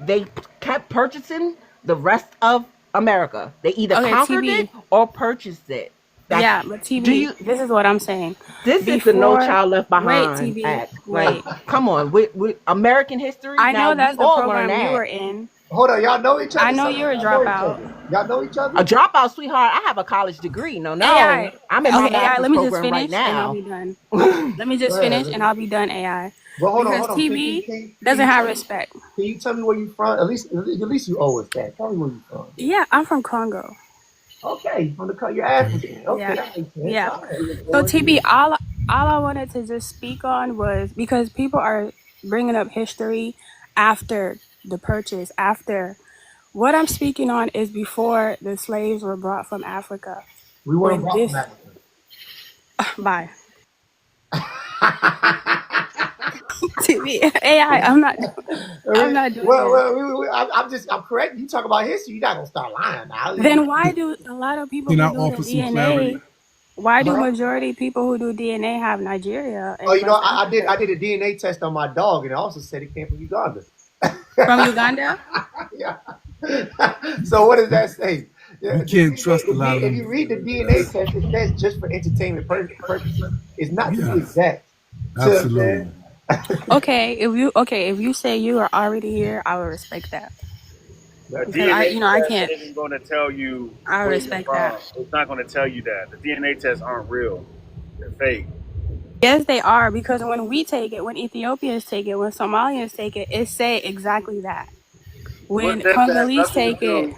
they kept purchasing the rest of America. They either Okay, conquered it TV. or purchased it. That's Yeah, but do TV, you this is what I'm saying. this is the No Before, Child Left wait, Behind TV, act. Like, wait. come on, with American history. I Now know we that's the all learn program you that. were in. Hold on, y'all know each I other? know Some of you're a y'all know each dropout. other. Y'all know each A other? dropout, sweetheart. I have a college degree. No, no, AI. I'm in my Okay, AI, master's let me just program right finish and I'll now. be done. Can Let me Go just ahead. finish and I'll be done, AI. Well, hold on, Because hold on. TV Can doesn't you have tell me? respect. Can you tell me where you from? At least you owe us that. Tell me where you from. Yeah, I'm from Congo. Okay, from the you're African. Okay, Yeah, that makes sense. yeah. All right. So TB, all I wanted to just speak on was because people are bringing up history after the purchase. After what I'm speaking on is before the slaves were brought from Africa. We weren't When brought from this Africa. by TB AI, I'm not doing well, this. I'm correct. You talk about history, you're not gonna start lying now. Then why do a lot of people Can I who do the offer some clarity? DNA? Why do Huh? majority people who do DNA have Nigeria Oh, and West Africa? I did a DNA test on my dog, and it also said it came from Uganda. From Uganda? Yeah. So what does that say? You Yeah, can't trust a lot of if you them. read the DNA test, it says just for entertainment purposes. It's not to be Yes, exact. See what I'm absolutely. saying? If you say you are already here, I will respect that. A Because I DNA I test can't isn't going to tell you I where you're respect that. from. It's not going to tell you that. The DNA tests aren't real. They're fake. Yes, they are because when we take it, when Ethiopians take it, when Somalians take it say exactly that. What When that has Congolese nothing to take it, do.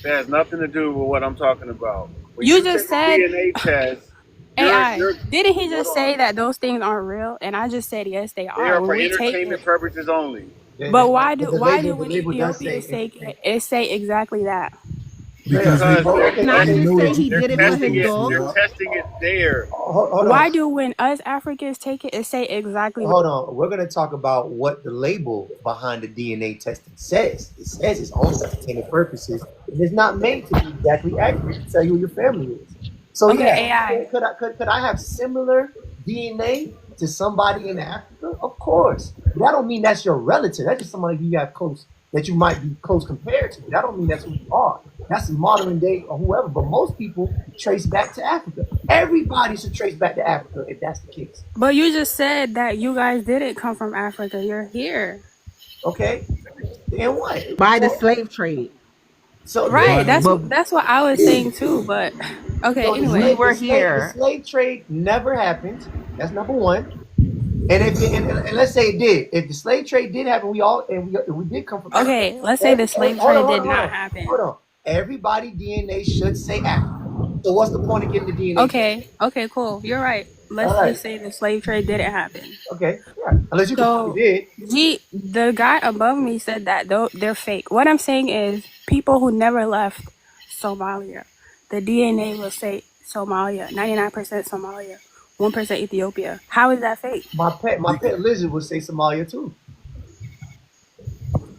That has nothing to do with what I'm talking about. When you you take just a said DNA test, AI. you're Didn't he hold just on. say that those things aren't real? And I just said yes, they They are. are When for we take entertainment it, purposes only. but But why do the when label does say Ethiopians take it, it say exactly that? Because they Because they're I they just testing know say it. that he you They're did it for his testing Ethiopians, it. dog? They're sweetheart. testing it there. hold on. Why do when us Africans take it, it say exactly Hold on. We're going to talk about what the label behind the DNA testing says. It says it's only for entertainment purposes. It is not made to be exactly accurate to tell you who your family is. So okay, yeah, AI. could I have similar DNA to somebody in Africa? Of course. But that don't mean that's your relative. That's just somebody you have close that you might be close compared to. That don't mean that's who you are. That's modern day or whoever. But most people trace back to Africa. Everybody should trace back to Africa if that's the case. But you just said that you guys didn't come from Africa. You're here. Okay, and what? By the slave trade. Right. By That's But that's what I was saying too. But okay, so we anyway. were the here. slave trade never happened. That's number one. And and let's say it did. If the slave trade did happen, we did come from Africa. Okay, let's say the slave Hold on, trade hold did on, hold not on, happen. hold on. Everybody DNA should say Africa. So what's the point of getting the DNA test? Okay, cool. You're right. All Let's right. just say the slave trade didn't happen. Okay. Yeah. Unless you can prove So, it did. the guy above me said that though they're fake. What I'm saying is people who never left Somalia, the DNA will say Somalia, 99% Somalia, 1% Ethiopia. How is that fake? My pet lizard would say Somalia too.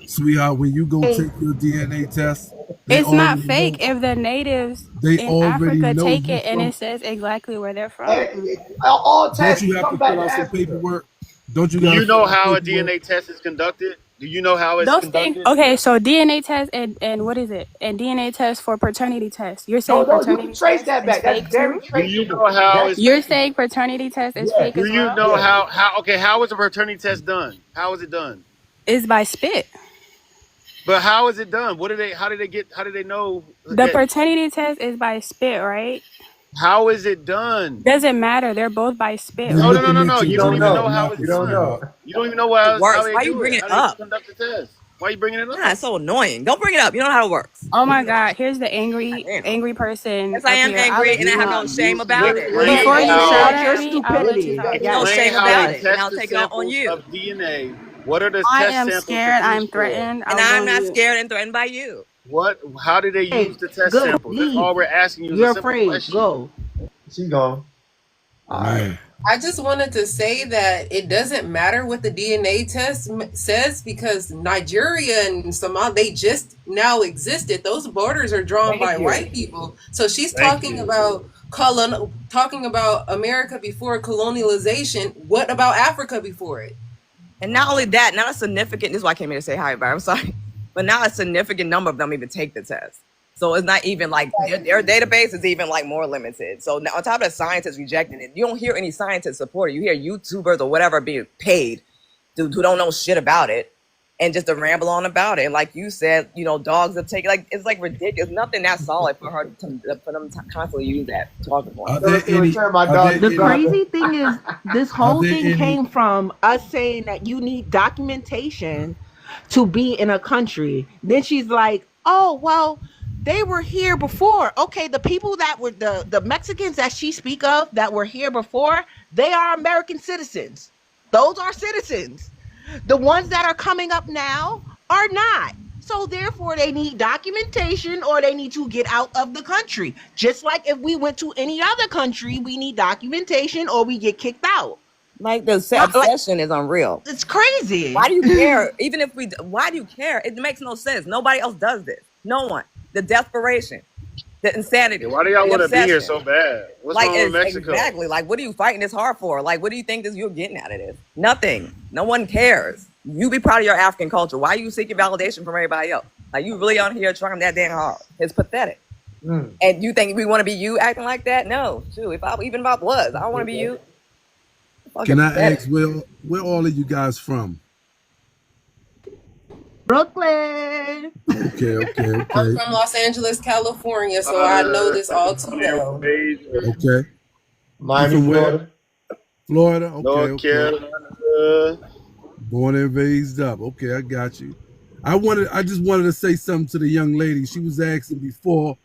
sweetheart, when you go Hey, take your DNA test, they It's not already fake know. if the natives They in already Africa know take you it and from. it says exactly where they're Eh, from. all Don't tests you have come to back fill to out some Africa. paperwork? Don't you Do got to you fill know out how a paperwork? DNA test is conducted? Do you know how it's Those things, conducted? okay, so DNA test and what is it? And DNA test for paternity test. You're No, saying no, you can paternity trace test that is back. That's fake very too? Do you traceable. know how That's it's? You're traceable. saying paternity test is Yes, fake Do as you well? know yes. how? Okay, how is a paternity test done? How is it done? It's by spit. But how is it done? What do they? How did they get? How did they know The that? paternity test is by spit, right? How is it done? Doesn't matter. They're both by spit, They're No, no, right? no, looking no, at no. your You You don't don't even genetic know know. how it's marker, You don't done. know. sweetheart. You don't even know It how works. they Why you do bring it. it How they up? conduct the test. Why are you bringing it Yeah, up? it's so annoying. Don't bring it up. You don't know how it works. Oh my God! Here's the God angry, damn. angry person Yes, I up am here. I'll angry, let and you I have talk. no shame You about it. explain Before explain you how shout about at your me, I'll let you stupidity. talk. No Yes, shame explain how they about yes. it, and test I'll the take it out on samples you. of DNA. What are the I test am samples scared. to I'm use for? threatened. And I'll go I'm on not mute. scared and threatened by you. What? How do they use Hey, the test go samples? That's leave. all we're asking you is a You're simple afraid. question. Go. She gone. All right. Man, I just wanted to say that it doesn't matter what the DNA test says because Nigeria and Somalia, they just now existed. Those borders are drawn by Thank you. white people. So she's Thank talking you. about talking about America before colonialization. What about Africa before it? And not only that, not a significant, this is why I came here to say hi, but I'm sorry, but now a significant number of them even take the test. So it's not even like their database is even like more limited. So now, on top of the scientists rejecting it, you don't hear any scientists support it. You hear YouTubers or whatever being paid who don't know shit about it and just to ramble on about it. And like you said, you know, dogs have taken, like, it's like ridiculous. Nothing that solid for them to constantly use that talking point. Are there any? Return my Are dog. there The any? crazy thing is, this whole there thing any- came from us saying that you need documentation to be in a country. Then she's like, oh, well, they were here before. Okay, the people that were the Mexicans that she speak of that were here before, they are American citizens. Those are citizens. The ones that are coming up now are not. So therefore, they need documentation or they need to get out of the country. Just like if we went to any other country, we need documentation or we get kicked out. Like the Like, obsession is unreal. it's crazy. Why do you care? Even if why do you care? It makes no sense. Nobody else does this. No one. The desperation, the insanity. Why do y'all the want to be here obsession. so bad? What's Like, wrong with Mexico? exactly. Like, what are you fighting this hard for? Like, what do you think you're getting out of this? Nothing. No one cares. You be proud of your African culture. Why are you seeking validation from everybody else? Like, you really on here trying that damn hard. It's pathetic. Mm. And you think we want to be you acting like that? No. Shoot, if I was, I don't want to be you. Fucking Can I pathetic. ask where all of you guys from? Brooklyn. Okay. I'm from Los Angeles, California, so I know this all too well. Okay. Miami, You from where? Florida. Florida. North Okay. Carolina. Born and raised up. Okay, I got you. I just wanted to say something to the young lady. She was asking before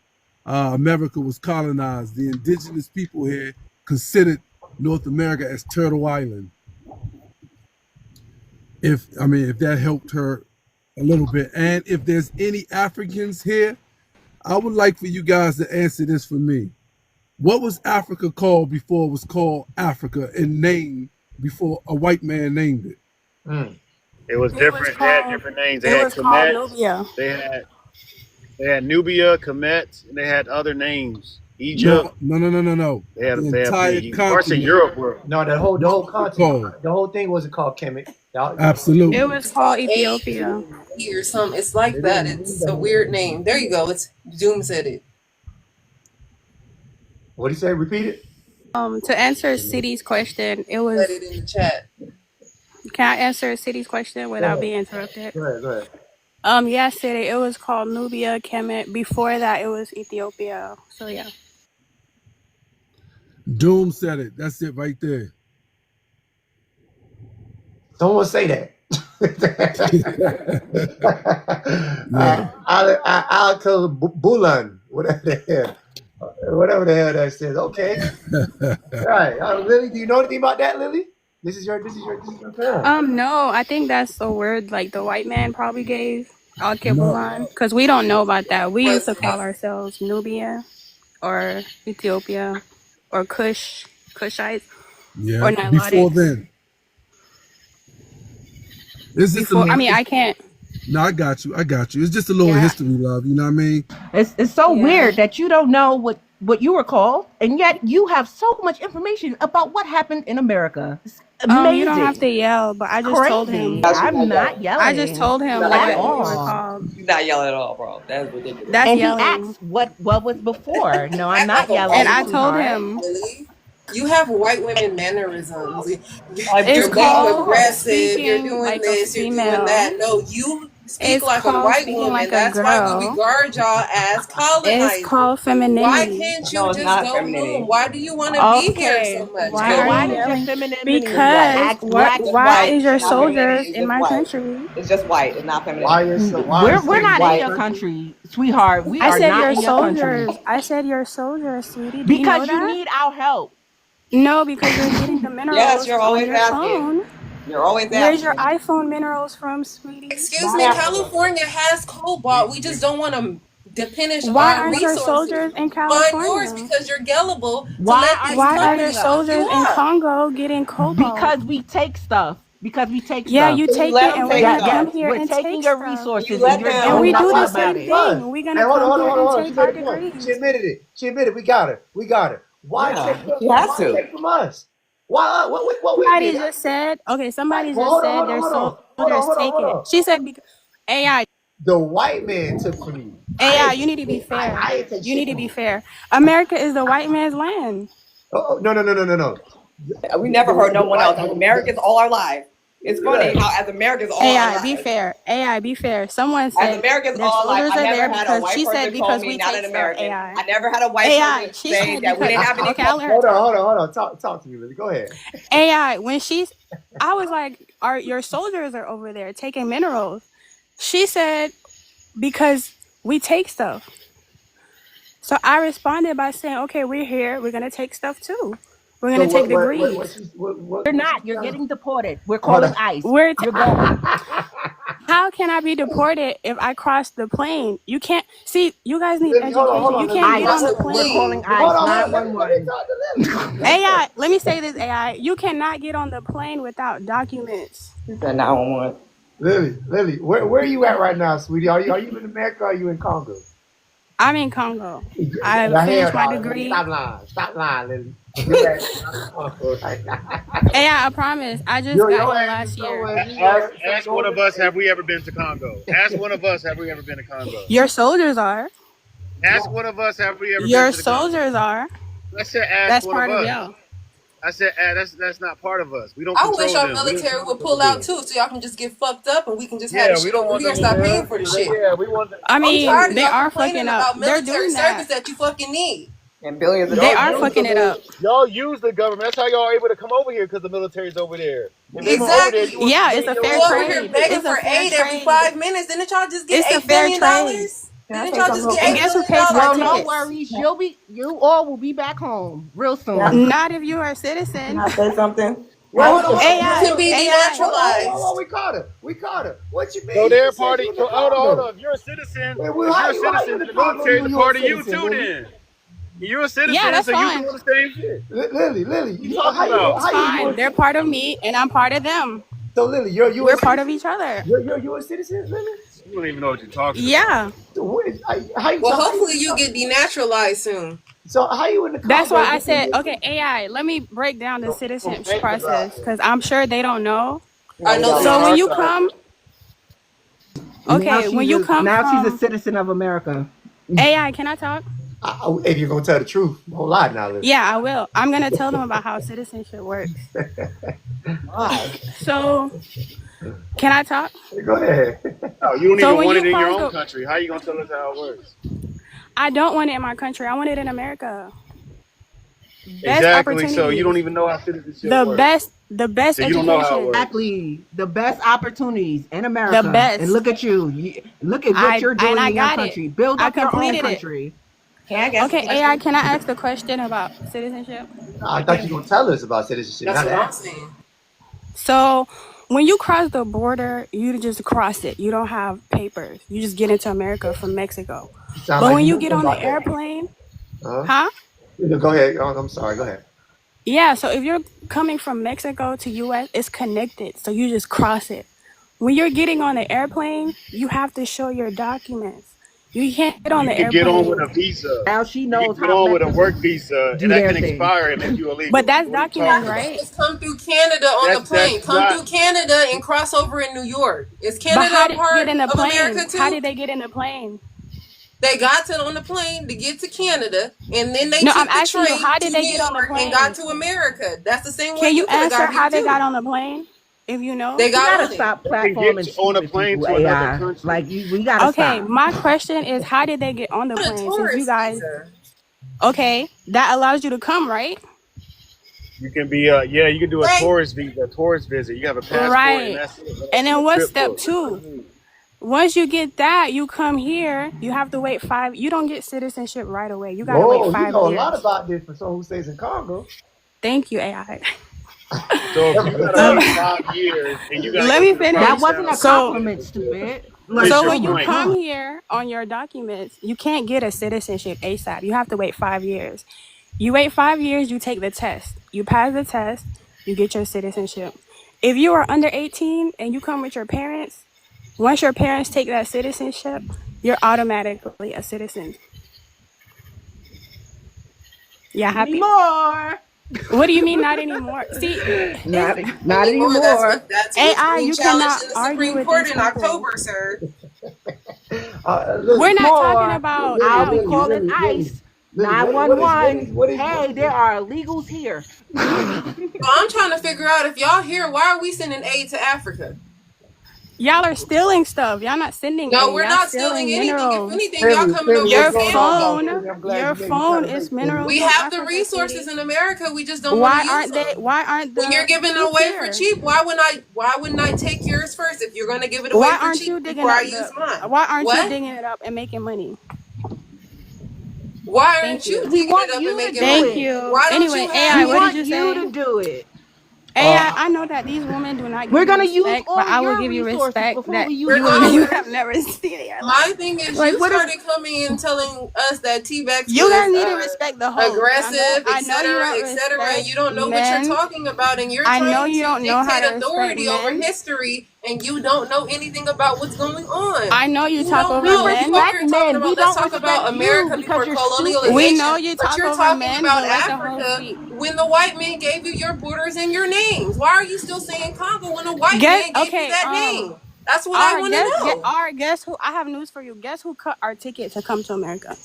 America was colonized, the indigenous people here considered North America as Turtle Island. If that helped her a little bit, and if there's any Africans here, I would like for you guys to answer this for me. What was Africa called before it was called Africa and named before a white man named it? Mm. It was It different. was They had called- different names. They It had was called Kemet. Nubia. They had Nubia, Kemet, and they had other names. Egypt. No. They had The they had entire big- parts of continent. Europe were. No, the whole continent, Called. the whole thing wasn't called Kemet. Absolutely. It was called Ethiopia. Or something. It's like that. It's a weird name. There you go. It's Doom said it. What did he say? Repeat it. To answer City's question, it was. Said it in the chat. Can I answer City's question without being interrupted? Go ahead. Yeah, City. It was called Nubia, Kemet. Before that, it was Ethiopia. So yeah. Doom said it. That's it right there. Someone say that. Al Bulan, whatever the hell that says. Okay, right. Lily, do you know anything about that, Lily? This is your turn. No, I think that's the word like the white man probably gave Al Kebulan, because we don't know about that. We used to call ourselves Nubia or Ethiopia or Kushites. Yeah. Or Before Nilotics. then. It's just Before, I can't. No, I got you. It's just a little Yeah. history, love. You know what I mean? It's so Yeah. weird that you don't know what you were called, and yet you have so much information about what happened in America. It's amazing. You don't have to yell, but I just told him. Crazy. I'm not yelling. I just told him At what you all. were called. You're not yelling at all, bro. That's ridiculous. That's And he yelling. asked what was before. No, I'm not yelling. And I told sweetheart. him Really? You have white women mannerisms. You're It's being called aggressive. You're speaking doing like a this. You're doing female. that. No, you speak It's like a called white speaking woman. like a That's why we girl. regard y'all as colonizers. It's called Why femininity. can't you No, it's just not go femininity. home? Why do you want to be here Okay. so much? Why Go are Why you does home. your yelling? femininity Because ask black why is your It's not soldiers femininity, it's in my white. country? It's just white. It's not feminine. Why is We're not in white. your country, sweetheart. We I are said not your in your country. soldiers. I said your soldiers, sweetie. Do you know Because you that? need our help. No, because you're getting the minerals Yes, you're on always your asking. phone. You're always Where's asking. your iPhone minerals from, sweetie? Excuse me, California has cobalt. We just don't want to diminish Why our aren't your resources soldiers in on yours California? because you're gullible to Why let are these Why are your companies fuck soldiers you in up. Congo getting cobalt? Because we take stuff. Yeah, stuff. you take let it, them and take we're it. gonna come Yes, here we're and taking take your stuff. resources You let and you're them. And doing we do nothing the about same it. thing. We're gonna hold come on. here and She take our made a point. She degrees. admitted it. She admitted it. We got her. Why Yeah, take from she has why to. take from us? Why? What we Somebody did? just said, okay, somebody Well, just said their soldiers taken. She said, AI, The white man took from you. AI, you need to be fair. I ain't take You shit need to from be you. fair. America is the white man's land. Oh, no. We never heard no The one white else. As Americans all our lives. It's funny yeah. how as Americans all our AI, be lives. fair. AI, be fair. Someone As said Americans their all our life, soldiers I are never there had a because white she said person call because me we not take an stuff. American. AI, I never had a white AI. person She say said that we because didn't have any. okay, I'll let her Hold talk. on. Talk to me, Lily. Go ahead. AI, when she's, I was like, "Are your soldiers are over there taking minerals?" She said because we take stuff. So I responded by saying, "Okay, we're here. We're gonna take stuff too. We're So gonna take degrees. You're what not. she's You're telling? getting deported. We're Hold calling ICE. We're You're going. How can I be deported if I cross the plane? You can't see. You guys need Lily, hold education. on, You Lily. can't get ICE. on the What's the We're plane. calling plane? ICE. Let me 911. talk to Lily. AI, let me say this. AI, you cannot get on the plane without documents. He said 911. Lily, where are you at right now, sweetie? Are you in America or are you in Congo? I'm in Congo. I The hell, finished my dog. degree. Stop lying, Lily. Your ass is not in Congo right now. AI, I promise. I just got Your here ass is last year. somewhere. Ask one of us, have we ever been to Congo? Ask one of us, have we ever been to Congo? Your soldiers are. Ask one of us, have we ever been Your to the Congo? soldiers are. I said, ask That's one of part of us. y'all. I said, that's not part of us. We don't I wish control our them. We don't military tell would them what to pull out do. too, so y'all can just get fucked up and we can just have the Yeah, we shit don't over want here them and to stop paying live. for the shit. Yeah, we want them. I I'm tired mean, of they y'all are complaining fucking up. about They're military doing service that. that you fucking need. And billions of They dollars. are Y'all use fucking it up. y'all use the government. That's how y'all are able to come over here because the military's over there. If they were over there, you Exactly. wouldn't be Yeah, it's getting a your You fair own over here trade. begging citizenship. It's a for fair aid every trade. 5 minutes. Didn't y'all just get It's a $8 fair billion? trade. Can I Didn't say y'all something just real get And $8 quick? guess who billion pays for our Well, from no tickets? us? worries. You all will be back home real Can soon. Not if you are a can citizen. I say something? Well, Ask hold on, the hold on, You AI, can hold on. be AI. denaturalized. We caught her. What you So mean? You they're said party. you in the So hold Congo. on. If you're a citizen, Well, if you're a how you citizen, in then the the Congo military and is a you a part of you citizen, too. Lily? Then you're a Yeah, citizen, that's so you fine. doing the same shit. Lily, What you talking about? It's how you fine. a They're part of me and I'm part of them. so Lily, you a We're part of citizen? each other. You a citizen, Lily? You don't even know what you're talking about. Yeah. So what is, how you Well, so how you hopefully you get denaturalized soon. so how you in the That's Congo? why I said, okay, AI, let me break down the citizenship process because I'm sure they don't know. I know they So when don't. you come, Now okay, when you come she's a from citizen of America. AI, can I talk? If you're gonna tell the truth, don't lie now, Lily. Yeah, I will. I'm going to tell them about how citizenship works. why. So, can I talk? Go ahead. No, you don't So even when want you it in your cross own the, country. How you gonna tell us how it works? I don't want it in my country. I want it in America. Best Exactly. So you don't opportunities. even know how citizenship works. The best So you don't know how it education. works. Exactly. The best opportunities in The America. And best. look at you. Look at what you're doing I in your got it. country. Build I up your own completed it. country. Can I ask a Okay, AI, question? can I ask the question about citizenship? I thought you were gonna tell us about citizenship. That's Not what I'm that. saying. So, when you cross the border, you just cross it. You don't have papers. You just get into America from Mexico. You sound But like when you you know get something on the about that. airplane, Huh? huh? Go ahead. Oh, I'm sorry. Go ahead. Yeah, so if you're coming from Mexico to US, it's connected. So you just cross it. When you're getting on the airplane, you have to show your documents. You can't get on You the can get on with airplane. a visa. Now she You can knows get how on with a work Mexicans visa, and do that their can thing. expire and make you But illegal. that's So what are you You have documents, talking to do about? right? is come through Canada on the plane. That's Come not. through Canada and cross over in New York. Is But Canada how a did they get part in the of America plane? How too? did they get in the plane? They got to on the plane to get to Canada, and then they No, I'm took the asking you, train how to did they New get on the York and got plane? to America. That's the same way Can you you could have answer got here how they got too. on the plane? If you know? They We got gotta on it. stop They can get platforming you on a stupid plane people, to another AI. country. Like we gotta Okay, stop. my question is how did they get on the On a plane since you tourist guys visa. okay, that allows you to come, right? You can be yeah, you can do a Right. tourist visa, a tourist visit. You have a passport, and Right. that's it. And That's what then a what's trip step for. 2? Once you get that, you come here, you have to wait 5 you don't get citizenship right away. You gotta wait Whoa, you 5 know a lot years. about this for someone who stays in Congo. Thank you, AI. So if you gotta So wait 5 years and you gotta let go me through the That finish. process wasn't now, a So compliment, stupid. what Like, is so your oh when you my point? come god. here on your documents, you can't get a citizenship ASAP. You have to wait 5 years. You wait 5 years, you take the test. You pass the test, you get your citizenship. If you are under 18 and you come with your parents, once your parents take that citizenship, you're automatically a citizen. Yeah, Give me happy? more. What do you mean not anymore? See, Not it's not Anymore. anymore. That's what's AI. being You challenged cannot in the argue Supreme with Court these in people. October, sir. We're Listen, not talking More. about I'll be yeah. calling Lily, ICE Lily, what is 911. what is Hey, there are illegals here. So I'm trying to figure out if y'all here, why are we sending aid to Africa? Y'all are stealing stuff. Y'all not sending No, aid. we're Y'all not stealing stealing anything. If minerals. anything, y'all coming over here Your what's going on, stealing. boss lady? phone, I'm glad your you trying phone to is make sense. minerals We from have the Africa, resources sweetie. in America. We just don't want to Why use aren't they? them. Why aren't When you're the giving it troops away for here? cheap, why wouldn't I take yours first if you're gonna give it away Why for aren't you cheap digging before I up use the? mine? Why aren't you What? digging it up and making money? Why Thank aren't you you. We digging want it up and you to making do Thank money? it. you. Why don't Anyway, you We AI, have what did want you you say? to do it. AI, I know that these women do not give We're you gonna use respect, but all I will your give you resources respect before that we use we're you not? yours. have never seen in your My life. thing is, Like, you what if started coming in telling us that T-Bex you was guys need to respect the host? aggressive, I know you don't et cetera, and respect you don't know what you're men. talking about, and you're I know trying you to don't know how dictate to respect authority over men. history, and you don't know anything about what's going on. I know you You talk don't over We know. You over men. respect here talking men. We about, let's don't talk respect about you America because before you're stupid. We colonialization, know you but talk you're over talking men, about but let the host Africa speak. when the white man gave you your borders and your names. Why are you still saying Congo when a white Guess man gave you okay. that name? That's what I Our want to guess get know. our guess who I have news for you. Guess who cut our ticket to come to America?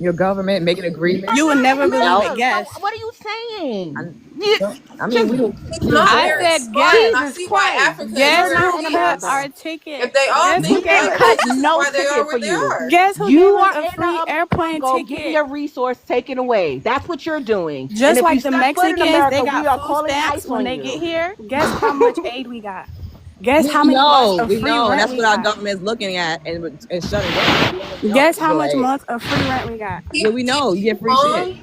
Your government making You're agreements You would not never in believe it. without. America. So Guess. what are you saying? I, You, I mean, just It's we was not I there. very said smart, and guess. I Jesus see why Christ. Africa is You're Guess where not who it in cut is. America. our ticket? If they all Guess who We think gave like didn't us? cut that, this is no why they are ticket for where they you. are. Guess who You gave us are a in free airplane Congo getting ticket? your resource taken away. That's what you're doing. And Just if you like the step foot in Mexicans, they America, we got are food calling stamps ICE when on they get you. here. Guess how much aid we got? Guess We how many months know, of we free know, and rent that's we what our got? government is looking at and shutting down. We already know. Guess It's how much like, month of free rent we got? yeah, we know. You get Keep free shit. on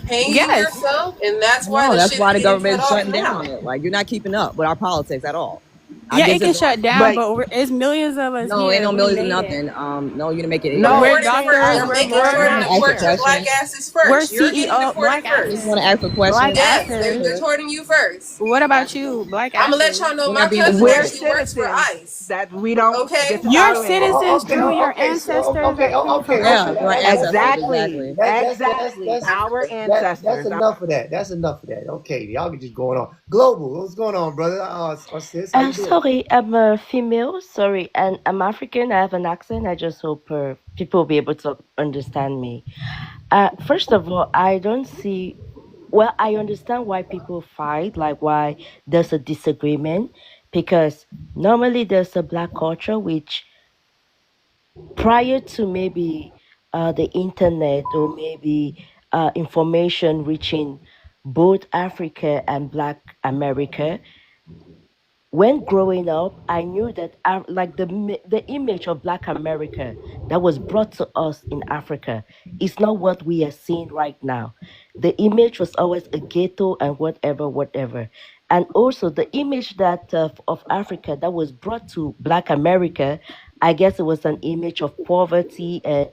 paying Guess. yourself, and that's why No, the that's shit why is the getting government cut is off shutting now. down. Like you're not keeping up with our politics at all. I Yeah, it guess can it's shut down, But but it's millions of us no, ain't here. no We millions of made it. nothing. No, you didn't make it. no, We're it's Deported saying first. doctors. as They're we're making You sure learning to want to ask a deport your here. black question? asses We're first. You're getting CEO black deported You first. want to asses. ask a question? Black Ask Yes, a they're asses. question. deporting you first. What about you, black I'm gonna let asses? y'all know You're my not being cousin We're deported. actually works for citizens ICE. that we don't, this Okay? is You're our land. citizens Okay, through your so ancestors that came from Yeah, through our Africa. ancestors, Exactly. exactly. Exactly. Our that's ancestors. enough of that. That's enough of that. Okay, y'all can just going on. Global, what's going on, brother? Or sis, how you doing? Sorry, I'm a female. Sorry, and I'm African. I have an accent. I just hope people will be able to understand me. First of all, I don't see. Well, I understand why people fight, like why there's a disagreement, because normally there's a black culture which prior to maybe the internet or maybe information reaching both Africa and Black America, when growing up, I knew that like the image of Black America that was brought to us in Africa is not what we are seeing right now. The image was always a ghetto and whatever, whatever. And also the image that of Africa that was brought to Black America, I guess it was an image of poverty and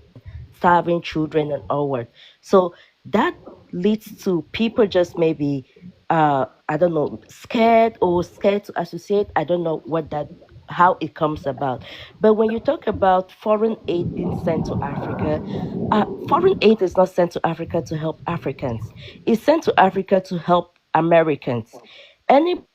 starving children and all that. So that leads to people just maybe I don't know, scared to associate. I don't know how it comes about. But when you talk about foreign aid being sent to Africa, foreign aid is not sent to Africa to help Africans. It's sent to Africa to help Americans. Anybody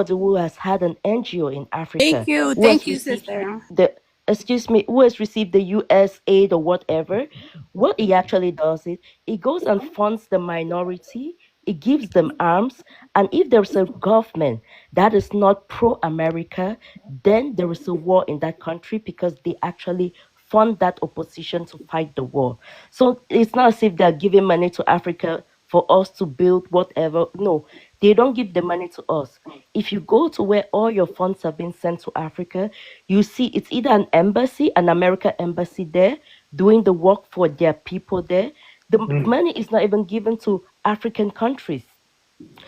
who has had an NGO in Africa who has Thank you, received sister. the excuse me, who has received the US aid or whatever, what he actually does is it goes and funds the minority, it gives them arms, and if there's a government that is not pro-America, then there is a war in that country because they actually fund that opposition to fight the war. So it's not as if they're giving money to Africa for us to build whatever. No, they don't give the money to us. If you go to where all your funds have been sent to Africa, you see it's either an embassy, an American embassy there, doing the work for their people there. The money is not even given to African countries.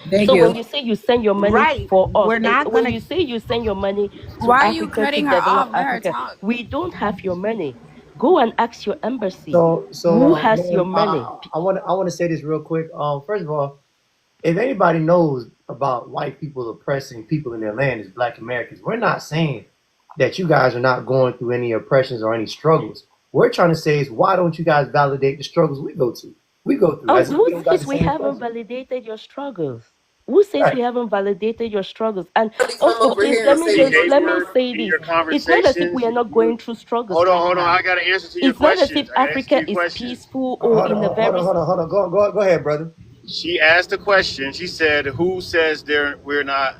Thank So when you. you say you send your money Right. for us, We're not when gonna you say you send your money to Why are you Africa to cutting her develop off? Let her Africa, talk. we don't have your money. Go and ask your embassy. So Who has your ma'am, money? I want to say this real quick. First of all, if anybody knows about white people oppressing people in their land, is Black Americans. We're not saying that you guys are not going through any oppressions or any struggles. We're trying to say is why don't you guys validate the struggles we go to? We go through. Oh, As if we who don't got says the we same haven't question. validated your struggles? Who says Right. we haven't validated your struggles? And Somebody come also, over please here and say let your me Hayward, struggle. say in this: your it's not as if we conversations, are not going through struggles right hold on. I now. got to answer to your It's not as if questions. I asked Africa you is questions. peaceful or in a very Hold on. Go ahead, brother. She asked a question. She said, "Who says we're not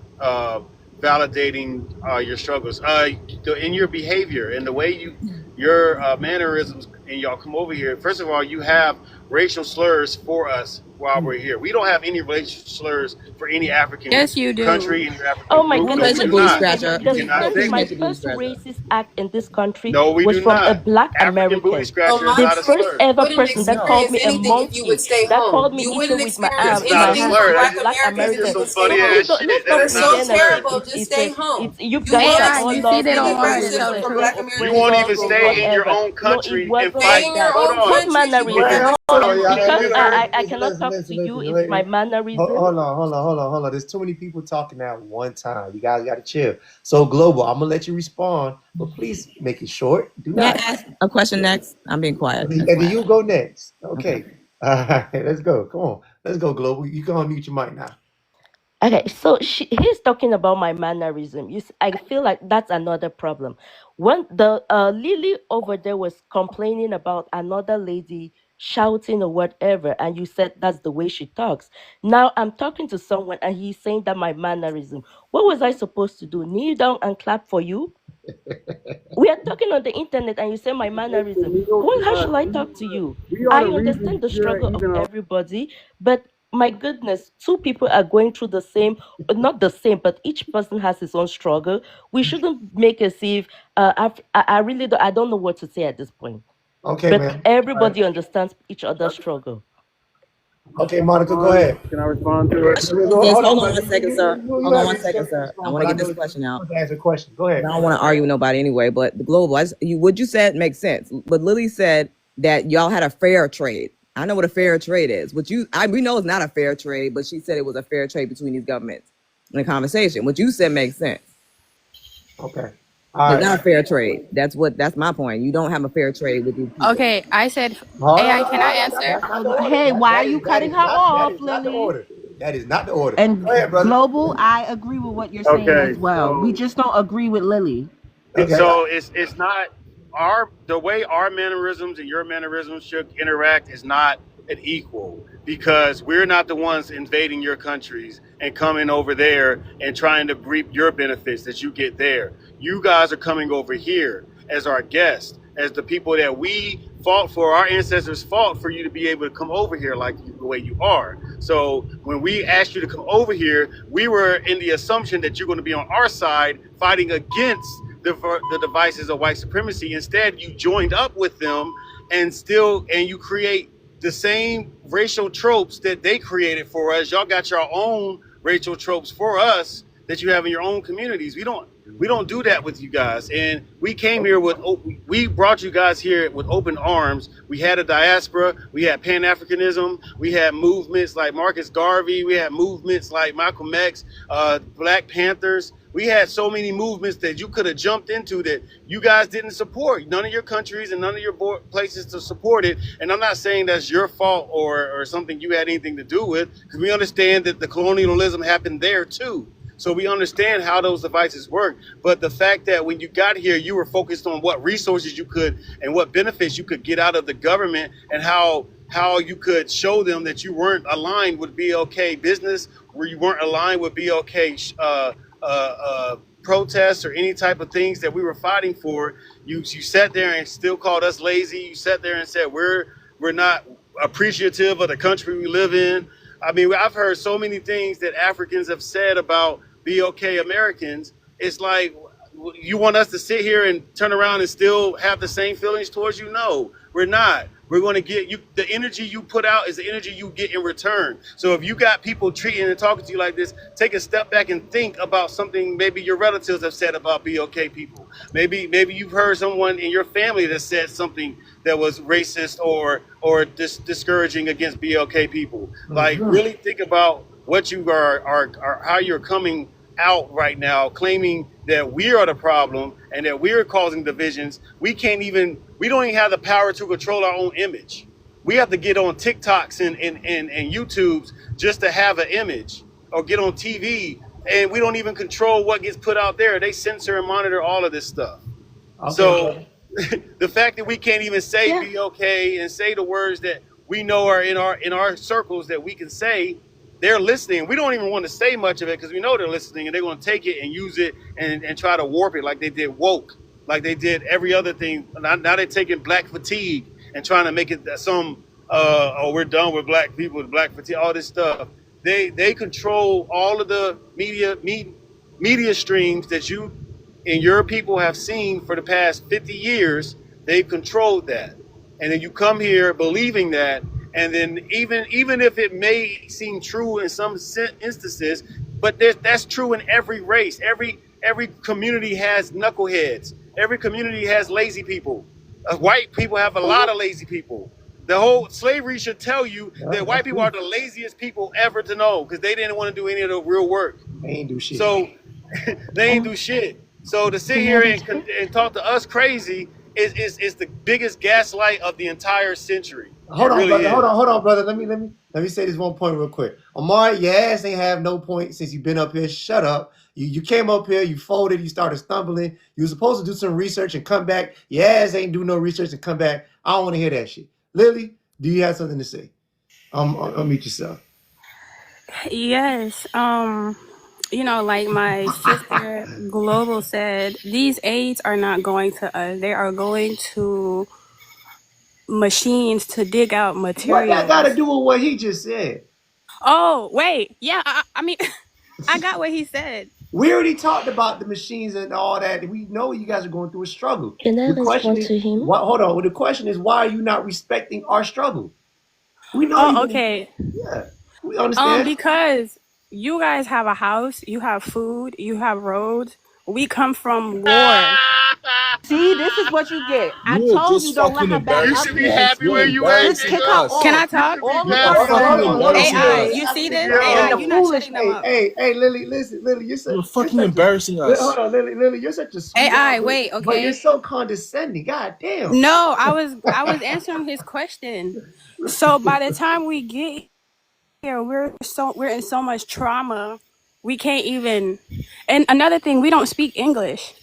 validating your struggles? In your behavior and the way your mannerisms, and y'all come over here. First of all, you have racial slurs for us while we're here. We don't have any racial slurs for any African Yes, you do. country, any Oh African my group. Who No, goodness, made we you do let booty me not. say this. scratcher? You The cannot first, Who say my made that. you booty first scratcher? racist act in this country No, we was do from a not. black African booty American. So scratcher is The not a Monica, first slur. ever you wouldn't person that called experience me a anything if you would monkey, stay that called home. me You eating wouldn't with my It's experience in not my a anything hands from slur. was a Black black That's Americans if just you American. some would stay So funny please home. ass don't, let's shit. not That That's is not a so pretend as if slur. terrible. Just it's a stay home. you You guys won't are Hayward, all you see, experience they lovely, don't any want to lovely, tell racism the listen, from truth. Black You Americans won't all even over the stay world. in your whatever. own No, it country and wasn't Stay fight. like in your that. Hold own on. What countries. You will mannerism? never Hold Oh, on, experience because You heard? I cannot talk to you. It's my mannerism. Hold on. There's too many people talking at one time. You guys got to chill. So, Global, I'm gonna let you respond, but please make it short. Do May I not. ask a question next? I'm being quiet. And That's then why. you go next. Okay. Okay. All right, let's go. Come on. Let's go, Global. You can unmute your mic now. Okay, so he's talking about my mannerism. I feel like that's another problem. When the Lily over there was complaining about another lady shouting or whatever, and you said that's the way she talks. Now I'm talking to someone, and he's saying that my mannerism. What was I supposed to do? Kneel down and clap for you? We are talking on the internet, and you say my mannerism. Well, how shall I talk to you? We are I the reason understand the you're struggle of even. everybody, but my goodness, two people are going through the same, not the same, but each person has his own struggle. We shouldn't make as if I really don't, I don't know what to say at this point. Okay, But man. All right. everybody understands each other's struggle. Okay, Monica, go ahead. Can I respond to it? Just Hold on, hold on brother. one second, sir. You Hold on have one your second, chance to sir. I respond, want but to I get know this you question out. want to ask a question. Go I ahead. don't want to argue with nobody anyway, but the global, what you said makes sense. But Lily said that y'all had a fair trade. I know what a fair trade is. We know it's not a fair trade, but she said it was a fair trade between these governments in the conversation. What you said makes sense. Okay. All It's right. not a fair trade. That's my point. You don't have a fair trade with these people. Okay, I said, Hold AI, on. can I answer? That's not the order. Hey, why are you That cutting is her not off, the Lily? order. That is not the order. Go ahead, And brother. Global, I agree with what you're saying Okay, as well. We so just don't agree with Lily. Okay. so it's not the way our mannerisms and your mannerisms should interact is not an equal, because we're not the ones invading your countries and coming over there and trying to reap your benefits that you get there. You guys are coming over here as our guests, as the people that we fought for, our ancestors fought for you to be able to come over here the way you are. So when we asked you to come over here, we were in the assumption that you're going to be on our side fighting against the devices of white supremacy. Instead, you joined up with them and you create the same racial tropes that they created for us. Y'all got your own racial tropes for us that you have in your own communities. We don't do that with you guys. And we came here we brought you guys here with open arms. We had a diaspora, we had Pan-Africanism, we had movements like Marcus Garvey, we had movements like Malcolm X, Black Panthers. We had so many movements that you could have jumped into that you guys didn't support. None of your countries and none of your places to support it. And I'm not saying that's your fault or something you had anything to do with, because we understand that the colonialism happened there too. So we understand how those devices work. But the fact that when you got here, you were focused on what resources you could and what benefits you could get out of the government, and how you could show them that you weren't aligned with BLK business, where you weren't aligned with BLK protests or any type of things that we were fighting for. You sat there and still called us lazy. You sat there and said we're not appreciative of the country we live in. I mean, I've heard so many things that Africans have said about BLK Americans. It's like, you want us to sit here and turn around and still have the same feelings towards you? No, we're not. We're going to get you. The energy you put out is the energy you get in return. So if you got people treating and talking to you like this, take a step back and think about something maybe your relatives have said about BLK people. Maybe you've heard someone in your family that said something that was racist or discouraging against BLK people. Like, really think about what you are how you're coming out right now, claiming that we are the problem and that we're causing divisions. We don't even have the power to control our own image. We have to get on TikToks and YouTubes just to have an image, or get on TV, and we don't even control what gets put out there. They censor and monitor all of this stuff. Okay, So the fact that we can't even say Yeah. be okay and say the words that we know are in our circles that we can say, they're listening. We don't even want to say much of it because we know they're listening, and they're going to take it and use it and try to warp it like they did woke, like they did every other thing. Now they're taking black fatigue and trying to make it some oh, we're done with black people, black fatigue, all this stuff. They control all of the media streams that you and your people have seen for the past 50 years. They've controlled that. And then you come here believing that, and then even if it may seem true in some instances, but that's true in every race. Every community has knuckleheads. Every community has lazy people. White people have a lot of lazy people. The whole slavery should tell you that white people are the laziest people ever to know, because they didn't want to do any of the real work. they ain't do shit. So they ain't do shit. So to sit here and talk to us crazy is the biggest gaslight of the entire century. Hold It on, really brother. is. Hold on, brother. Let me say this one point real quick. Amari, your ass ain't have no point since you've been up here. Shut up. You came up here, you folded, you started stumbling. You were supposed to do some research and come back. Your ass ain't do no research and come back. I don't want to hear that shit. Lily, do you have something to say? Unmute yourself. Yes. You know, like my sister Global said, these aids are not going to us. They are going to machines to dig out What that got to materials. do with what he just said? Oh, wait. Yeah, I mean, I got what he said. We already talked about the machines and all that. We know you guys are going through a struggle. Can I The question respond is, to him? hold on. Well, the question is, why are you not respecting our struggle? We know Oh, you. okay. Yeah, we understand. Because you guys have a house, you have food, you have roads. We come from war. See, this is what you get. I You are told just you don't let fucking her back You up should be here. happy You're where you at, Just embarrassing kick nigga. her us. off. Can I talk? All You the should be You're fucking all the embarrassing AI, us. you see this? Yo. AI, and the you're not shutting them foolishness. up. Hey, Lily, listen, Lily, You're fucking embarrassing hold us. on, Lily, you're such a sweetheart. AI, wait, But you're okay. so condescending. God damn. No, I was answering his question. So by the time we get here, we're in so much trauma. We can't even. And another thing, we don't speak English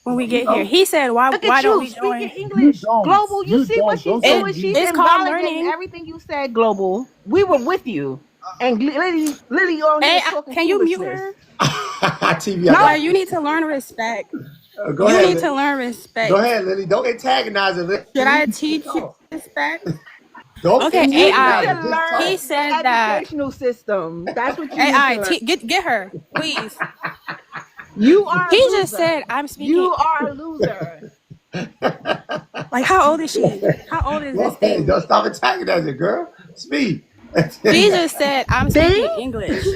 when we get here. He said, "Why Look why at don't you we speaking join?" English. Global, you see what she's Don't say doing? we. She's It's called invalidating learning. everything you said, Global. We were with you. And Lily on here Hey, talking can you mute foolishness. her? TV, No. Like, you need to learn respect. Go You ahead, need Lily. to learn respect. Go ahead, Lily. Don't antagonize her. Lily. Should I teach you respect? Don't Okay, You need antagonize AI. her. to Just learn He talk. said the that. educational system. That's what you need AI, to learn. get her, please. You are a He loser. just said, "I'm speaking." You are a loser. Like, how old is she? How old is this thing? Don't stop antagonizing her, girl. Speak. She just said, "I'm speaking Thing? English."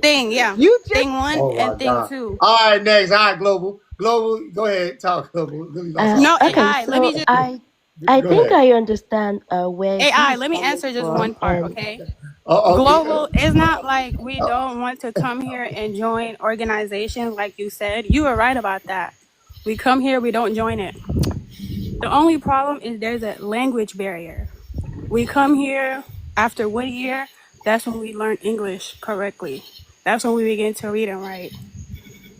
Thing, yeah. You just Thing one Oh my and thing God. two. All right, next. All right, Global. Global, go ahead. Talk, Global. Lily, don't talk. No, Okay, AI. Let me so just I Go think ahead. I understand where AI. he's Let me coming answer just from, one part, and okay? Okay. Global, it's not like we don't want to come here and join organizations like you said. You were right about that. We come here, we don't join it. The only problem is there's a language barrier. We come here after 1 year, that's when we learn English correctly. That's when we begin to read and write.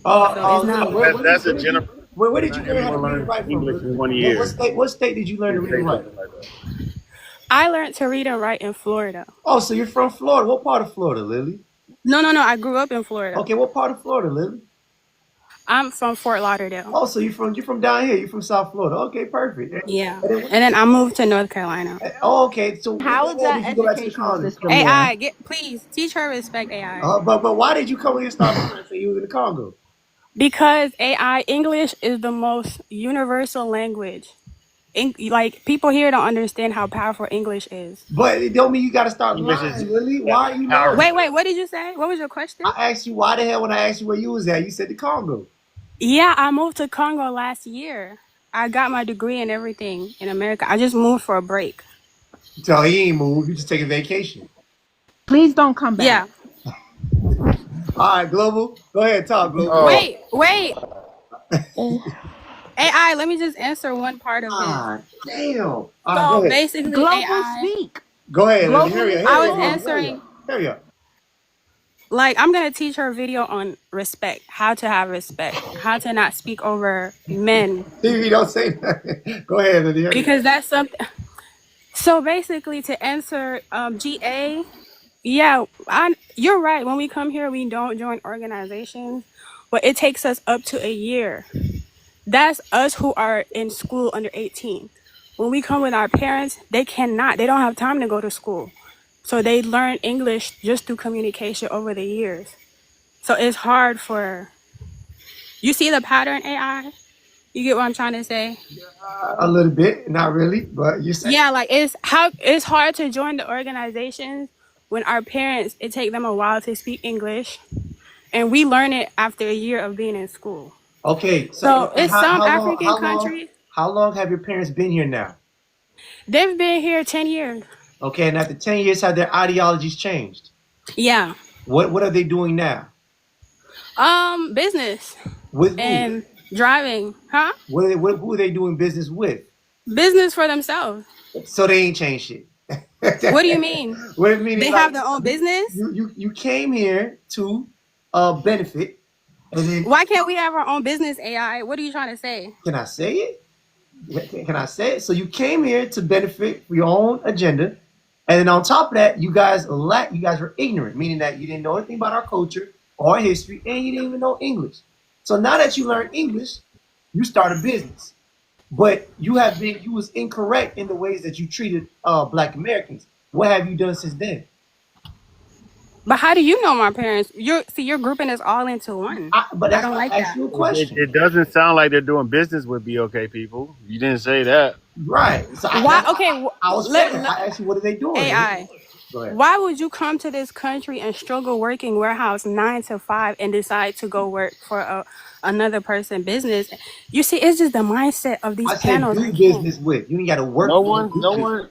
So it's not. Lily, That's a general. where did you Not learn how to everyone read and learns write from? English Lily? in 1 year. What state did you learn to Can't read say and write? something like that. I learned to read and write in Florida. Oh, so you're from Florida. What part of Florida, Lily? No. I grew up in Florida. Okay, what part of Florida, Lily? I'm from Fort Lauderdale. Oh, so you're from down here. You're from South Florida. Okay, perfect. Yeah. And then I moved to North Carolina. Oh, okay. So How is why that did you go back to the educational colony? system? AI, please teach her respect, AI. But why did you come here and start learning? So you was in the Congo. Because AI, English is the most universal language. Like, people here don't understand how powerful English is. But it don't mean you got to start English lying, is Lily. Why are you lying? Wait, what did you say? What was your question? I asked you why the hell when I asked you where you was at, you said the Congo. Yeah, I moved to Congo last year. I got my degree and everything in America. I just moved for a break. So he ain't moved. You just taking vacation. Please don't come back. Yeah. All right, Global. Go ahead, talk, Global. Wait. uh, AI, let me just answer one part of this. Ah, damn. All right, So go ahead. basically, Global AI, speak. Go ahead, Lily. Globally Hurry up. I Hurry was up. answering, Hurry up. like, I'm going to teach her a video on respect, how to have respect, how to not speak over men, TV, don't say nothing. Go ahead, Lily. Hurry up. because that's something. So basically, to answer GA, yeah, you're right. When we come here, we don't join organizations, but it takes us up to a year. That's us who are in school under 18. When we come with our parents, they don't have time to go to school. So they learn English just through communication over the years. So it's hard for, you see the pattern, AI? You get what I'm trying to say? A little bit, not really, but you said. Yeah, like it's hard to join the organizations when our parents, it take them a while to speak English, and we learn it after a year of being in school. Okay, So it's some how long? African countries, How long have your parents been here now? they've been here 10 years. Okay, and after 10 years, have their ideologies changed? Yeah. What are they doing now? Business With who? and driving, huh? Who are they doing business with? Business for themselves. So they ain't changed shit. What do you mean? What it mean They is have like, their own business? you came here to benefit, and then Why can't we have our own business, AI? What are you trying to say? can I say it? Can I say it? So you came here to benefit for your own agenda, and then on top of that, you guys were ignorant, meaning that you didn't know anything about our culture or our history, and you didn't even know English. So now that you learned English, you start a business. But you was incorrect in the ways that you treated Black Americans. What have you done since then? But how do you know my parents? You're grouping us all into one. But I that's don't why like I asked that. you a question. It doesn't sound like they're doing business with BOK people. You didn't say that. Right. So Why? Okay, I was fair. I asked you, what are they doing? AI. Go ahead. Why would you come to this country and struggle working warehouse 9 to 5 and decide to go work for another person business? You see, it's just the mindset of these I said panels. do business with. You ain't got to work. No for one.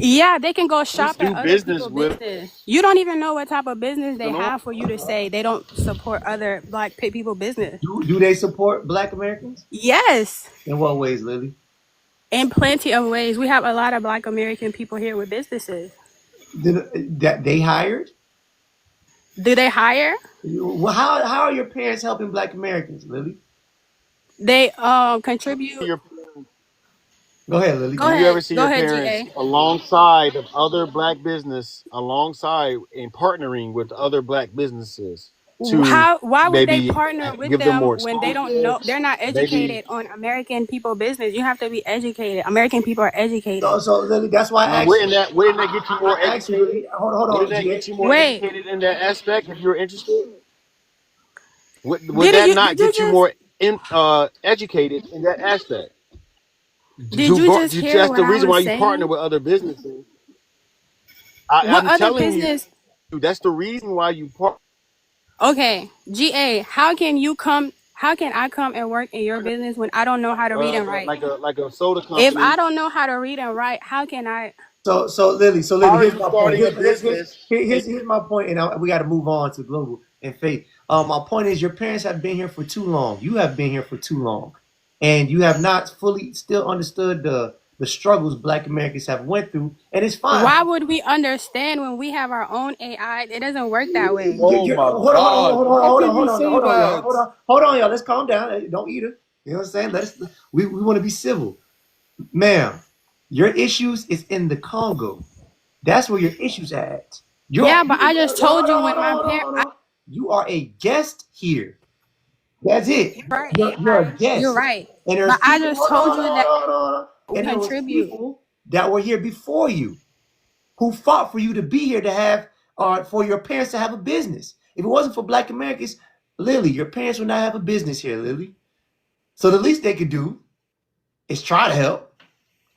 Yeah, they can go shop do at other business people's with- business. You don't even know what type of business they No. have for you to say they don't support other Black people business. Do they support Black Americans? Yes, In what ways, Lily? in plenty of ways. We have a lot of Black American people here with businesses. That they hired? Do they hire? Well, how are your parents helping Black Americans, Lily? They contribute. Go ahead, Lily. Go Do ahead. you ever see Go your ahead, parents GA. alongside of other Black business, alongside and partnering with other Black businesses to Why would they maybe partner with give them them more when they don't know? They're not educated on American people business. You have to be educated. American people are educated. So Lily, that's why I asked Wouldn't that get you more I asked you, educated? hold on, Wouldn't that GA. get you more Wait. educated in that aspect if you're interested? Would Did that you- not did you get you just- more educated in that aspect? Did you just hear That's what the I reason was why you saying? partner with other businesses. What I'm other telling business? you, that's the reason why you partner. Okay, GA. How can I come and work in your business when I don't know how to read and write? Like a soda company. If I don't know how to read and write, how can I? So Lily, How are here's you my point. starting a business? Here's my point, and we got to move on to global and faith. My point is, your parents have been here for too long. You have been here for too long, and you have not fully still understood the struggles Black Americans have went through, and it's fine. Why would we understand when we have our own AI? It doesn't work that way. Hold on, y'all. Let's calm down. Hey, don't eat her. You know what I'm saying? We want to be civil, ma'am. Your issues is in the Congo. That's where your issues at. But I just told you when my parents. You are a guest here. That's it. Right. You're a guest. You're right. And there's But I just told you that and there was contribute. people that were here before you, who fought for you to be here to have, for your parents to have a business. If it wasn't for Black Americans, Lily, your parents would not have a business here, Lily. So the least they could do is try to help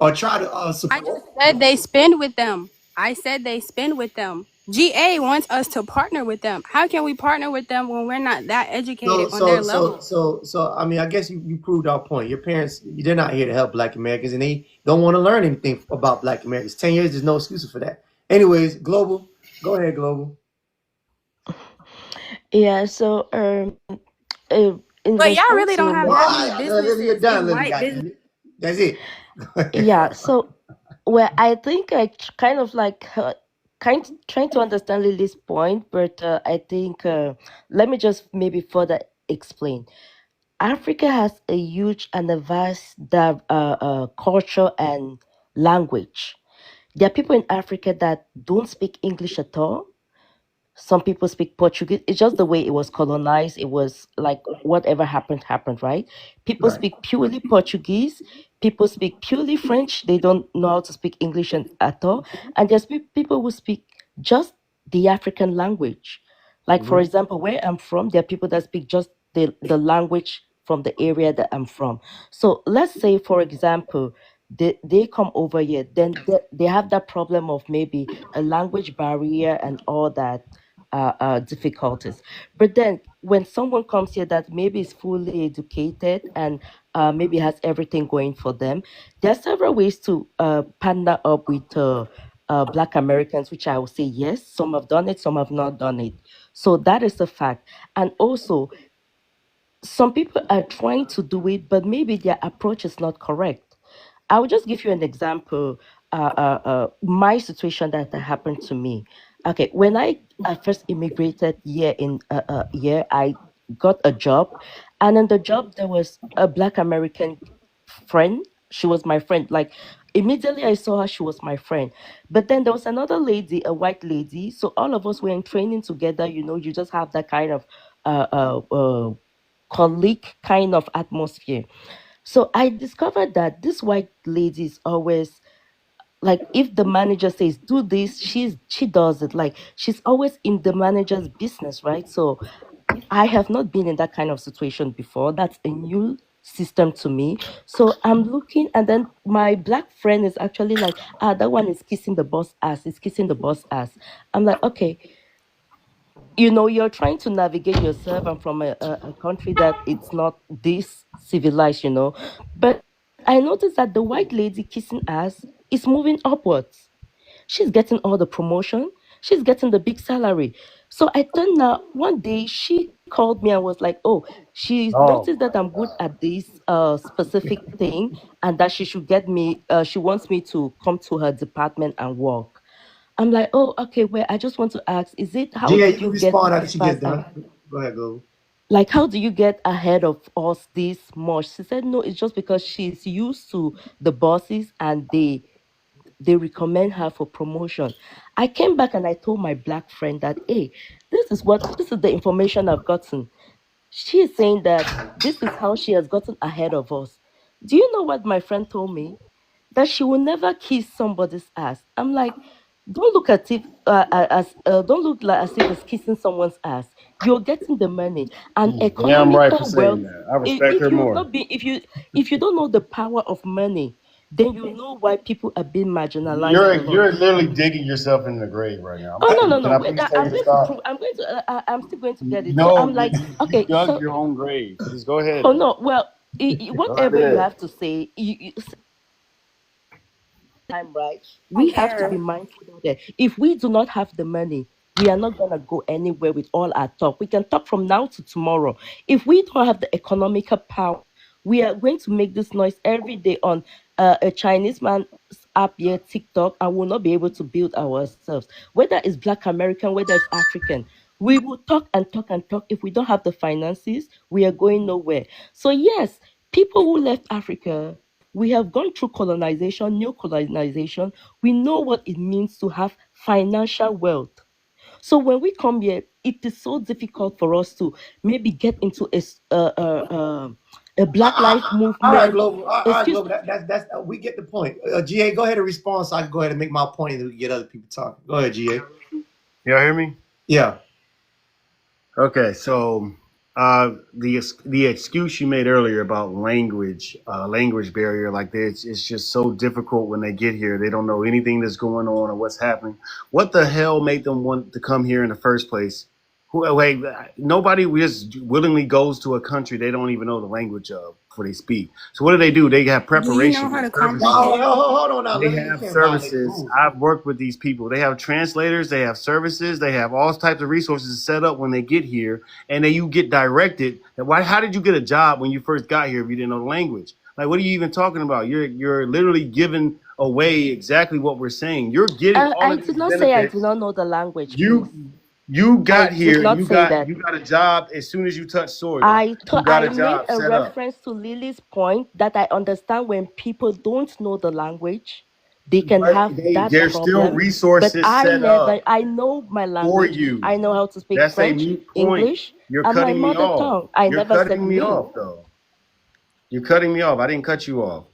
or try to support. I just said they spend with them. I said they spend with them. GA wants us to partner with them. How can we partner with them when we're not that educated on their level? So I mean, I guess you proved our point. Your parents, they're not here to help Black Americans, and they don't want to learn anything about Black Americans. 10 years, there's no excuse for that. Anyways, Global, go ahead, Global. Yeah, so in But y'all response really to don't your have All that message, many right, you're businesses done, in Lily. white Goddamn business. it. That's it. Go ahead. yeah. So, well, I think kind of like trying to understand Lily's point, but I think let me just maybe further explain. Africa has a huge and a vast culture and language. There are people in Africa that don't speak English at all. Some people speak Portuguese. It's just the way it was colonized. It was like whatever happened, happened, right? People Right. speak purely Portuguese. People speak purely French. They don't know how to speak English at all. And there's people who speak just the African language. Like, for Mhm. example, where I'm from, there are people that speak just the language from the area that I'm from. So let's say, for example, they come over here, then they have that problem of maybe a language barrier and all that difficulties. But then when someone comes here that maybe is fully educated and maybe has everything going for them, there are several ways to partner up with Black Americans, which I will say yes, some have done it, some have not done it. So that is a fact. And also, some people are trying to do it, but maybe their approach is not correct. I will just give you an example. My situation that happened to me. Okay, when I first immigrated here here, I got a job, and in the job there was a Black American friend. She was my friend. Like immediately I saw her, she was my friend. But then there was another lady, a white lady. So all of us were in training together. You know, you just have that kind of uh, uh, uh, colleague kind of atmosphere. So I discovered that this white lady is always like if the manager says do this, she does it. Like she's always in the manager's business, right? So I have not been in that kind of situation before. That's a new system to me. So I'm looking, and then my black friend is actually like, that one is kissing the boss ass, is kissing the boss ass. I'm like, okay, you're trying to navigate yourself. I'm from a country that it's not this civilized, but I noticed that the white lady kissing ass is moving upwards. She's getting all the promotion, she's getting the big salary. So I turned now one day she called me and was like, oh, she Oh noticed that my I'm good God. at this specific thing, and that she should get me she wants me to come to her department and work. I'm like, oh, okay, well, I just want to ask, is it how GA, did you can you get respond after this she gets fast? done. Go ahead, go. Like, how do you get ahead of us this much? She said, no, it's just because she's used to the bosses and they recommend her for promotion. I came back and I told my black friend that, hey, this is the information I've gotten. She is saying that this is how she has gotten ahead of us. Do you know what my friend told me? That she will never kiss somebody's ass. I'm like, don't look at it don't look like as if it's kissing someone's ass. You're getting the money and She's damn right for economical saying wealth. that. I If, respect if her you've more. not been, if you don't know the power of money, then you know why people are being marginalized You're a lot. you're literally digging yourself in the grave right now. Oh no no Can no! I Wait, please tell I'm you to going to stop? prove. I'm going to. I'm still going to get it. So No, I'm like, you okay, dug so your own grave. Just go ahead. oh no, well, Go whatever you ahead. have to say, time, right? I We don't have to be care. mindful that if we do not have the money, we are not gonna go anywhere with all our talk. We can talk from now to tomorrow. If we don't have the economical power, we are going to make this noise every day on a Chinese man's app here, TikTok, and will not be able to build ourselves. Whether it's Black American, whether it's African, we will talk and talk and talk. If we don't have the finances, we are going nowhere. So yes, people who left Africa, we have gone through colonization, new colonization. We know what it means to have financial wealth. So when we come here, it is so difficult for us to maybe get into a Black Life All right, movement. Global. All right, Excuse Global. That's we get the point. GA, go ahead and respond so I can go ahead and make my point and we can get other people talking. Go ahead, GA. Y'all hear me? Yeah. Okay, so the excuse you made earlier about language barrier, like it's just so difficult when they get here. They don't know anything that's going on or what's happening. What the hell made them want to come here in the first place? Who? Wait, nobody just willingly goes to a country they don't even know the language of. before they speak. So what do? They have Do you know preparation how and to services. Now, comprehend? hold on now. They Let me, you have can't violate the services. rules. I've worked with these people. They have translators. They have services. They have all types of resources set up when they get here, and then you get directed. Why? How did you get a job when you first got here if you didn't know the language? Like, what are you even talking about? You're literally giving away exactly what we're saying. You're getting all I of these did not say I do benefits. not know the language, please. You I got did here. not say that. You got a job as soon as you touch soil. You got I a made job a set up. reference to Lily's point that I understand when people don't know the language, they can But have that there's still problem. But resources set up I know my for language. you. I know how to speak That's a French, moot point. English, You're and my cutting me mother off. tongue. I You're never said cutting me me. off though. You're cutting me off. I didn't cut you off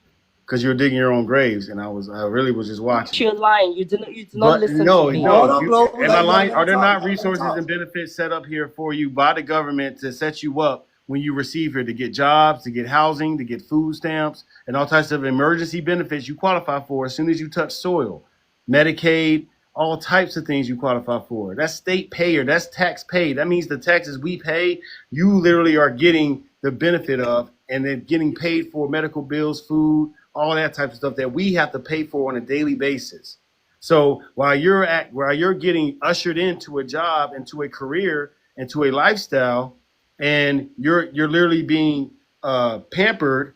because you're digging your own graves, and I really was just watching. You're lying. You did not But listen to no, me. Hold no. on, Global. Am I Let lying? him Are there talk. not Let him resources talk. and benefits set up here for you by the government to set you up when you receive here to get jobs, to get housing, to get food stamps, and all types of emergency benefits you qualify for as soon as you touch soil? Medicaid, all types of things you qualify for. That's state payer. That's tax paid. That means the taxes we pay, you literally are getting the benefit of, and then getting paid for medical bills, food, all that type of stuff that we have to pay for on a daily basis. So while you're getting ushered into a job, into a career, into a lifestyle, and you're literally being pampered,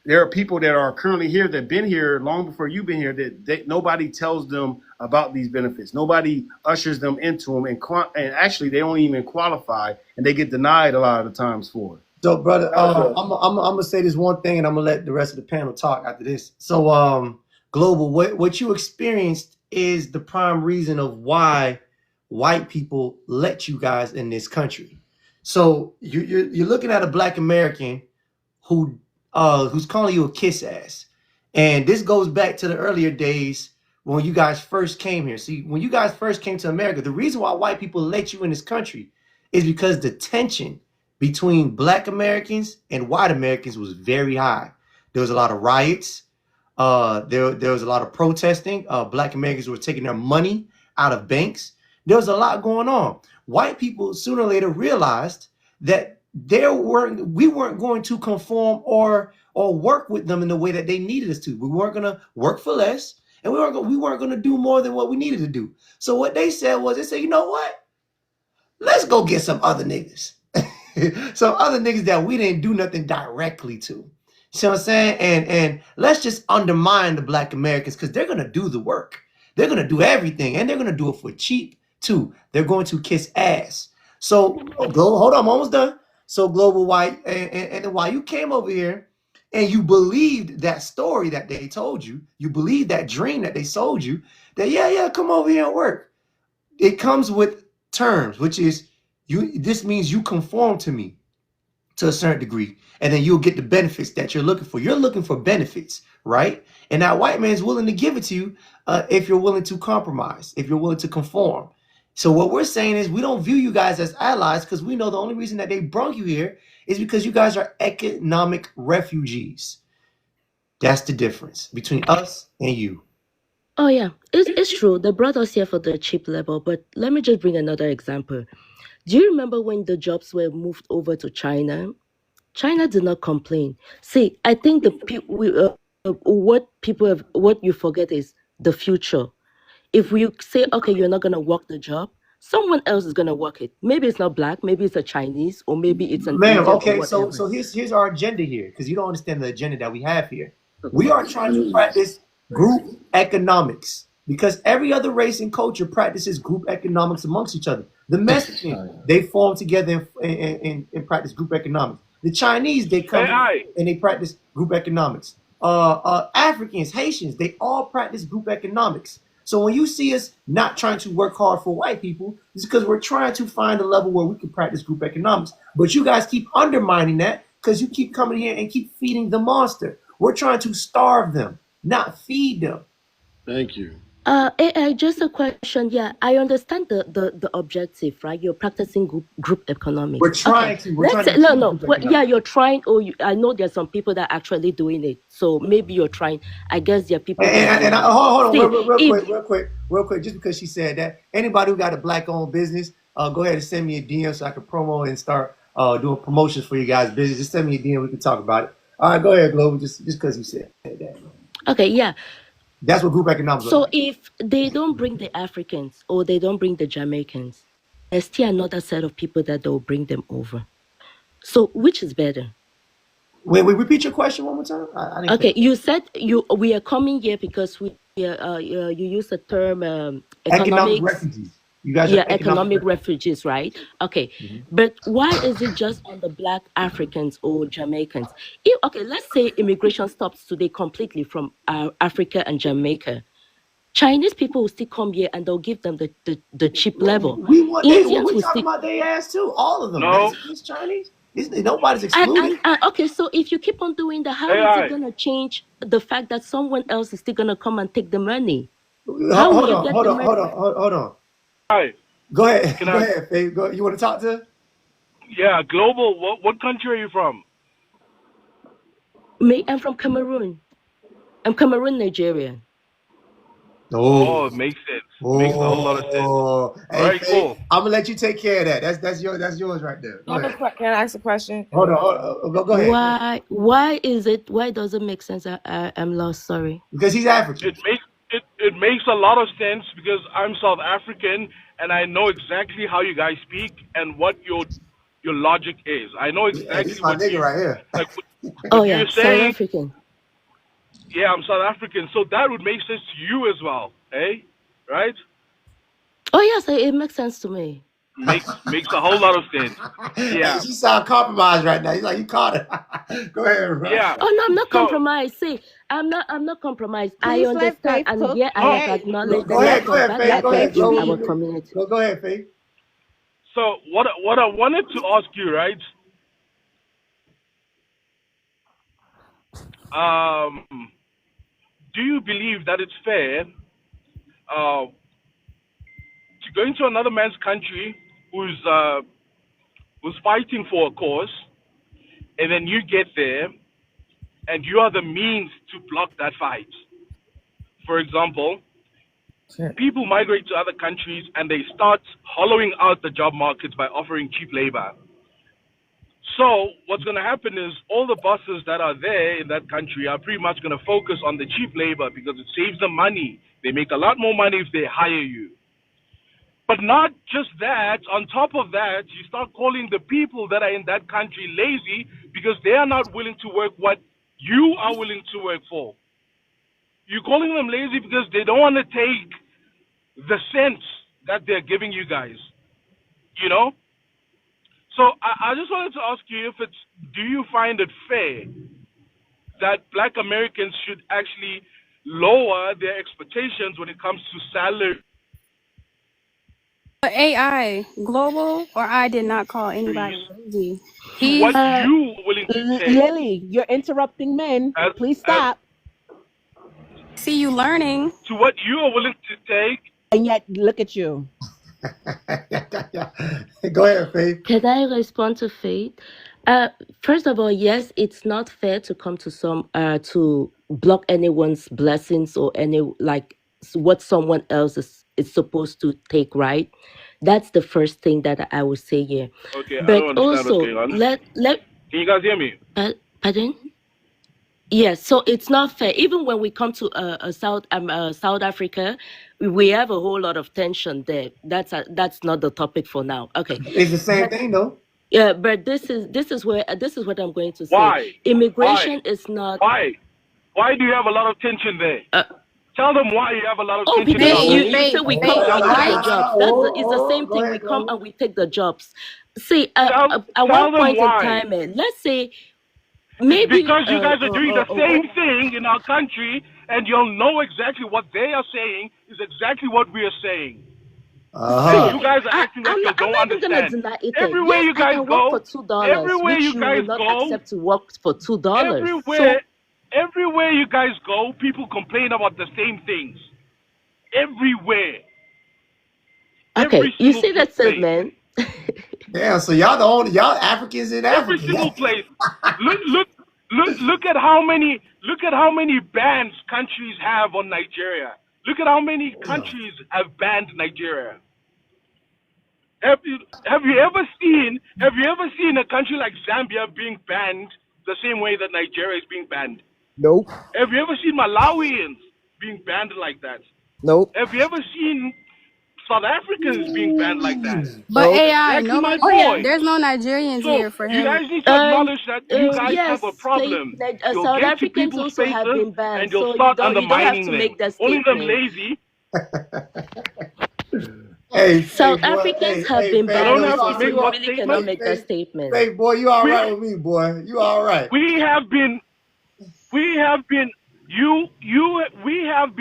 there are people that are currently here that been here long before you've been here that nobody tells them about these benefits. Nobody ushers them into them, and actually they don't even qualify, and they get denied a lot of the times for it. So, brother, I'm gonna say this one thing, and I'm gonna let the rest of the panel talk after this. So, Global, what you experienced is the prime reason of why white people let you guys in this country. So you're looking at a Black American who's calling you a kiss ass, and this goes back to the earlier days when you guys first came here. See, when you guys first came to America, the reason why white people let you in this country is because the tension between Black Americans and white Americans was very high. There was a lot of riots. There was a lot of protesting. Black Americans were taking their money out of banks. There was a lot going on. White people sooner or later realized that we weren't going to conform or work with them in the way that they needed us to. We weren't going to work for less, and we weren't going to do more than what we needed to do. So what they said was, they said, you know what? Let's go get some other niggas. Some other niggas that we didn't do nothing directly to. See what I'm saying? And let's just undermine the Black Americans, because they're gonna do the work. They're gonna do everything, and they're gonna do it for cheap too. They're going to kiss ass. So hold on, I'm almost done. So Global White, and while you came over here and you believed that story that they told you, you believed that dream that they sold you, that yeah, come over here and work. It comes with terms, which is this means you conform to me to a certain degree, and then you'll get the benefits that you're looking for. You're looking for benefits, right? And that white man's willing to give it to you if you're willing to compromise, if you're willing to conform. So what we're saying is we don't view you guys as allies, because we know the only reason that they brung you here is because you guys are economic refugees. That's the difference between us and you. Oh yeah, it's true. They brought us here for the cheap level, but let me just bring another example. Do you remember when the jobs were moved over to China? China did not complain. See, I think what you forget is the future. If we say, okay, you're not gonna work the job, someone else is gonna work it. Maybe it's not Black, maybe it's a Chinese, or maybe it's an Ma'am, Indian, or okay, whatever. so here's our agenda here, because you don't understand the agenda that we have here. We are trying to practice group economics, because every other race and culture practices group economics amongst each other. The Mexicans, they form together and practice group economics. The Chinese, they come and they practice group economics. Africans, Haitians, they all practice group economics. So when you see us not trying to work hard for white people, it's because we're trying to find a level where we can practice group economics. But you guys keep undermining that because you keep coming here and keep feeding the monster. We're trying to starve them, not feed them. Thank you. AI, just a question. Yeah, I understand the objective, right? You're practicing group economics. We're trying Okay. to. We're trying to No, teach no. group Well, economics. yeah, you're trying. I know there's some people that are actually doing it. So maybe you're trying. I guess there are people. And hold on, See, real quick. Just because she said that, anybody who got a Black-owned business, go ahead and send me a DM so I can promo and start doing promotions for you guys' business. Just send me a DM. We can talk about it. All right, go ahead, Global. Just because you said that. Okay, yeah. That's what group economics look So like. if they don't bring the Africans or they don't bring the Jamaicans, there's still another set of people that they'll bring them over. So which is better? Wait, repeat your question one more time. I didn't Okay, catch you said we are coming here because you use the term it. Economic economics. refugees. You guys are Yeah, economic economic refugees. refugees, right? Okay, Mhm. but why is it just on the Black Africans or Jamaicans? If, okay, let's say immigration stops today completely from Africa and Jamaica. Chinese people will still come here and they'll give them the cheap level. We want they Indians we will talking still about they ass too. All of them. No, Mexicans, Chinese. Nobody's and, excluded. okay, so if you keep on doing that, how is it AI. gonna change the fact that someone else is still gonna come and take the money? How will Hold you on, get hold the on, money? hold on, hold on. Hi. Go ahead, Can go I? ahead, Faye. Go. You want to talk to her? Yeah, global. What country are you from? Me, I'm from Cameroon. I'm Cameroon, Nigerian. Oh, Oh, it makes sense. Makes a whole lot of sense. oh. All Hey, right, Faye, cool. I'm gonna let you take care of that. That's yours right there. Go ahead. Can I ask a question? Hold on, go ahead. Why is it? Why does it make sense? I'm lost. Sorry. Because he's African. It makes a lot of sense because I'm South African and I know exactly how you guys speak and what your logic is. I know Yeah, this exactly my what nigga you right here. like. Oh What yeah, you're South saying, African. yeah, I'm South African, so that would make sense to you as well, eh? Right? Oh yes, it makes sense to me. Makes a whole lot of sense. Hey, Yeah, she sound compromised right now. He's like, you caught her. Go ahead, bro. yeah. Oh no, I'm not So compromised. See, I'm not compromised. I Please let understand, Faith and cook. yeah, I no. have Hey, acknowledged Go that there are ahead, some Faye. bad Go people ahead. let Faith in Go, our speak. community. go ahead, Faye. So what I wanted to ask you, right? Um, do you believe that it's fair to go into another man's country who's fighting for a cause, and then you get there and you are the means to block that fight? For example, Sure. people migrate to other countries and they start hollowing out the job markets by offering cheap labor. So what's going to happen is all the bosses that are there in that country are pretty much going to focus on the cheap labor because it saves them money. They make a lot more money if they hire you. But not just that, on top of that, you start calling the people that are in that country lazy because they are not willing to work what you are willing to work for. You're calling them lazy because they don't want to take the cents that they're giving you guys, you know? So I just wanted to ask you do you find it fair that black Americans should actually lower their expectations when it comes to salary? But AI, global, or I did not call anybody lazy. To what He's you are willing to take Lily, you're interrupting men. Please as stop. see you learning. to what you are willing to take. And yet, look at you. Go ahead, Faye. Can I respond to Faith? First of all, yes, it's not fair to come to to block anyone's blessings or what someone else is supposed to take, right? That's the first thing that I would say here. Okay, I But don't understand what's also going on. let Can you guys hear me? pardon? Yes, so it's not fair. Even when we come to South Africa, we have a whole lot of tension there. That's not the topic for now. Okay, It's the same but thing, though. yeah, but this is what I'm going to say. Why? Immigration is not. Why? Why do you have a lot of tension there? Uh, Tell them why you have a lot of oh, tension in because our Faith, you country. say we Faith, come Faith. and we take the Why? jobs. It's the same Go thing. We ahead, come Global. and we take the jobs. See, Tell, at tell one them point in why. time, let's say It's maybe because you guys are doing the when same thing in our country, and you'll know exactly what they are saying is exactly what we are saying. And see, you guys are acting like you I'm don't not even gonna understand. deny it. Everywhere Yes, you I guys can work for go, $2, everywhere which you you will guys not go, accept to work for $2. So everywhere you guys go, people complain about the same things. Everywhere. okay, Every you single see that said, place. man. Damn, so y'all Africans in Every Africa. single place. Look at how many bans countries have on Nigeria. Look at how many countries have banned Nigeria. Have you ever seen a country like Zambia being banned the same way that Nigeria is being banned. Nope. Have you ever seen Malawians being banned like that? Nope. Have you ever seen South Africans being banned like that? But Nope. AI, Exactly my nobody, point. there's no Nigerians So here for you him. guys need to acknowledge that you guys Yes, have a problem. You'll South get to Africans people's also have faces been banned, and you'll so start you don't have undermining to them. make that Only them statement. lazy. Hey, South boy, Africans have hey, been Faye, You banned don't boy, have also, to so make you that really cannot statement. make that statement. Faye, boy, you all We right with me, boy. You all right. we have been we have been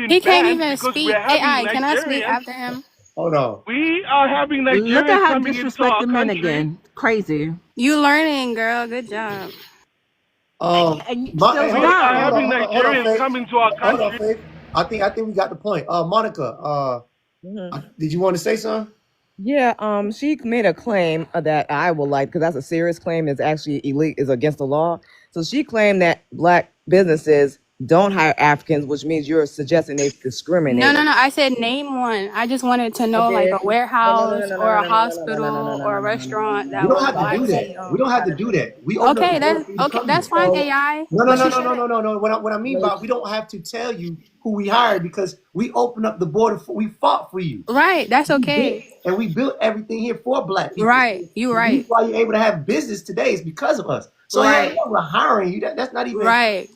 He can't banned even because speak. we're having AI, can I speak Nigerians. after him? Hold on. We are having Look Nigerians at her coming into disrespect our the men country. again. Crazy. You learning, girl. Good job. And you still Hey, We hold on, are dumb. having hold on, Nigerians Faith. coming to our Hold on, country. Faith. I think we got the point. Monica, did you want to say something? Yeah, she made a claim that I will like, because that's a serious claim, that's actually is against the law. So she claimed that black businesses don't hire Africans, which means you're suggesting they discriminate. No. I said name one. I just wanted to know like a warehouse or a hospital or a restaurant that We don't was have to black do that. CEO. We don't have to do that. We open up Okay, the door for you to come that's here. fine, AI. No. But she shouldn't. No. What I mean by we don't have to tell you who we hired because we opened up the border. We fought for you. Right, that's okay. And we built everything here for black people. Right, you The right. reason why you're able to have business today is because of us. So Right. yeah, we're hiring you. That's not even Right.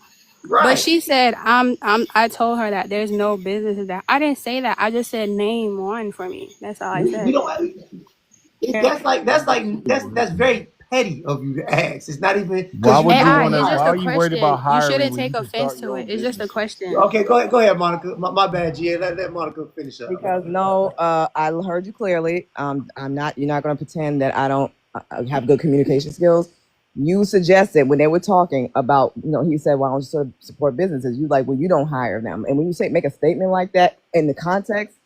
right. But she said I told her that there's no business that. I didn't say that. I just said name one for me. That's all I we said. don't. Yeah. That's very petty of you to ask. It's not even Why because would you AI, want to? it's Why just are a you worried about question. You hiring shouldn't when take you can start offense your to own it. It's just a business? question. Okay, go ahead, Monica. My bad, G. Let Monica finish up. Because no, I heard you clearly. I'm not. You're not going to pretend that I don't have good communication skills. You suggested when they were talking about, he said, "Why don't you sort of support businesses?" You like, well, you don't hire them. And when you say make a statement like that in the context,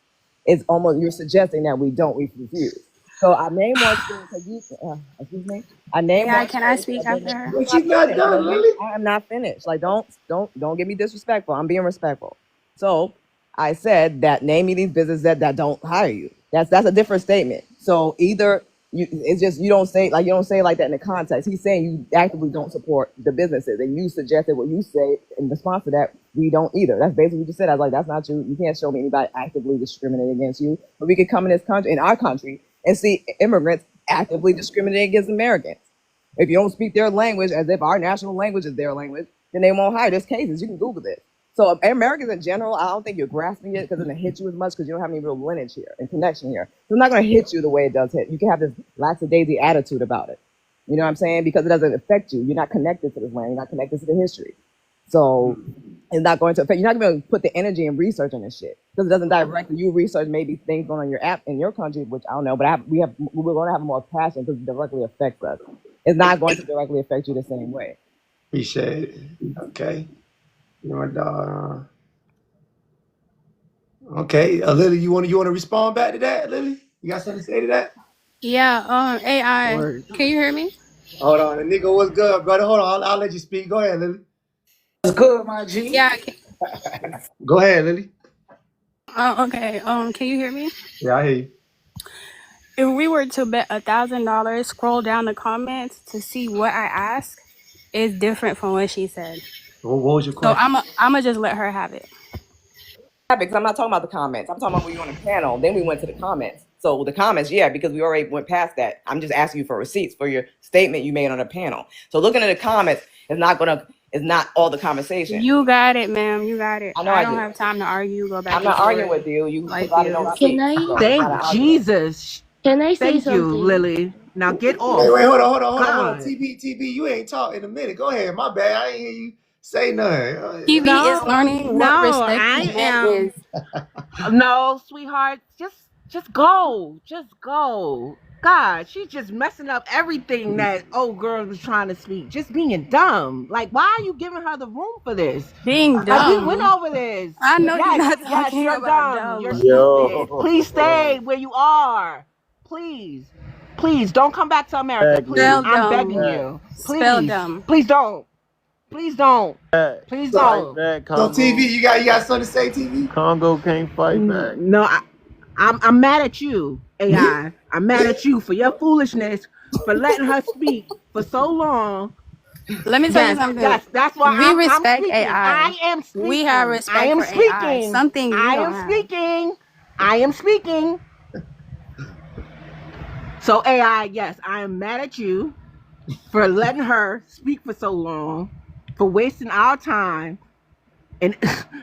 it's almost you're suggesting that we don't. We refuse. So I named one thing. Excuse me. I named AI, one. can I speak after her? But she's not done, Lily. I am not finished. Like, don't get me disrespectful. I'm being respectful. So I said that name me these businesses that don't hire you. That's a different statement. So either it's just you don't say it like that in the context. He's saying you actively don't support the businesses, and you suggested what you say in response to that. We don't either. That's basically what you just said. I was like, that's not true. You can't show me anybody actively discriminating against you. But we could come in our country, and see immigrants actively discriminating against Americans. If you don't speak their language as if our national language is their language, then they won't hire. There's cases. You can Google this. So Americans in general, I don't think you're grasping it because it doesn't hit you as much because you don't have any real lineage here and connection here. So it's not going to hit you the way it does hit. You can have this lackadaisy attitude about it. You know what I'm saying? Because it doesn't affect you. You're not connected to this land. You're not connected to the history. So it's not going to affect. You're not going to put the energy and research on this shit because it doesn't directly. You research maybe things going on in your app in your country, which I don't know. But we're going to have more passion because it directly affects us. It's not going to directly affect you the same way. Appreciate it. Okay. Okay, Lily, you want to respond back to that, Lily? You got something to say to that? Yeah, AI. Can you hear me? Hold on, nigga, what's good, brother? Hold on, I'll let you speak. Go ahead, Lily. What's good, my G? Yeah. Go ahead, Lily. Okay. Can you hear me? Yeah, I hear you. If we were to bet $1,000, scroll down the comments to see what I asked, is different from what she said. What was your So question? I'ma just let her have it. Because I'm not talking about the comments. I'm talking about when you were on the panel. Then we went to the comments. So the comments, yeah, because we already went past that. I'm just asking you for receipts for your statement you made on the panel. So looking at the comments is not all the conversation. You got it, ma'am. You got it. I know I I don't do. have time to argue. Go back. I'm not arguing with you. You Like provided you. no receipts. Can So I it's not an Thank argument. Jesus. can I say Thank you, something? Lily. Now get off. Wait, hold on. God. TB, you ain't talking in a minute. Go ahead. My bad. I ain't hear you say nothing. TV No, is learning what no, respect I man am. is. No, sweetheart. Just go. Just go. God, she's just messing up everything that old girl was trying to speak. Just being dumb. Like, why are you giving her the room for this? Being Like, we dumb. went over this. I know you're not Yes, talking you're about dumb. You're dumb. stupid. Please stay where you are. Please. Please don't come back to America. Please. Spell I'm dumb. begging you. Spell Please. dumb. Please don't. Please don't. Please don't. Back, So Congo. TV, you got something to say, TV? Congo can't fight back. No, I'm mad at you, AI. I'm mad at you for your foolishness, for letting her speak for so long, Let me tell you Yes, something. yes, that's why We I'm respect speaking. AI. I am speaking. We have I respect am for AI. speaking. Something you I don't am have. speaking. I am speaking. So AI, yes, I am mad at you for letting her speak for so long, for wasting our time and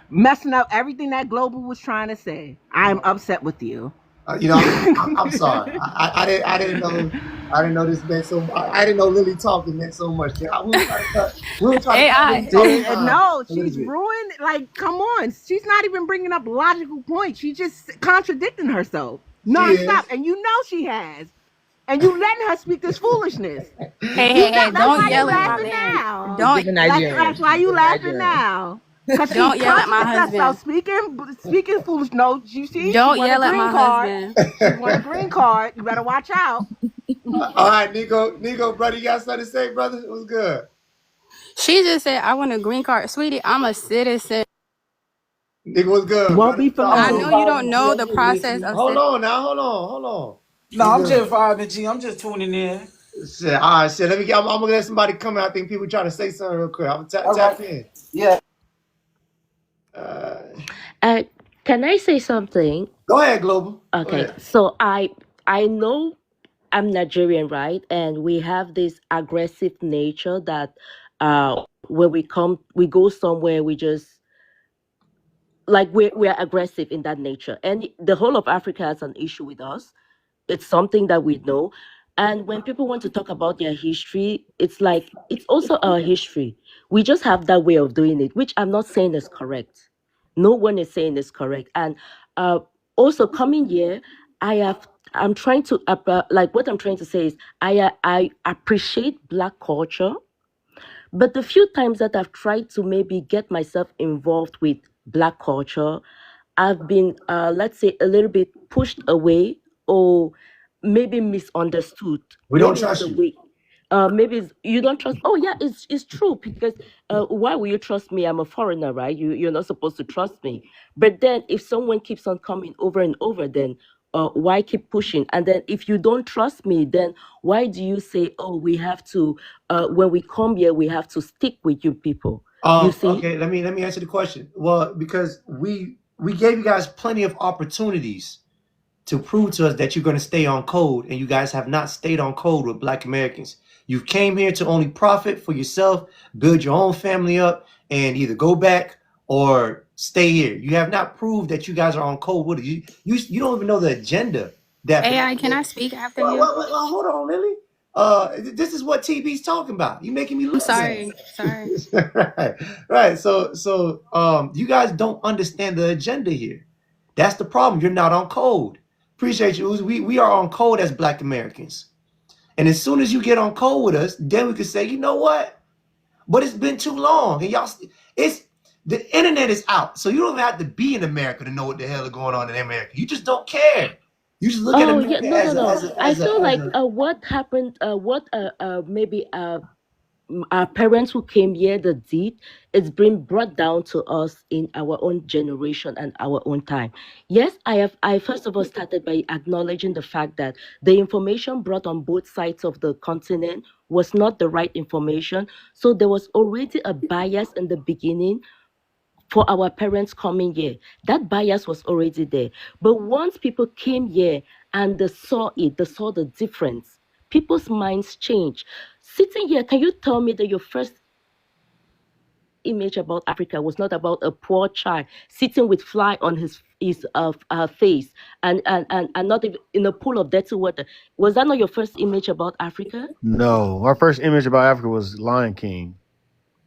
messing up everything that Global was trying to say. I am upset with you. You know, I'm sorry. I didn't know this meant so. I didn't know Lily talking meant so much. We were trying to cut AI. Lily talking time No, a little she's bit. ruined. Like, come on. She's not even bringing up logical points. She's just contradicting herself She nonstop. is. And you know she has. And you letting her speak this foolishness. Hey, That's don't why you yell at my laughing man. now. She's giving Nigerian. That's why you She's laughing Nigerian. now. Because she Don't yell at my contradicts herself, husband. speaking foolish. No, you see, she Don't want a yell at green my card. husband. She want a green card. You better watch out. All right, Nico, brother, you got something to say, brother? It was good. She just said, I want a green card. Sweetie, I'm a citizen. Nico, what's good, Won't brother? be for I Talk to know me. long. you don't know the process of Hold on now, hold on. No, What's I'm good? just vibing, G. I'm just tuning in. Shit, all right, shit. I'm gonna let somebody come in. I think people trying to say something real quick. I'm gonna All tap right. in. Yeah. Can I say something? Go ahead, Global. Go Okay, ahead. so I know I'm Nigerian, right? And we have this aggressive nature that when we go somewhere, we just like we're aggressive in that nature. And the whole of Africa has an issue with us. It's something that we know. And when people want to talk about their history, it's like it's also our history. We just have that way of doing it, which I'm not saying is correct. No one is saying is correct. And uh, also coming here, I'm trying to like what I'm trying to say is I appreciate Black culture, but the few times that I've tried to maybe get myself involved with Black culture, I've been, let's say, a little bit pushed away or maybe misunderstood. We don't Maybe it's trust the you. way. Maybe you don't trust. Oh yeah, it's true because why will you trust me? I'm a foreigner, right? You're not supposed to trust me. But then if someone keeps on coming over and over, then why keep pushing? And then if you don't trust me, then why do you say, oh, we have to when we come here, we have to stick with you people? You see? Okay, let me answer the question. Well, because we gave you guys plenty of opportunities to prove to us that you're going to stay on code, and you guys have not stayed on code with Black Americans. You came here to only profit for yourself, build your own family up, and either go back or stay here. You have not proved that you guys are on code with it. You don't even know the agenda that. AI, can I speak after you? Well, hold on, Lily. This is what TB's talking about. You making me I'm look sorry. right. So you guys don't understand the agenda here. That's the problem. You're not on code. Appreciate you. We are on code as Black Americans. And as soon as you get on code with us, then we can say, you know what? But it's been too long. And the internet is out. So you don't even have to be in America to know what the hell is going on in America. You just don't care. You just look at Oh America yeah, no. I feel like as a what happened, what maybe our parents who came here that did, it's been brought down to us in our own generation and our own time. Yes, I first of all started by acknowledging the fact that the information brought on both sides of the continent was not the right information. So there was already a bias in the beginning for our parents coming here. That bias was already there. But once people came here and they saw the difference, people's minds change. Sitting here, can you tell me that your first image about Africa was not about a poor child sitting with fly on his face and not even in a pool of dirty water? Was that not your first image about Africa? No, our first image about Africa was Lion King.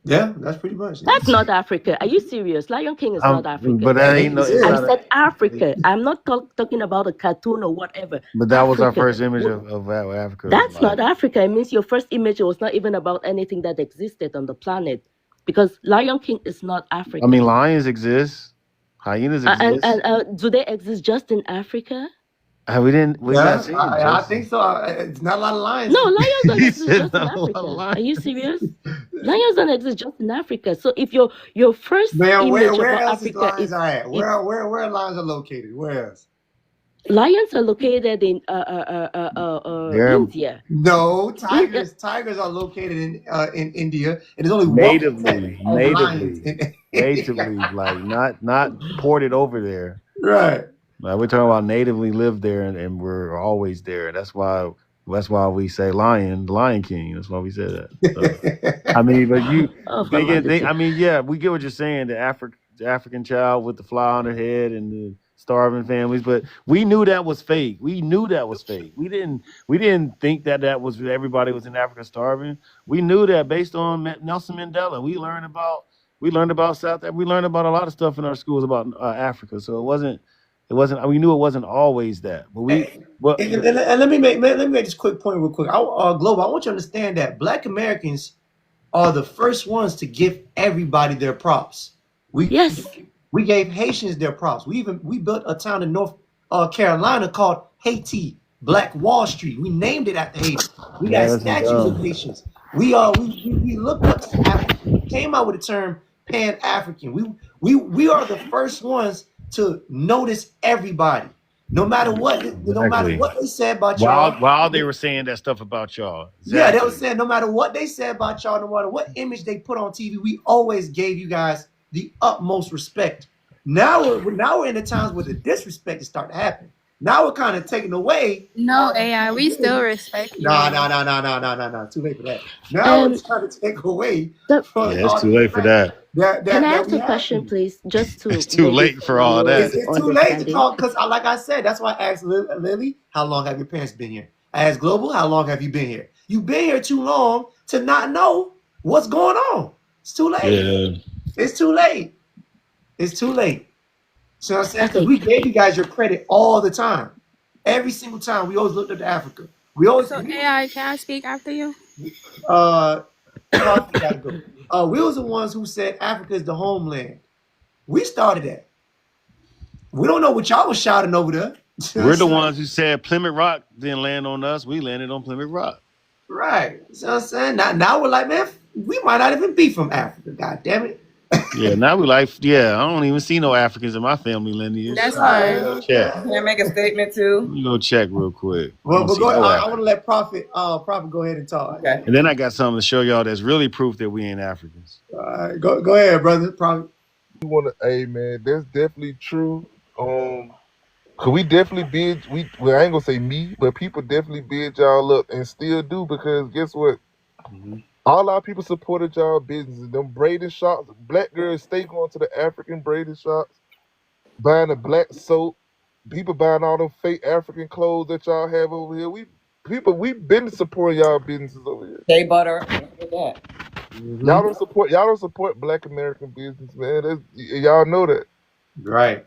Yeah, that's pretty much it. That's not Africa. Are you serious? Lion King is not Africa. But that ain't no. It's I not said Africa. I'm not talking about a cartoon or whatever. but that was our Africa. first image of Africa. That's not Africa. It means your first image was not even about anything that existed on the planet, because Lion King is not Africa. I mean, lions exist, hyenas exist. And do they exist just in Africa? We not seen I think so. It's not a lot of lions. No, lions don't He exist said just in not a lot of Africa. lions. Are you serious? Lions don't exist just in Africa. So if your first Man, image where about else is Africa lions is are at? Where lions are located? Where else? Lions are located in They're India. No, In, tigers are located in India, and there's only 1% of lions in natively, like not ported over there. Right. Like we're talking about natively lived there and we're always there. That's why we say Lion King. That's why we say that. So, I mean, but we get what you're saying. The African child with the fly on their head and the starving families, but we knew that was fake. We didn't think that was everybody was in Africa starving. We knew that based on Nelson Mandela. We learned about South Africa. We learned about a lot of stuff in our schools about Africa. So it wasn't. We knew it wasn't always that. But and let me make this quick point real quick. Global, I want you to understand that Black Americans are the first ones to give everybody their props. We gave Haitians their props. We built a town in North Carolina called Haiti, Black Wall Street. We named it after Haiti. We got statues of Haitians. We looked up to Africa. We came out with the term Pan-African. We are the first ones to notice everybody, no matter what they said about y'all. While they were saying that stuff about y'all. Exactly. Yeah, they were saying no matter what they said about y'all, no matter what image they put on TV, we always gave you guys the utmost respect. Now we're in the times where the disrespect is starting to happen. Now we're kind of taking away. No, AI, we still respect you. No. Too late for that. Now we're trying to take away. It's too late for that. Can I ask a question, please? Just to. It's too late for all that. It's too late to talk because, like I said, that's why I asked Lily, how long have your parents been here? I asked Global, how long have you been here? You've been here too long to not know what's going on. It's too late. Yeah. It's too late. It's too late. So I'm saying, because we gave you guys your credit all the time. Every single time, we always looked up to Africa. AI, can I speak after you? Gotta go. We was the ones who said Africa is the homeland. We started that. We don't know what y'all was shouting over there. We're the ones who said Plymouth Rock didn't land on us. We landed on Plymouth Rock. Right. So I'm saying now we're like, man, we might not even be from Africa. God damn it. Yeah, now we like, I don't even see no Africans in my family lineage. That's fine. Check. Can I make a statement too? You go check real quick. Well, I want to let Prophet go ahead and talk. Okay. And then I got something to show y'all that's really proof that we ain't Africans. All right, go ahead, brother. Prophet. Hey man, that's definitely true. Cause we definitely bid. I ain't gonna say me, but people definitely bid y'all up and still do because guess what? Mm-hmm. All our people supported y'all businesses. Them braided shops, black girls stay going to the African braided shops, buying the black soap. People buying all them fake African clothes that y'all have over here. We've been supporting y'all businesses over here. Shea butter. Look at that. Mm-hmm. Y'all don't support Black American business, man. Y'all know that. Right.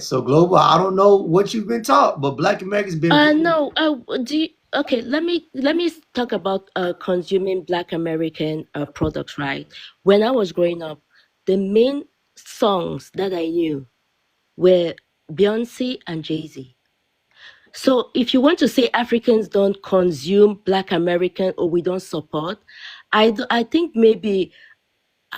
So Global, I don't know what you've been taught, but Black Americans been. No. Okay, let me talk about consuming Black American products, right? When I was growing up, the main songs that I knew were Beyonce and Jay-Z. So if you want to say Africans don't consume Black American or we don't support, I think maybe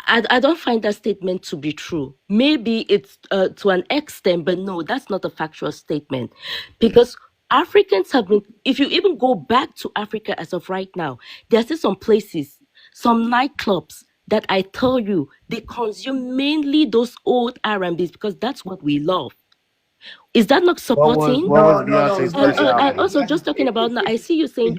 I don't find that statement to be true. Maybe it's to an extent, but no, that's not a factual statement because Africans have been, if you even go back to Africa as of right now, there's still some places, some nightclubs that I tell you, they consume mainly those old R&Bs because that's what we love. Is that not supporting? What was Beyonce's first album? And also, just talking about now, I see you saying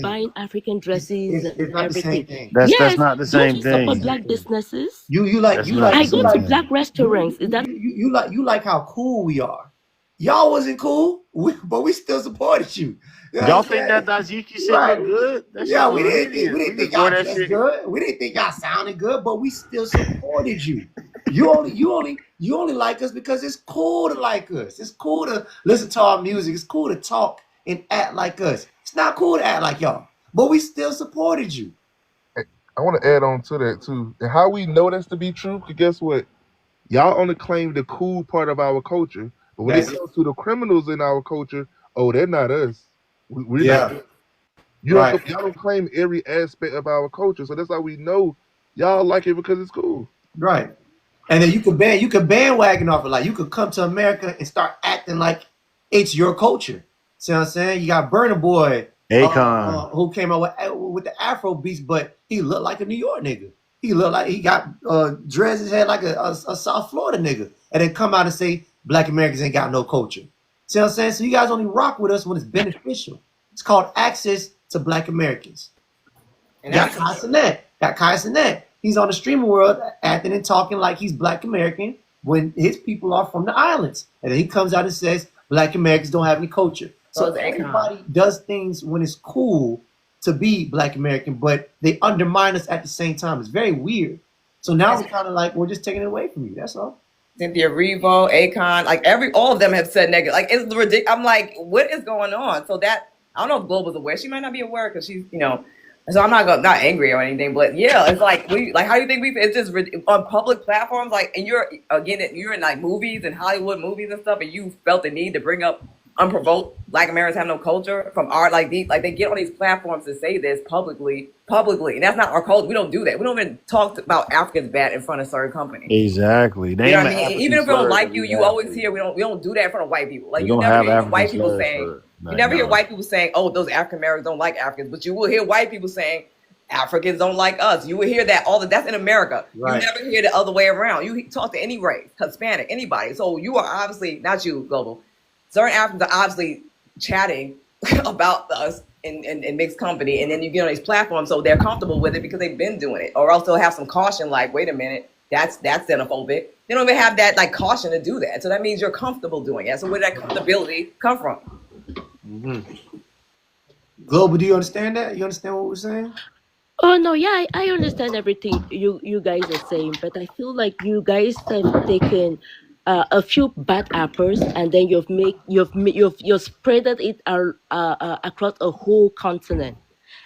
buying African dresses and everything. That's not the same thing. Support Black businesses. You like. I go to Black restaurants. Is that you like how cool we are? Y'all wasn't cool, but we still supported you. Y'all think that Daziki shit look good? We didn't think y'all dressed good. We didn't think y'all sounded good, but we still supported you. You only like us because it's cool to like us. It's cool to listen to our music. It's cool to talk and act like us. It's not cool to act like y'all, but we still supported you. I want to add on to that too. And how we know that's to be true, because guess what? Y'all only claim the cool part of our culture, but when it comes to the criminals in our culture, they're not us. We're not. Y'all don't claim every aspect of our culture, so that's how we know y'all like it because it's cool. Right. And then you could bandwagon off it. Like you could come to America and start acting like it's your culture. See what I'm saying? You got Burna Boy, Akon. who came out with the Afro beats, but he looked like a New York nigga. He looked like he got dreads his head like a South Florida nigga, and then come out and say Black Americans ain't got no culture. See what I'm saying? So you guys only rock with us when it's beneficial. It's called access to Black Americans. And got Kai Cenat. He's on the streaming world acting and talking like he's Black American when his people are from the islands. And then he comes out and says Black Americans don't have any culture. So everybody does things when it's cool to be Black American, but they undermine us at the same time. It's very weird. So now we're kind of like, we're just taking it away from you. That's all. Cynthia Erivo, Akon, like all of them have said negative. Like it's ridiculous. I'm like, what is going on? So that I don't know if Global's aware. She might not be aware because she's, So I'm not angry or anything, but yeah, it's like how do you think it's just on public platforms, like, and you're in like movies and Hollywood movies and stuff, and you felt the need to bring up unprovoked Black Americans have no culture from art, like they get on these platforms to say this publicly, and that's not our culture. We don't do that. We don't even talk about Africans bad in front of certain companies. Exactly. You know what I mean? Even if we don't like you, you always hear we don't do that in front of white people. Like you never hear white people saying. You never hear white people saying, "Oh, those African Americans don't like Africans," but you will hear white people saying, "Africans don't like us." You will hear that that's in America. Right. You never hear the other way around. You talk to any race, Hispanic, anybody. So you are obviously not you, Global. Certain Africans are obviously chatting about us in mixed company, and then you get on these platforms, so they're comfortable with it because they've been doing it, or else they'll have some caution, like, "Wait a minute, that's xenophobic." They don't even have that like caution to do that. So that means you're comfortable doing it. So where did that comfortability come from? Mm-hmm. Global, do you understand that? You understand what we're saying? Oh no, yeah, I understand everything you guys are saying, but I feel like you guys have taken a few bad apples and then you've spreaded it across a whole continent,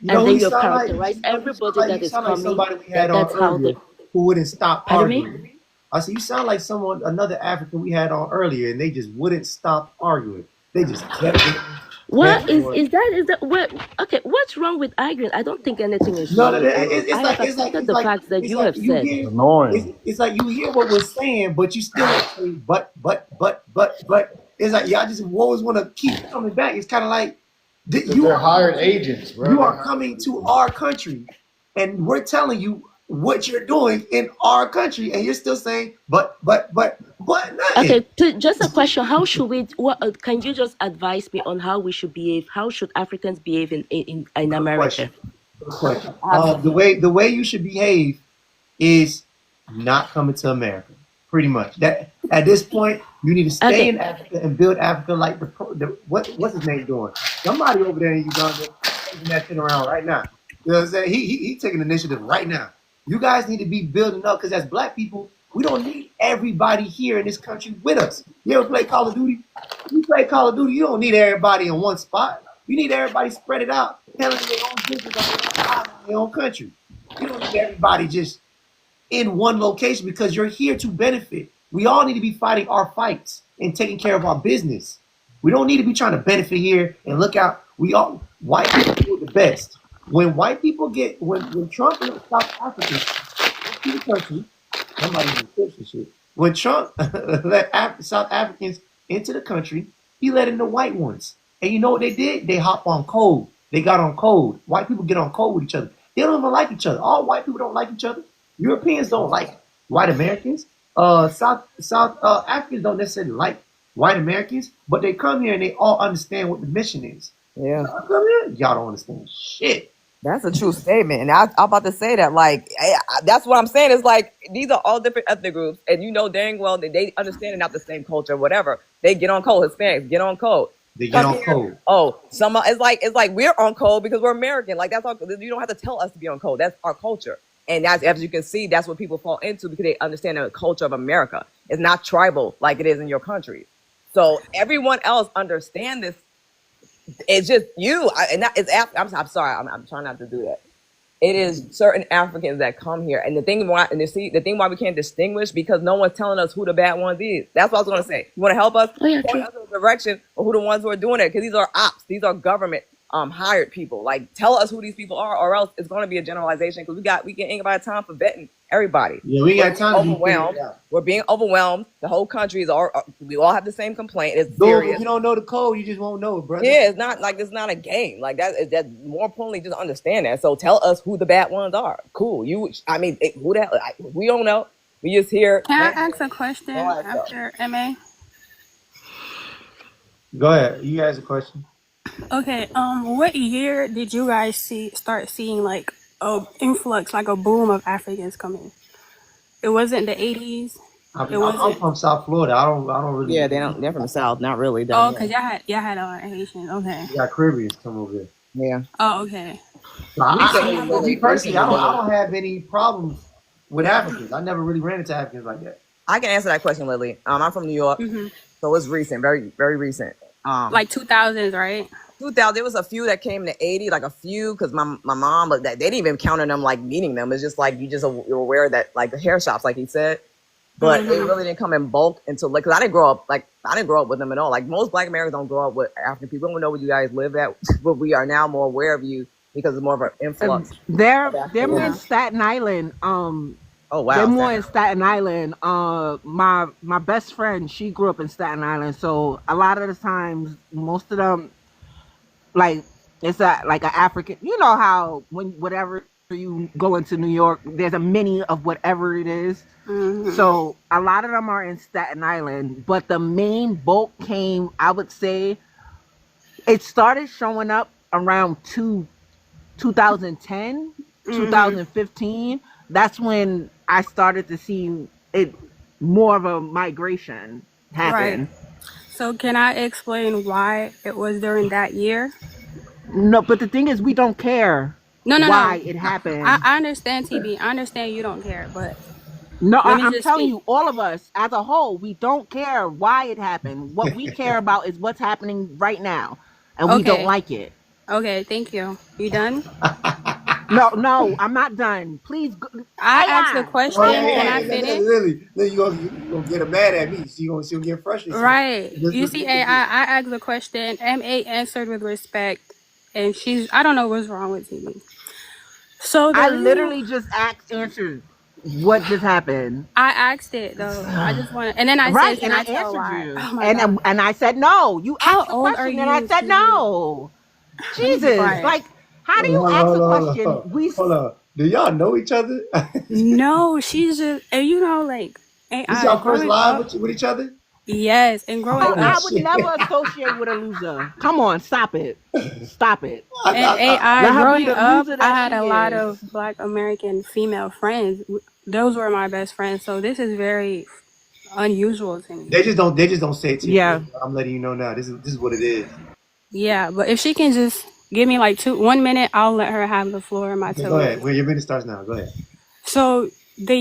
and then you've characterized everybody that is coming. Somebody we had on earlier who wouldn't stop arguing. I said, you sound like another African we had on earlier, and they just wouldn't stop arguing. They just kept it. What is that? What? Okay, what's wrong with arguing? I don't think anything is wrong. No, it's like the facts that you have said. It's like you hear what we're saying, but you still say, but. It's like y'all just always want to keep coming back. It's kind of like you're hired agents, bro. You are coming to our country, and we're telling you what you're doing in our country, and you're still saying, but nothing. Okay, just a question. How should we? Can you just advise me on how we should behave? How should Africans behave in America? Question. The way you should behave is not coming to America. Pretty much. That at this point, you need to stay in Africa and build Africa like what's his name doing? Somebody over there in Uganda taking that shit around right now. You know what I'm saying? He taking initiative right now. You guys need to be building up, because as Black people, we don't need everybody here in this country with us. You ever play Call of Duty? You play Call of Duty, you don't need everybody in one spot. You need everybody spread it out, telling their own business on their own country. You don't need everybody just in one location, because you're here to benefit. We all need to be fighting our fights and taking care of our business. We don't need to be trying to benefit here and look out. White people do the best. When white people when Trump let South Africans into the country, somebody in shit. When Trump let South Africans into the country, he let in the white ones. And you know what they did? They hop on code. They got on code. White people get on code with each other. They don't even like each other. All white people don't like each other. Europeans don't like white Americans. South Africans don't necessarily like white Americans, but they come here and they all understand what the mission is. Yeah. Y'all don't understand shit. That's a true statement. And I'm about to say that, like, that's what I'm saying. Is like, these are all different ethnic groups. And you know dang well that they understand it, not the same culture, whatever. They get on code. Hispanics get on code. They get on code. Oh, it's like we're on code because we're American. Like, that's all. You don't have to tell us to be on code. That's our culture. And that's, as you can see, that's what people fall into because they understand the culture of America. It's not tribal like it is in your country. So everyone else understand this. It's just you. I'm sorry. I'm trying not to do that. It is certain Africans that come here, and the thing why we can't distinguish because no one's telling us who the bad ones is. That's what I was going to say. You want to help us point us in the direction of who the ones who are doing it, because these are ops. These are government hired people. Like, tell us who these people are, or else it's going to be a generalization because we ain't got time for vetting everybody. Yeah, we We're got time to be overwhelmed. figured out. We're being overwhelmed. The whole country is all. We all have the same complaint. It's Dude, serious. if you don't know the code, you just won't know it, brother. Yeah, it's not a game. Like that more importantly, just understand that. So tell us who the bad ones are. Cool. Who the hell? We don't know. We just hear. Can I ask a question all that stuff. after MA? Go ahead. You ask a question. Okay. What year did you guys start seeing like a influx, like a boom of Africans coming? It wasn't the 80s. I'm from South Florida. I don't really. Yeah, they're from the South. Not really. Oh, because y'all had Haitians. Okay. You got Caribbeans come over here. Yeah. Oh, okay. Me personally, I don't have any problems with Africans. I never really ran into Africans like that. I can answer that question, Lily. I'm from New York, so it's recent, very, very recent. Like 2000s, right? 2000. There was a few that came in the 80s, like a few, because my mom, but they didn't even count on them like meeting them. It's just like you're aware that like the hair shops, like he said, but it really didn't come in bulk until like, because I didn't grow up with them at all. Like most Black Americans don't grow up with African people. We don't know where you guys live at, but we are now more aware of you because it's more of an influx. They're more in Staten Island. Oh wow. They're more in Staten Island. My best friend, she grew up in Staten Island, so a lot of the times, most of them, like it's like an African. You know how whatever you go into New York, there's a mini of whatever it is. So a lot of them are in Staten Island, but the main bulk came, I would say, it started showing up around 2010, 2015. That's when I started to see it more of a migration happen. Right. So can I explain why it was during that year? No, but the thing is, we don't care why it happened. I understand, TB. I understand you don't care, but no, let me I'm just telling speak. you, all of us as a whole, we don't care why it happened. What we care about is what's happening right now, and we don't Okay. like it. Okay, thank you. You done? No, I'm not done. Please. I asked the question. Can I finish? Lily, you gonna get her mad at me. She'll get frustrated. Right. Just You look see, at I asked the question. MA answered with respect, and I don't know what's wrong with TV. So I literally just answered what just happened. I asked it though. I just want to, and then I Right, said, "Can and I I tell answered why?" you, Oh my God. and I said no. You How asked the old are question, and I you, said TV? no. Jesus, Right. like, how do you ask a question? Hold on. Do y'all know each other? No, she's just, and you know, like, This AI y'all first growing live up. with each other? Yes, and growing Oh, up, I would never associate with a loser. Come on, stop it. Stop it. and AI Let her be growing the up, loser I that had she a lot is. of Black American female friends. Those were my best friends. So this is very unusual to me. They just don't say it to you. Yeah. I'm letting you know now. This is what it is. Yeah, but if she can just give me like 1 minute, I'll let her have the floor in my Okay, toes. go ahead. Well, your minute starts now. Go ahead. So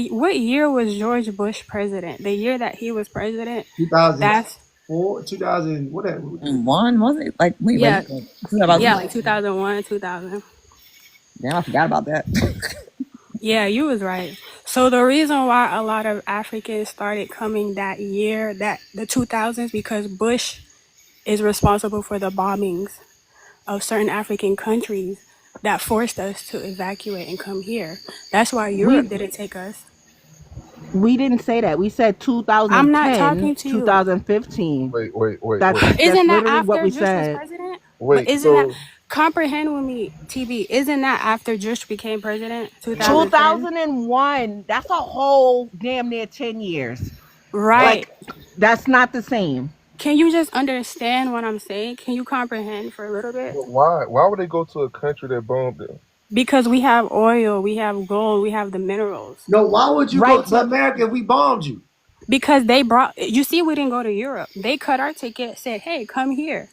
what year was George Bush president? The year that he was president? 2004, 2000, whatever. One wasn't it? Like wait, Yeah. About Yeah, like 2001, 2000. Damn, I forgot about that. Yeah, you was right. So the reason why a lot of Africans started coming that year, that the 2000s, because Bush is responsible for the bombings of certain African countries that forced us to evacuate and come here. That's why Europe didn't take us. We didn't say that. We said 2010, I'm not talking to you. 2015. Wait. That's Isn't that literally what after we Bush was said. president? Wait, But isn't so that, comprehend with me, TB, isn't that after Bush became president? 2010? 2001. That's a whole damn near 10 years. Right. Like, that's not the same. Can you just understand what I'm saying? Can you comprehend for a little bit? why would they go to a country that bombed them? Because we have oil, we have gold, we have the minerals. No, why would you Right, go to but- America if we bombed you? Because they you see, we didn't go to Europe. They cut our ticket, said, hey, come here,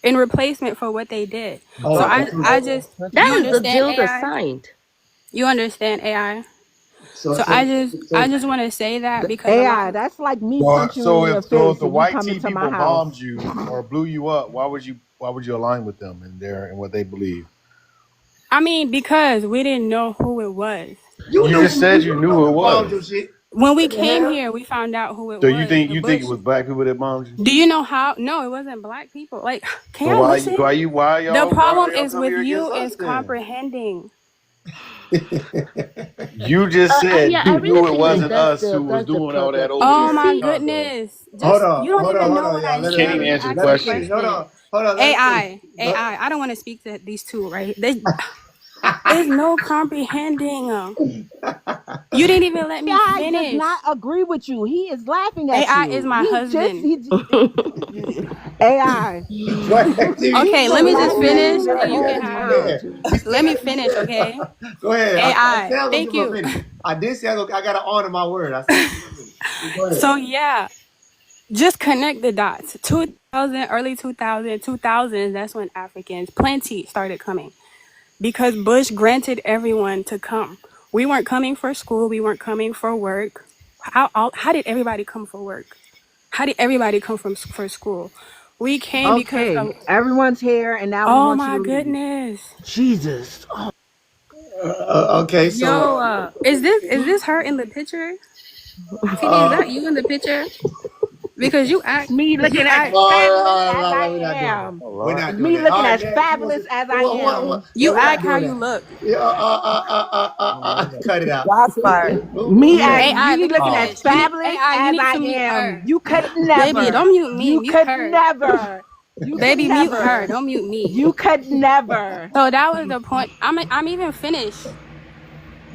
in replacement for what they did. Oh, So okay. I just, That you is the understand deal they AI? signed. You understand AI? So I just want to say that because a lot AI, of- that's like me So, punching so you in your if face the if you white come tea into people my house. bombed you or blew you up, why would you align with them and what they believe? I mean, because we didn't know who it was. You just said you knew who it bombed your was. shit. When we What the came hell? here, we found out who it So was. The you think it Bush. was black people that bombed you? Do you know how? No, it wasn't black people. Like, can So y'all listen? why The y'all problem is come with here against you us is then? comprehending. You just said Yeah, I you really knew it feel like wasn't us who was that's the doing all that problem. over Oh here in my Chicago. goodness. Hold Just, on, you don't hold on, even hold know on, what y'all. I You Let can't her said. even You finish. answer the asked Let her a finish. question. Hold question. on, hold on. Let her finish. I don't want to speak to these two, right? There's no comprehending. You didn't even let me AI does finish. not agree with you. He is laughing at AI is you. my husband. AI. Go ahead, Jimmy. Okay, You let so me just rude. finish Go and you can ahead. have Go it. ahead. We Let still me got you. finish, okay? Go ahead. I AI, said I was gonna thank give him a you. minute. I did say I gotta honor my word. I said I was gonna give him a minute. Go ahead. So yeah, just connect the dots. 2000, early 2000s, that's when Africans plenty started coming because Bush granted everyone to come. We weren't coming for school. We weren't coming for work. How did everybody come for work? How did everybody come for school? We came because Okay, of. everyone's here, and now we Oh want you my to leave. goodness. Jesus. Oh, Okay, Yo, so is this her in the picture? TD, is that you in the picture? Because me you looking as act, fabulous as I we're not doing that. am. All We're right. not doing Me that. All looking right, as next. Who wants fabulous to? as I am. Yeah, you we're not act how doing you that. look. Yeah, cut it out. Shots fired. Me Yeah. as AI, me let me looking as finish. You need fabulous AI, you as need I to mute am. her. You could Baby, never. don't mute me, You mute could her. never. You could Baby, mute her. never. Don't mute me. You could never. So that was the point. I'm even finished.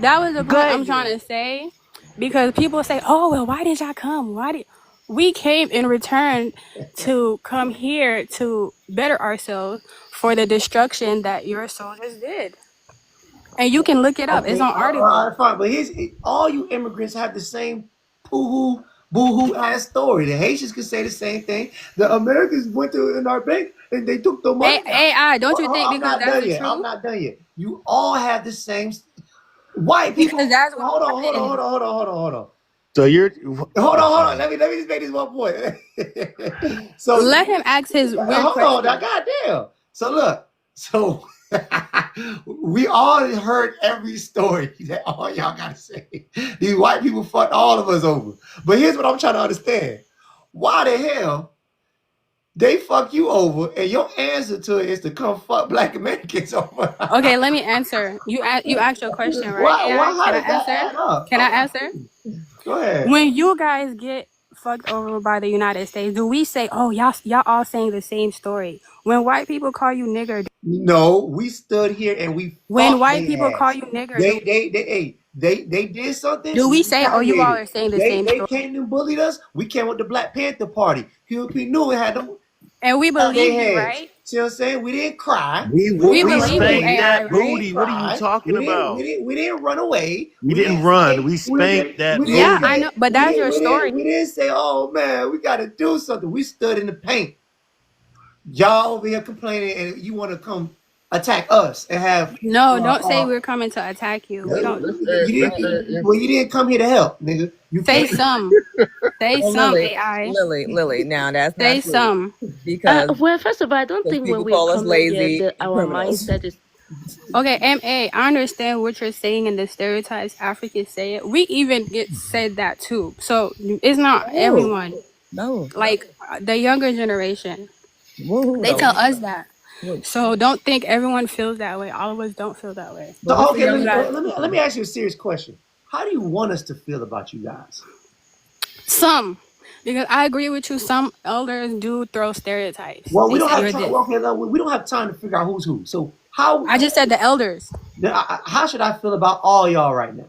That was the point I'm trying Good. to say. Because people say, oh well, why did y'all come? Why did we came in return to come here to better ourselves for the destruction that your soldiers did. And you can look it up. It's Okay, on article. fine. But all you immigrants have the same poo-hoo, boo-hoo ass story. The Haitians can say the same thing. The Americans went to in our bank and they took the money out. AI, don't you think I'm because not that's done the yet. I'm truth? not done yet. You all have the same. White people. Because that's what Hold on. happened. So you're Hold on. Let me just make this one point. So Let him ask his weird hold on, now, question. goddamn. So look, so we all heard every story that all y'all gotta say. These white people fucked all of us over. But here's what I'm trying to understand: why the hell they fuck you over, and your answer to it is to come fuck Black Americans over? Okay, let me answer. You asked your question, right? Why? AI, How can I does that answer? add up? Can I answer? Go ahead. When you guys get fucked over by the United States, do we say, "Oh, y'all all saying the same story"? When white people call you nigger, No, we stood here and we when fought white their people call ass. you nigger, They did something. do We we say, "Oh, you all retaliated. are saying the They same they story"? came and bullied us. We came with the Black Panther Party. Huey P. Newton had them And we out their believe you, heads. right? See what I'm saying? We didn't cry. We We didn't We run believe you, spanked away. AI, that We right? didn't booty. What are you cry. talking We didn't we about? didn't we didn't run away. We We didn't didn't run. say We spanked that we didn't Yeah, booty. I know, say but that's your story. we didn't say, oh man, we gotta do something. We stood in the paint. Y'all over here complaining and you want to come attack us and have No, don't say we're coming to attack you. We don't. you didn't come here to help, nigga. You Say came. some. Say Well, some, AI. Lily. Now that's Say not true some. because Well, first of all, I don't think when people we're call us coming here, lazy and our criminals. mindset is. Okay, MA, I understand what you're saying and the stereotypes Africans say it. We even get said that too. So it's not everyone. No. Like the younger generation, Who they though? tell us that. Who? So don't think everyone feels that way. All of us don't feel that way. But So what's the okay, You younger guys, let me ask you a serious question. How do you want us to feel about you guys? some, because I agree with you. Some elders do throw stereotypes. Well, we They don't say have you're time. this. Okay, no, we don't have time to figure out who's who. So I just said the elders. how should I feel about all y'all right now?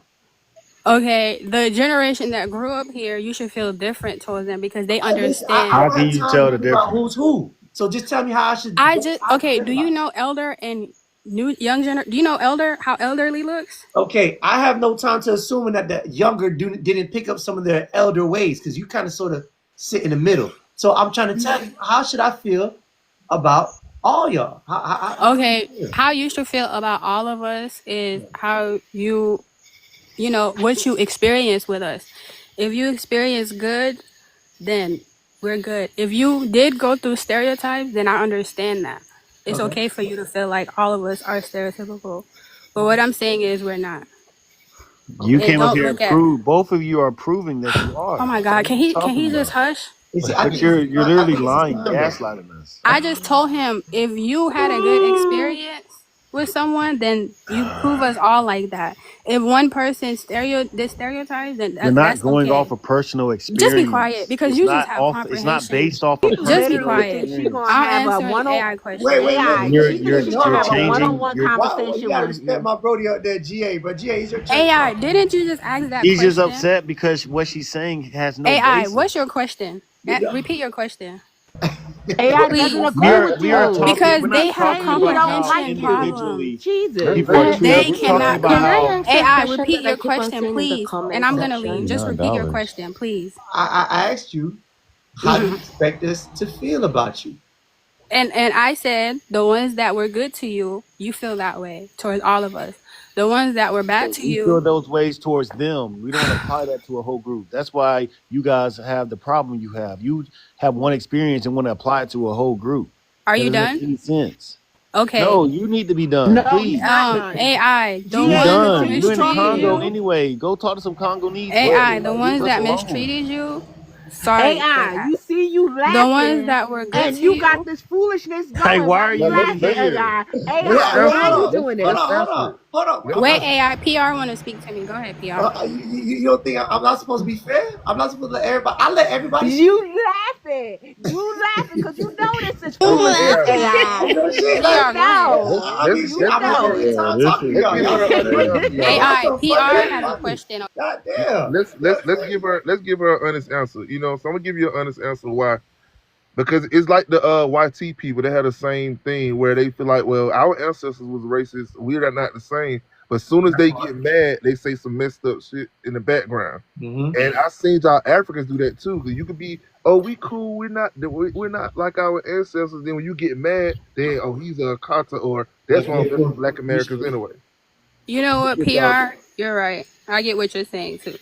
Okay, the generation that grew up here, you should feel different towards them because they I understand. How don't can have you time tell to the figure out difference? who's who. So just tell me how I should. Okay, Feel do you about it. know elder and new young do you know elder how elderly looks? Okay, I have no time to assuming that the younger didn't pick up some of their elder ways because you kind of sort of sit in the middle. So I'm trying to tell you how should I feel about all y'all? Okay, how you should feel about all of us is how you know what you experience with us. If you experience good, then we're good. If you did go through stereotypes, then I understand that. It's Okay. okay for you to feel like all of us are stereotypical. But what I'm saying is we're not. You And came up don't here and look at. proved. Both of you are proving that you Oh are. my So God, what are you can talking he just about? hush? I But think you're I literally think it's lying, time, though. gaslighting us. I just told him if you had a good experience with someone, then you prove us all like that. If one person stereotypes, then You're not that's going off okay. of personal Just be quiet experience. because It's you just not have off. It's not comprehension. based off of Just be personal Literally quiet. think she experience. gonna I'm have a answering one on AI questions. Wait, look. AI. You're She think she gonna you're have a changing. one-on-one You're Well, you conversation gotta with respect my Brody out there, GA. But GA, it's your turn to AI, talk. didn't you just ask that He's just question? upset because what she's saying has no AI, what's basis. your question? Yeah. Repeat your question, AI doesn't please. agree with We are you. talking. Because We're they not He's have talking saying he about don't how like comprehension you. individually problems. Jesus. people are treated. They We're talking cannot about Can I how. answer a AI, question repeat that I your keep on question, seeing in the please. And comment I'm gonna leave. section? Just Beyond repeat your dollars. question, please. I asked you, how do you expect us to feel about you? And I said the ones that were good to you, you feel that way towards all of us. The ones that were bad to We feel you, those ways towards them. We don't apply that to a whole group. That's why you guys have the problem you have. You have one experience and want to apply it to a whole group. are That you doesn't make done? any sense. Okay. No, you need to be done. No, he's Please. not done. AI, the You GA, ones that done. You continue in mistreated talking. Congo you, anyway. Go talk to some Congolese AI, brothers. the Leave ones us that alone. mistreated you, sorry for AI, that. you see you The ones laughing that were good and to you got you, this foolishness Hey, going. why Why are you you Let, even laughing, let, here? AI? let's AI, Well, why are answer you it. doing hold this? Let's on, hold answer on, it. hold on. Let, wait, AI, PR want to speak to me. Go ahead, PR. You don't think I'm not supposed to be fair? I'm not supposed to let everybody. I let everybody speak. You laughing. You laughing because you know this is hey, foolishness, AI. You AI. know shit. Like, PR, You go ahead. know. I mean, shit. You I'm having a know. good Yeah, time this talking is to Let's y'all. give Y'all her so hey, funny. Y'all AI, so funny. PR It's has a funny. question. God damn. let's give her an honest answer. You know, so I'm gonna give you an honest answer why. Because it's like the YT people, they had the same thing where they feel like, well, our ancestors was racist, we're not the same. But as soon as they get mad, they say some messed up shit in the background. Mm-hmm. And I seen y'all Africans do that too. Cause you could be, oh, we cool, we're not like our ancestors. Then when you get mad, then oh, he's a Kata, or that's why I'm from Black Americans anyway. You know what, It's all PR? You're right. I get what you're saying too.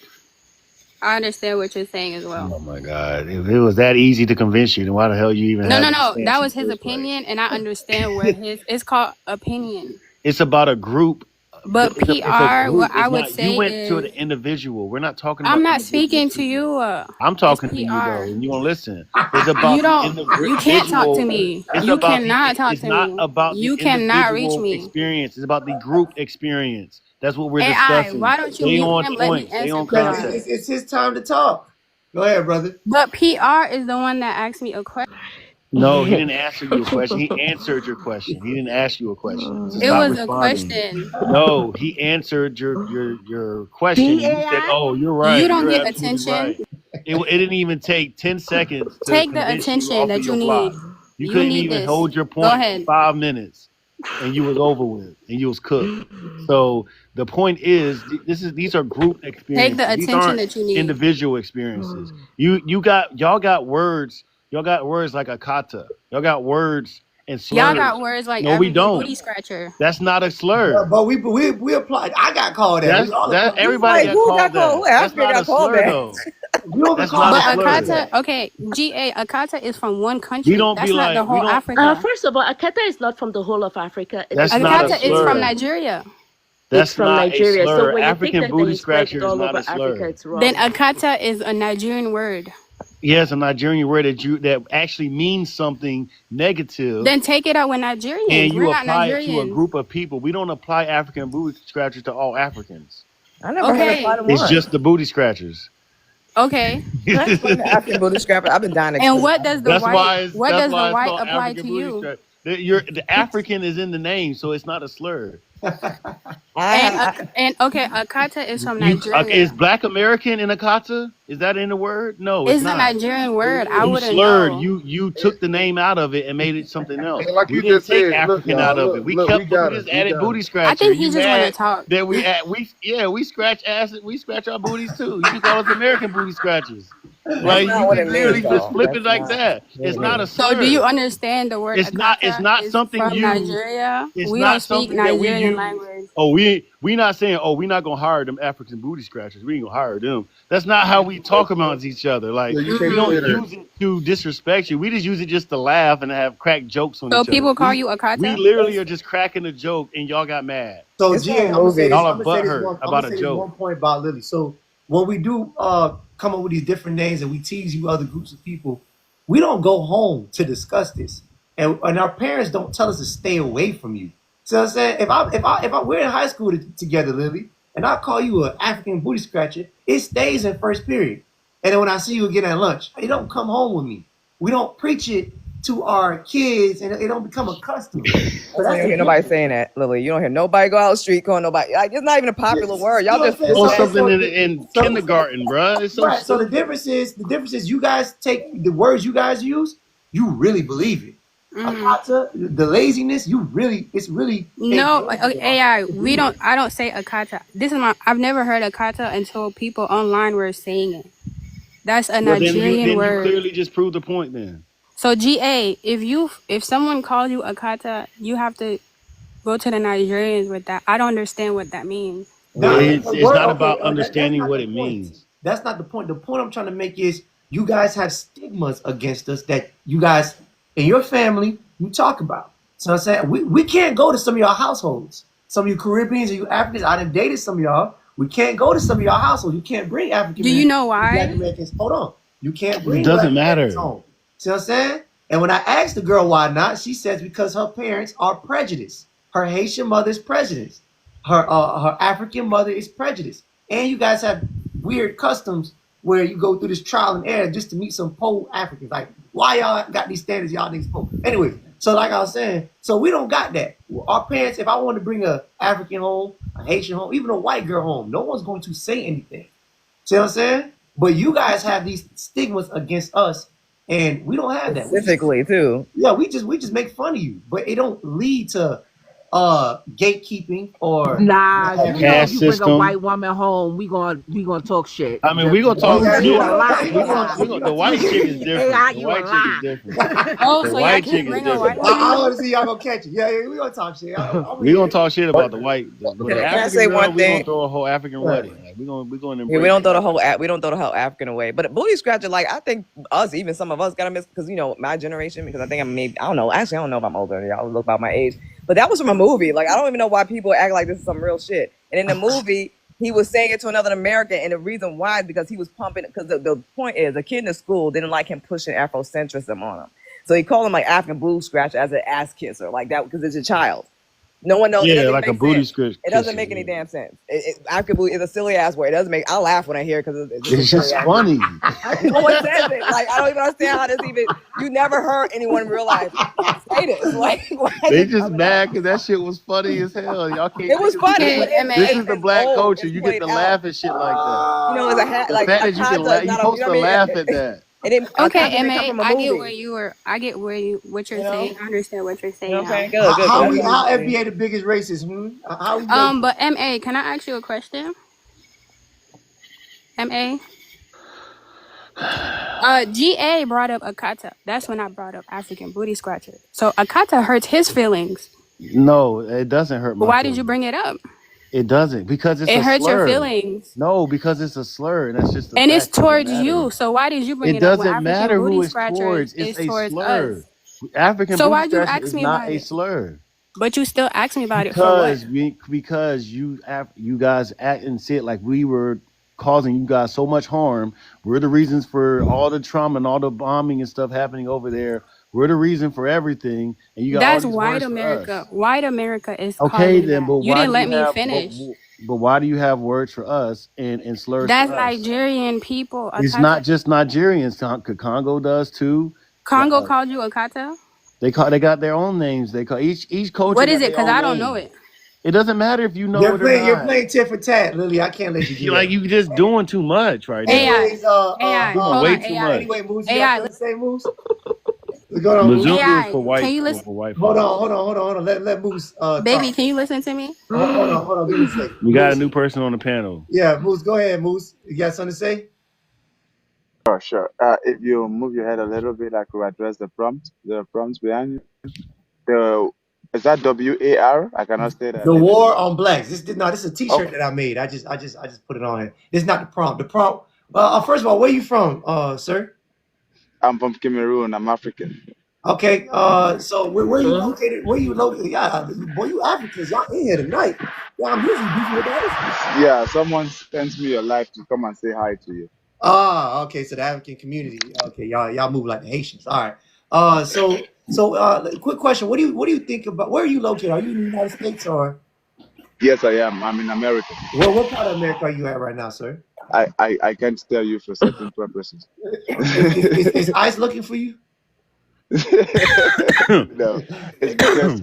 I understand what you're saying as well. Oh my God! If it was that easy to convince you, then why the hell you even No, have no, this no. stance That in was the his first place? opinion, and I understand where his. It's called opinion. It's about a group. But It's a PR, group. what I It's would not. You say went to is, the individual. We're not talking I'm about not individual speaking to people. you. I'm It's talking to you though, PR. and you gonna listen. It's about You the don't. You can't talk to individual. me. It's You about the. cannot talk It's to not me. about the You cannot reach individual me. experience. It's about the group experience. That's what we're AI, discussing. why don't you Stay mute on him? Let me point. Stay answer on Because PR. context. it's his time to talk. Go ahead, brother. But PR is the one that asked me a question. No, he didn't answer you a question. He answered your question. He didn't ask you a question. So It stop was a responding. question. No, he answered your question, and you said, AI. "Oh, you're right. You don't You're get absolutely attention. right." It didn't even take 10 seconds to Take the convince you attention off of that you your block. need. You You couldn't need even this. hold your Go point for ahead. 5 minutes, and you was over with, and you was cooked. So the point is, these are group Take experiences. the These attention aren't that you need. individual experiences. Y'all got words. Y'all got words like a kata. Y'all got words and Y'all slurs. got words like No, we African don't. booty scratcher. That's not a slur. But we applied. I got called that. We all That applied. everybody Wait, got who called got called? that. Wait, That's Africa not a got called slur that. though. You don't That's call not a But slur. Akata, okay, GA, Akata is from one We country. don't That's be not the like we whole don't. Africa. First of all, Akata is not from the whole of Africa. It That's is not a Akata is from slur. Nigeria. Nigeria. It's That's from not a Nigeria. So slur. when you think African that then booty you spread scratcher it is all not over a Africa, slur. it's Then wrong. Akata is a Nigerian word. Yes, a Nigerian word that actually means something negative, Then take it out with Nigerians. and We're you not apply it to a Nigerians. group of people. We don't apply African booty scratchers to all Africans. I never heard Okay. apply to It's one. just the booty scratchers. Okay. Can I explain the African booty scrapper? I've been dying to And explain. what does the That's why white what that's does why the it's white called apply African to booty you? scratcher. The African is in the name, so it's not a slur. And okay, Akata is from Is Nigeria. Black American in Akata? Is that in the word? No, it's It's a not. Nigerian word. I You wouldn't slurred. know. You took the name out of it and made it something else. And like We you didn't just take said, look, African out y'all, of it. We we we just added booty I scratcher. think he You just want to mad talk. that we scratch acid, we scratch our booties too. You can call us American booty scratchers. That's Like not you what can it means, literally just though. flip That's it like not that. what It's it not a means. So do you slur. understand the word It's not Akata it's not is something from you Nigeria? it's We don't not speak something that we Nigerian use. language. oh, we not saying, oh, we not gonna hire them African booty scratchers. We ain't gonna hire them. That's not how we talk about each other. Like Yeah, you we can't don't say that. use it to disrespect you. We just use it just to laugh and have crack jokes on So each other. people call you We Akata? literally are just cracking a joke, and y'all got mad. So It's GA, from I'm a gonna say movie. this. Y'all I'm are gonna say this butthurt one. I'm about gonna a say this joke. one point about Lily. So when we do come up with these different names and we tease you other groups of people, we don't go home to discuss this, and our parents don't tell us to stay away from you. So I'm saying, if we're in high school together, Lily, and I call you an African booty scratcher, it stays in first period. And then when I see you again at lunch, you don't come home with me. We don't preach it to our kids, and it don't become a custom. So You that's don't the hear nobody difference. saying that, Lily. You don't hear nobody go out the street calling nobody. Like, it's not even a popular word. You Y'all know just what I'm Oh, saying? feel something that. in kindergarten, bruh. It's so Right. So the stupid. difference is you guys take the words you guys use, you really believe it. Akata, the laziness, it's really No, engaging, okay, y'all. AI. To do it. I don't say Akata. I've never heard Akata until people online were saying it. That's a Well, Nigerian then you word. clearly just proved the point. Then So GA, if someone calls you Akata, you have to go to the Nigerians with that. I don't understand what that means. Now, it's the it's word, not okay, about that's understanding not what the it point. means. That's not the point. The point I'm trying to make is you guys have stigmas against us that you guys in your family you talk about. So I'm saying we can't go to some of y'all households. Some of you Caribbeans and you Africans, I done dated some of y'all. We can't go to some of y'all households. You can't bring African Do you Americans, know Black why? Americans. Hold on. You can't It bring Black doesn't Americans matter. home. See what I'm saying? And when I asked the girl why not, she says because her parents are prejudiced. Her Haitian mother is prejudiced. Her African mother is prejudiced. And you guys have weird customs where you go through this trial and error just to meet some poor Africans. Like, why y'all got these standards? Y'all niggas poor. Anyway, so like I was saying, so we don't got that. Our parents, if I want to bring a African home, a Haitian home, even a white girl home, no one's going to say anything. See what I'm saying? But you guys have these stigmas against us, and we don't have that. Specifically, too. Yeah, we just make fun of you, but it don't lead to gatekeeping or Nah, what you have know, you. if Caste you bring a system. white woman home, we gonna talk shit. I mean, we gonna talk Okay, You shit. a lie, we gonna AI. The white chick is different. AI, The you a white chick is lie. different. Oh, The so y'all white can't chick is bring a white different. woman I home? want to see y'all gonna catch it. Yeah, we gonna talk shit. I'm We gonna here. talk shit about the white, but Can the I African say one girl, we gonna thing? throw a whole African wedding. Like we gonna Yeah, embrace the white girl. we don't throw the whole African away. But a booty scratcher, like I think us, even some of us gotta miss because my generation, because I think I don't know. Actually, I don't know if I'm older than y'all look about my age. But that was from a movie. Like I don't even know why people act like this is some real shit. And in the movie, he was saying it to another American, and the reason why is because he was pumping. Because the point is, a kid in the school didn't like him pushing Afrocentrism on him, so he called him like African booty scratcher as an ass kisser, like that because it's a child. No one knows. It Yeah, doesn't even like a make booty sense. It doesn't kisser. make any damn sense. African booty is a silly ass word. It doesn't make. I laugh when I hear it because it's It's just a silly just ass. funny. No one says it. Like I don't even understand how this even. You never heard anyone in real life say this. Like why They is it just coming mad out? because that shit was funny as hell. Y'all can't. It was funny, but This is the it's black old. culture. It's You get played to out. laugh at shit like that. It's a hat. The Like fact a that you can concept laugh, is you not a. supposed to what laugh at that. And then a Okay, concept didn't come MA, from a I get movie. where you were. I get what you're You know. saying. I understand what you're You saying know what I'm now. saying? Good. How That's all I'm saying. FBA the biggest racist? How we racist? But MA, can I ask you a question? MA? GA brought up Akata. That's when I brought up African booty scratcher. So Akata hurts his feelings. No, it doesn't hurt But my why did you feelings. bring it up? It doesn't because it's It a hurts your slur. feelings. No, because it's a slur, and that's just the And it's fact of the towards matter. you. So why did you bring It it up when doesn't African matter who booty it's towards. scratchers It's is a towards slur. us? African So booty why'd you scratcher ask is me not about a it? slur. But you still asked me about it for what? Because you guys act and said like we were causing you guys so much harm. We're the reasons for all the trauma and all the bombing and stuff happening over there. We're the reason for everything, and you got all That's these white words for America. us. White America is Okay, causing then, that. but You why didn't do you let me have finish. but why do you have words for us and slurs That's for us? Nigerian people. It's Akata. not just Nigerians. Congo does too. Congo called you Akata? They got their own names. They call each culture What is got it? their Because own I don't know name. it. It doesn't matter if you know You're it or playing not. tit for tat, Lily. I can't let you do Like that. you just doing too much right now. AI. Anyways, AI. Doing Hold way on, too AI. much. anyway, Moose, you got AI. something to say, Moose? What's going on, Moose? Missouri is AI. for white Can you listen? folks. Hold on. Let Moose Baby, talk. can you listen to me? Hold on. Give me a second. We got a Moose. new person on the panel. Yeah, Moose. Go ahead, Moose. You got something to say? Sure, sure. If you move your head a little bit, I could address the prompts behind you. The Is that WAR? I cannot say that The in War English. on Blacks. This is a T-shirt Okay, that I made. I just put it on it. It's not the prompt. The prompt. First of all, where you from, sir? I'm from Cameroon. I'm African. Okay. So where you located? Where you located? Yeah, boy, you Africans. Y'all in here tonight. Yeah, I'm usually beefing with the Haitians. Yeah, someone sent me your life to come and say hi to you. Ah, okay. So the African community. Okay, y'all move like the Haitians. All right. Quick question. What do you think about? Where are you located? Are you in the United States or? Yes, I am. I'm in America. Well, what part of America are you at right now, sir? I can't tell you for certain purposes. Is ICE looking for you? No, it's because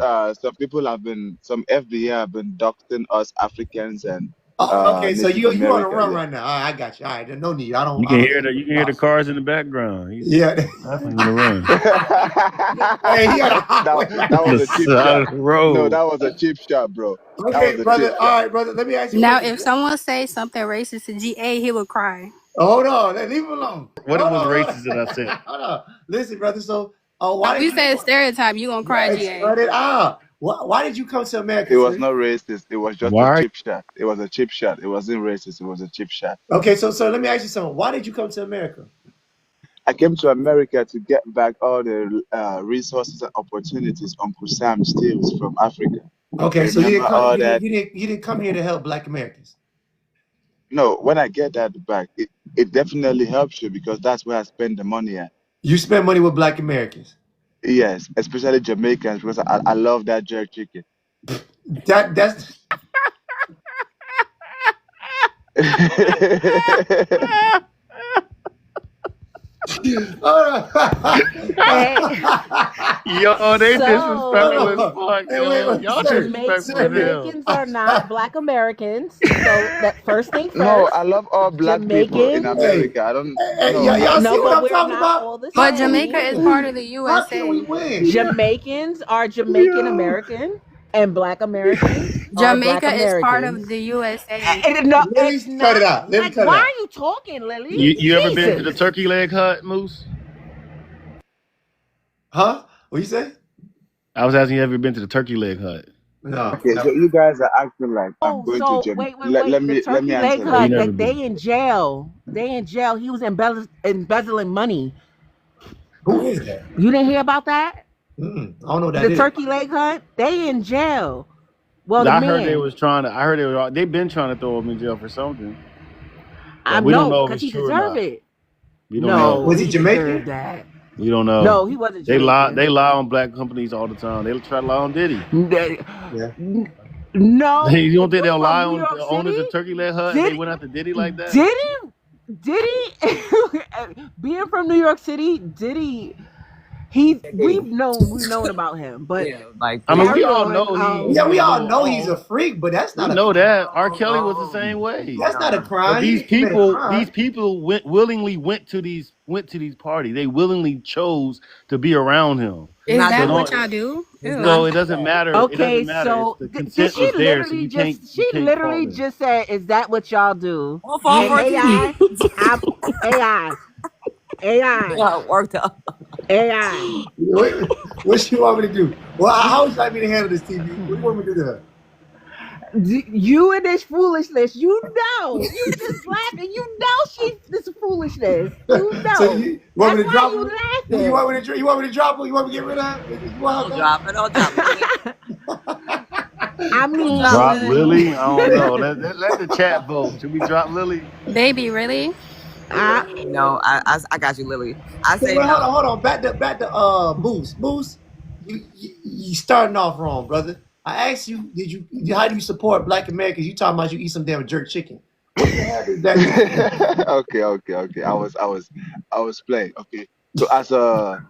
some FBI have been doxing us Africans and Okay, so Native you on the American. run Yeah. right now. All right, I got you. All right, no need. I You don't can need hear the cops. cars in the background. He's Yeah. definitely on the run. Hey, he on the highway right That was The a cheap side shot. of the No, road. that was a cheap shot, bro. That Okay, was a brother. cheap All shot. right, brother. Let me ask you a Now, question. if someone say something racist to GA, he would cry. Hold on. Leave him alone. What Hold was on. racist that I said? Hold on. Listen, brother. So, why If did you you? say a stereotype, you gonna cry, Yeah, GA. spread it out. Why did you come to America, It was sir? not racist. It was just a Why? cheap shot. It was a cheap shot. It wasn't racist. It was a cheap shot. Okay, so let me ask you something. Why did you come to America? I came to America to get back all the resources and opportunities Uncle Sam steals from Africa. Okay, so Remember all that? you didn't come here to help Black Americans. No, when I get that back, it definitely helps you because that's where I spend the money at. You spend money with Black Americans. Yes, especially Jamaicans because I love that jerk chicken. That's Hey, Yo, they disrespectful as so fuck. Hey, Yo. Y'all sir, disrespectful as hell. Jamaicans are not Black Americans. So that first thing No, first, I love all black people in Jamaicans. Hey, America. I don't hey, know. y'all see No, what but I'm we're talking not about? all the How But can we Jamaica is same. part of the win? How can we USA. win? Jamaicans are Jamaican American, and Black Americans are Black Jamaica is part Americans. of the USA. No, Lily, it's cut not. it out. Lily, Like, cut it why out. are you talking, Lily? You ever been to the Jesus. turkey leg hut, Moose? Huh? What you say? I was asking you, ever been to the turkey leg hut? No. Okay, so you guys are acting like I'm Oh, going to so Jamaica. wait. Let The me Turkey Leg answer Oh, you that. Hut, never that been. they in jail. They in jail. He was embezzling money. Who is that? You didn't hear about that? I don't know what that The is. Turkey Leg Hut, they in jail. Well, the I heard they man, was trying to. I heard they've been trying to throw him in jail for something, I but we don't know know if because it's he true or deserved not. it. We don't know. No, Was he he Jamaican? deserved that. We don't know. No, he wasn't They lie. Jamaican. They lie on black companies all the time. They try to lie on Diddy. Yeah. No, You don't if think you're they'll from lie New on York the owners City, of Turkey Leg Hut and they did went after Diddy like that? being from New York City, we've known about him, but Yeah, like I mean, we carry all on. know Yeah, we he's a all little know he's a off. freak, but that's We not a know crime. that. R. Kelly was the same way. That's not a But crime. He these didn't commit a crime. people willingly went to these parties. They willingly chose to be around him. Is not that So what Jamaican. y'all do? It's Ew. not. so it doesn't matter. It Okay, doesn't matter. It's so the did consent she was there, so literally you can't fault them. just said, "Is that what y'all do?" We'll fall And for it. AI, AI, Yeah, it worked out. AI. What you want me to do? Well, how would you like me to handle this, TV? What do you want me to do to her? You and this foolishness, you just laughing. You know she's this foolishness. You know. So you want me to That's drop why you her? laughing. You want me to drop her? You want me to get rid of her? You want Don't her drop it. Don't drop it. I mean, Drop Lily? I don't know. Let the chat vote. Should we drop Lily? Baby, really? No, I got you, Lily. I say Well, no. hold on. Back to Boost. Boost, you starting off wrong, brother. I asked you, how do you support Black Americans? You talking about you eat some damn jerk chicken. What the hell is that? Okay. I was playing. Okay. So as an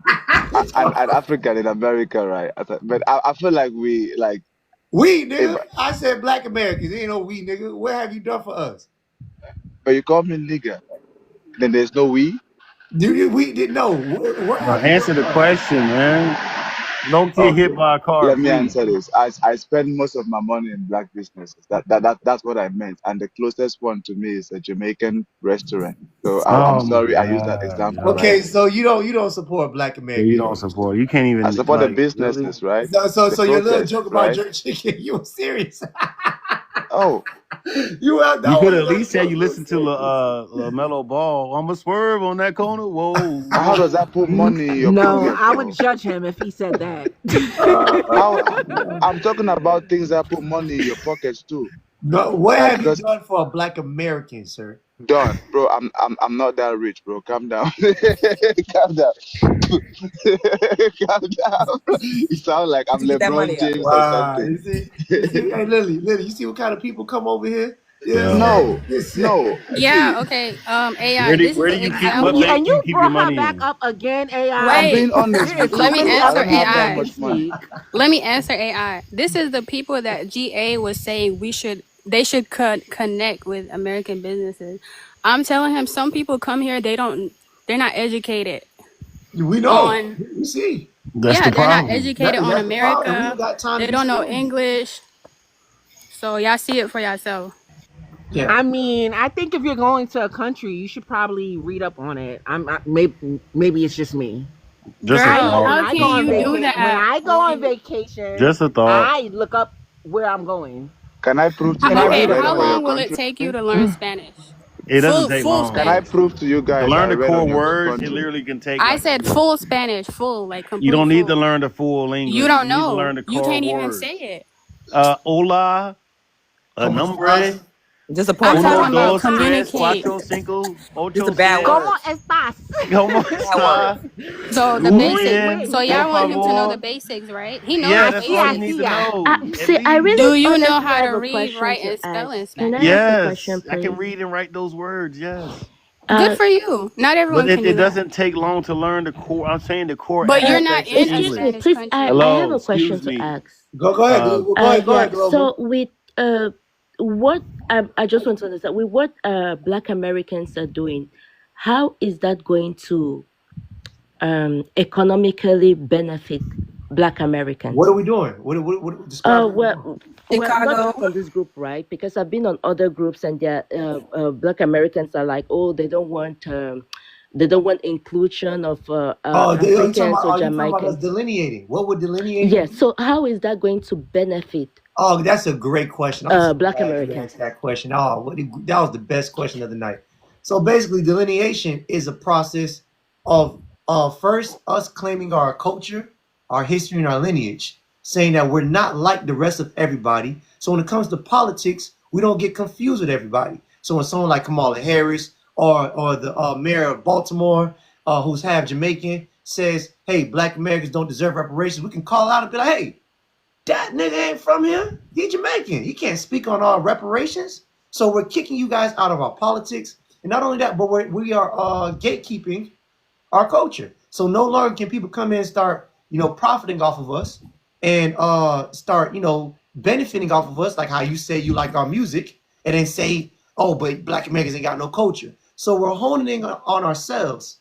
African in America, right? But I feel like we like We, nigga. I said Black Americans. Ain't no we, nigga. What have you done for us? But you call me nigga. Then there's no we. We didn't know. What have you Answer done the for us? question, man. Don't get hit by a car, Let me please. answer this. I spend most of my money in black businesses. That's what I meant. And the closest one to me is a Jamaican restaurant. So I'm Oh my sorry I used that God, example, yo. right? Okay, so you don't support Black So you Americans. don't support. You can't I even support the like really. businesses, right? So The your little protests, joke about right? jerk chicken, you were serious. Oh, You out You could no, at least say you you were listen to serious. LaMelo Ball. I'm a swerve on that corner. Whoa. how does that put money in your No, pocket, I would though? judge him if he said that. I'm talking about things that put money in your pockets too. No, what Like have you because done for a Black American, sir? Don, bro, I'm not that rich, bro. Calm down. Calm down. Calm down. You sound like I'm To get that LeBron money up. James or Wow, something. you see, hey Lily, you see what kind of people come over here? You know what I'm Yo. saying? No, no. Yeah, okay. Where AI, do this is where an do you keep what example. bank And do you you keep your brought her money back in? up again, AI. I'm Wait, being honest There is with so let you, me many bro. I answer other don't have people that that AI. can much money. speak. Let me answer AI. This is the people that GA was saying they should connect with American businesses. I'm telling him some people come here, they're not educated We know. on We see. That's the yeah, they're not problem. educated on That's the problem. We don't America. got time to They be don't know stupid. English. So y'all see it for yourself. Yeah. I mean, I think if you're going to a country, you should probably read up on it. Maybe it's just me. Just a I Girl, know when thought. how I can go on you do when that I go when on you vacation, Just a thought. I look up where I'm going. Can I prove to you I okay, read how for your long will it country? take you to learn Spanish? It doesn't take Full long. Can I Spanish. prove to you To guys I learn the read core on your words, it country? literally can take I like a said week. full Spanish, full, like You complete don't need to full. learn the full You English. don't You need to know. learn the You core can't even say words. it. Hola, a Como estás? nombre, Just a poor I'm ¿Cómo uno, talking about dos, estás? tres, communicate. cuatro, cinco, Just a ocho, bad diez. ¿Cómo word. estás? ¿Cómo Bad word. está? So the Muy Muy, basic. muy, bien, So muy por y'all want bien. him to know the favor. basics, right? He know Yeah, the that's Así, all you basics. need to así, ya. know. At See, I least. Do really you know honestly how have to a read, question write, to and spell ask. in Can Spanish? I ask a question, Yes, I can please? read and write those words. Yes. Good Uh, for you. Not But everyone can it do that. doesn't take long to learn the core. I'm saying the core But you're not aspects of in a excuse me, English. Spanish please. I country. have Hello, a question excuse to me. ask. Go ahead, Global. Go ahead, Yeah. Global. So with what I just want to understand with what Black Americans are doing, how is that going to economically benefit Black Americans? What are we doing? What describe what we're doing? Well, not Chicago. just on this group, right? Because I've been on other groups, and there, Black Americans are like, oh, they don't want inclusion of Africans or Are you talking about us Jamaicans. delineating? What would delineating Yes. be? So how is that going to benefit Oh, that's a great question. I'm so Black glad you Americans? asked that question. That was the best question of the night. So basically, delineation is a process of first us claiming our culture, our history, and our lineage, saying that we're not like the rest of everybody. So when it comes to politics, we don't get confused with everybody. So when someone like Kamala Harris or the mayor of Baltimore, who's half Jamaican, says, "Hey, Black Americans don't deserve reparations," we can call out and be like, "Hey, that nigga ain't from here. He Jamaican. He can't speak on our reparations." So we're kicking you guys out of our politics. And not only that, but we are gatekeeping our culture. So no longer can people come in and start, profiting off of us and start, benefiting off of us, like how you say you like our music, and then say, oh, but Black Americans ain't got no culture. So we're honing in on ourselves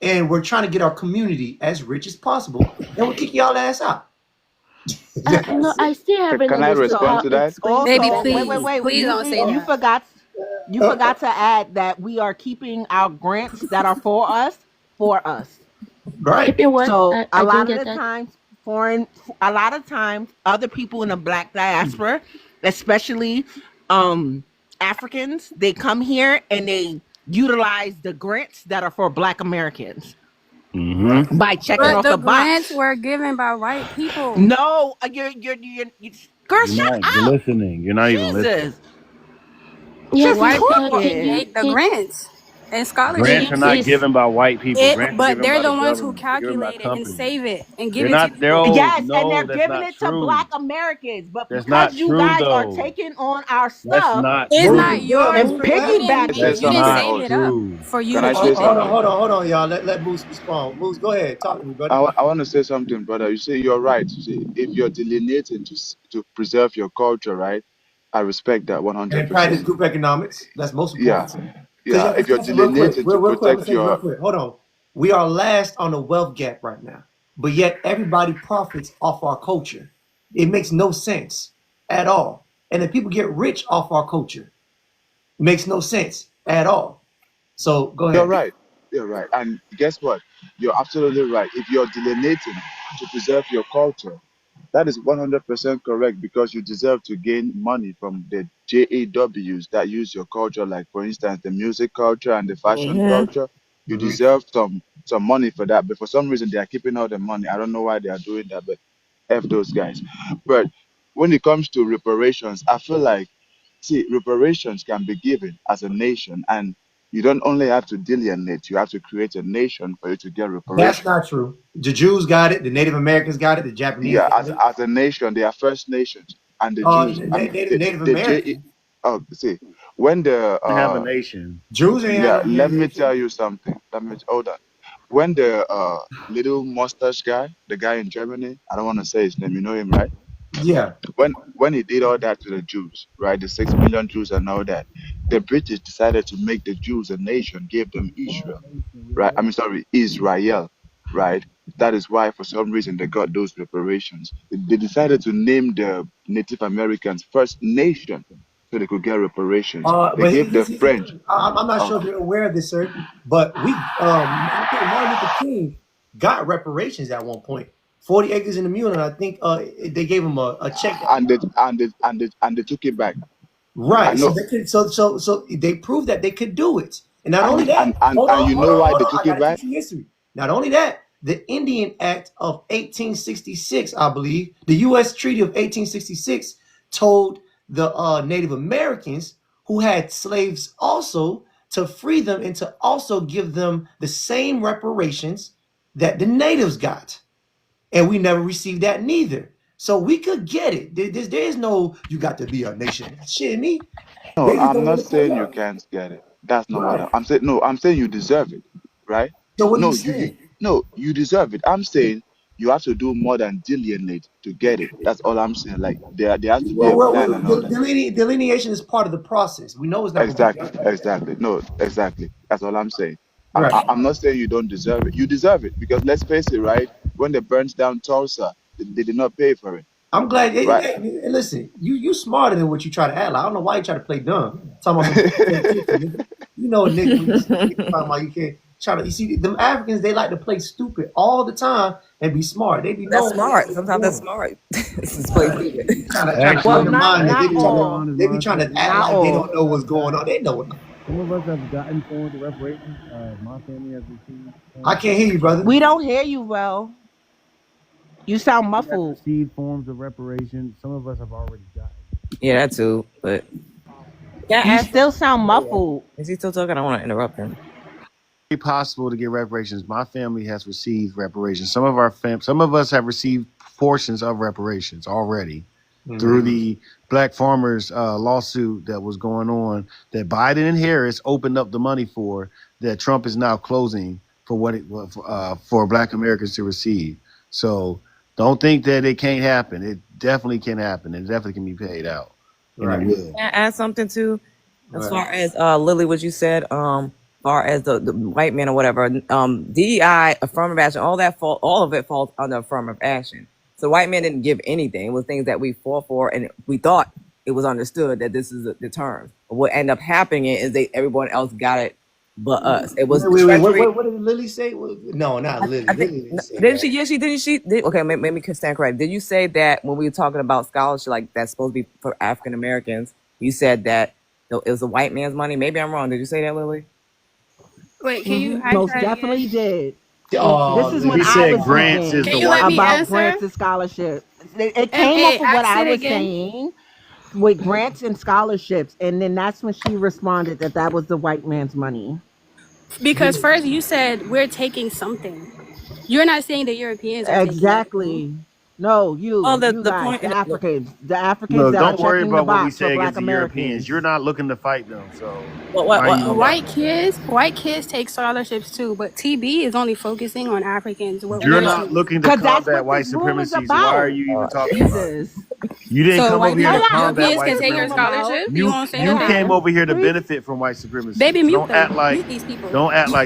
and we're trying to get our community as rich as possible. And we're kicking y'all ass out. No, I still haven't Can I understood respond how to that? it's going to Baby, Also, wait, benefit. wait, wait. please don't say You that. forgot to add that we are keeping our grants that are for us Right. Keeping what? So I a didn't lot of get the that. times, other people in the Black diaspora, especially Africans, they come here and they utilize the grants that are for Black Americans Mm-hmm. by checking But off the the grants box. were given by white people. No, girl, You're shut not up. listening. You're not even listening. Jesus, Yes. just White people Can talking. create the can grants and Grants scholarships. are not is given by white people. Grants are But given they're by the the ones who government. They're given by calculate it and companies. save it and give They're it to not. They're people. oh Yes, and no, they're that's giving not it to true. Black Americans. But That's because not you true guys are though. taking on our That's stuff not It's not true. yours, and but you Let didn't me Say make piggybacking, you didn't something, Not save boss. it up true. for you Can to I say keep it. something? hold on, y'all. Let Moose respond. Moose, go ahead. Talk to me, buddy. I want to say something, brother. You say you're right. You say if you're delineating to preserve your culture, right? I respect that And practice 100%. group economics. That's most Yeah, important. Because yeah. If you're real quick, delineating to real quick. I'm gonna protect say this real your, quick. Hold on. We are last on the wealth gap right now. but yet everybody profits off our culture. It makes no sense at all. And if people get rich off our culture, it makes no sense at all. So go You're ahead. right. You're right. And guess what? You're absolutely right. If you're delineating to preserve your culture, that is 100% correct because you deserve to gain money from the JAWs that use your culture, like for instance, the music culture and the fashion Hmm. culture. You Mhm. deserve some money for that, but for some reason they are keeping all the money. I don't know why they are doing that, but F those guys. But when it comes to reparations, I feel like, see, reparations can be given as a nation, and you don't only have to delineate, you have to create a nation for you to get That's reparations. not true. The Jews got it. The Native Americans got it. The Japanese Yeah, got it. as a nation, they are First Nations, and the Jews. I mean, Native the J. Americans. Oh, see, when the Have a nation. Jews ain't yeah, had no let me nation. tell you something. Let me hold on. When the little mustache guy, the guy in Germany, I don't want to say his name. You know him, right? Yeah. When he did all that to the Jews, right, the 6 million Jews and all that, the British decided to make the Jews a nation, gave them Israel, right? I mean, sorry, Israel, right? That is why, for some reason, they got those reparations. They decided to name the Native Americans First Nation so they could get reparations. They But gave the here's the French. thing. I'm not sure if Okay. you're aware of this, sir, but I think Martin Luther King got reparations at one point. 40 acres in the mule, and I think they gave him a check. And they took it back. I Right. So know. they could. So they proved that they could do it. And not only And and that, and, hold and on, you hold know on, why hold they on. took I it gotta back? teach you history. Not only that, the Indian Act of 1866, I believe, the U.S. Treaty of 1866 told the Native Americans who had slaves also to free them and to also give them the same reparations that the natives got. And we never received that neither. So we could get it. There is no, you got to be a nation. Shit, me. No, They just I'm don't not want to pay saying you up. can't get it. That's not what Right. I'm saying. No, I'm saying you deserve it, right? So what are you No, you saying? no, you deserve it. I'm saying you have to do more than delineate to get it. That's all I'm saying. Like there has to be a plan and all that. Delineation is part of the process. We know it's not going to be Exactly, done. exactly. No, exactly. That's all I'm saying. Right. I'm not saying you don't deserve it. You deserve it because let's face it, right? When they burnt down Tulsa, they did not pay for it, I'm glad. right? Listen, you smarter than what you try to act like. I don't know why you try to play dumb. Talking about some pay attention, nigga. You know a nigga when you see niggas talking about you can't try to. You see them Africans, they like to play stupid all the time and be smart. They be That's knowing what smart. they're Sometimes that's doing. smart. This is play Right. stupid. Trying to Well, Actually, not undermine it. not actually, all, They be trying to act not like they all. don't know what's going on. They know it. Some of us have gotten forms of reparations. My family has received I forms of can't hear you, brother. We don't hear you well. You sound we have muffled. received forms of reparations. Some of us have already gotten. Yeah, that too. But can I You ask? still sound muffled. Is he still talking? I don't want to interrupt him. It's possible to get reparations. My family has received reparations. Some of us have received portions of reparations already through the Black Farmers lawsuit that was going on that Biden and Harris opened up the money for, that Trump is now closing for for Black Americans to receive. So don't think that it can't happen. It definitely can happen. It definitely can be paid out. And Right. it will. Can I add something too? As Right. far as Lily, what you said, far as the white man or whatever, DEI, affirmative action, all of it falls under affirmative action. So white men didn't give anything. It was things that we fought for, and we thought it was understood that this is the term. But what ended up happening is everyone else got it but us. It was Wait. treasury. What did Lily say? No, not Lily. I Lily think didn't say didn't that. she? Yeah, she didn't. She did. Okay, maybe can stand correct. Did you say that when we were talking about scholarship, like that's supposed to be for African Americans? You said that it was a white man's money. Maybe I'm wrong. Did you say that, Lily? Wait, can you ask Most that definitely again? did. This is when He I said was grants is speaking Can the you let white me about man. answer? grants and scholarships. It came MA, off of what ask I it was again. saying with grants and scholarships, and then that's when she responded that was the white man's money. Because first you said we're taking something. You're not saying the Europeans are taking anything. Exactly. No, Well, you the guys, point. the Africans Look, that are don't worry checking the about what we box for say Black against the Europeans. Americans. You're not looking to fight them, so What? why are you even White bothering? kids take scholarships too, but TB is only focusing on Africans. You're We're not not. looking to Because that's combat what white this room is supremacy, so why are about. you even talking about it? Jesus. You didn't So come over here to combat Europeans white can take your Room supremacy. about. scholarship. You You won't say you came nothing. over here to Please, benefit from white supremacy. Baby, So mute them. Mute these people.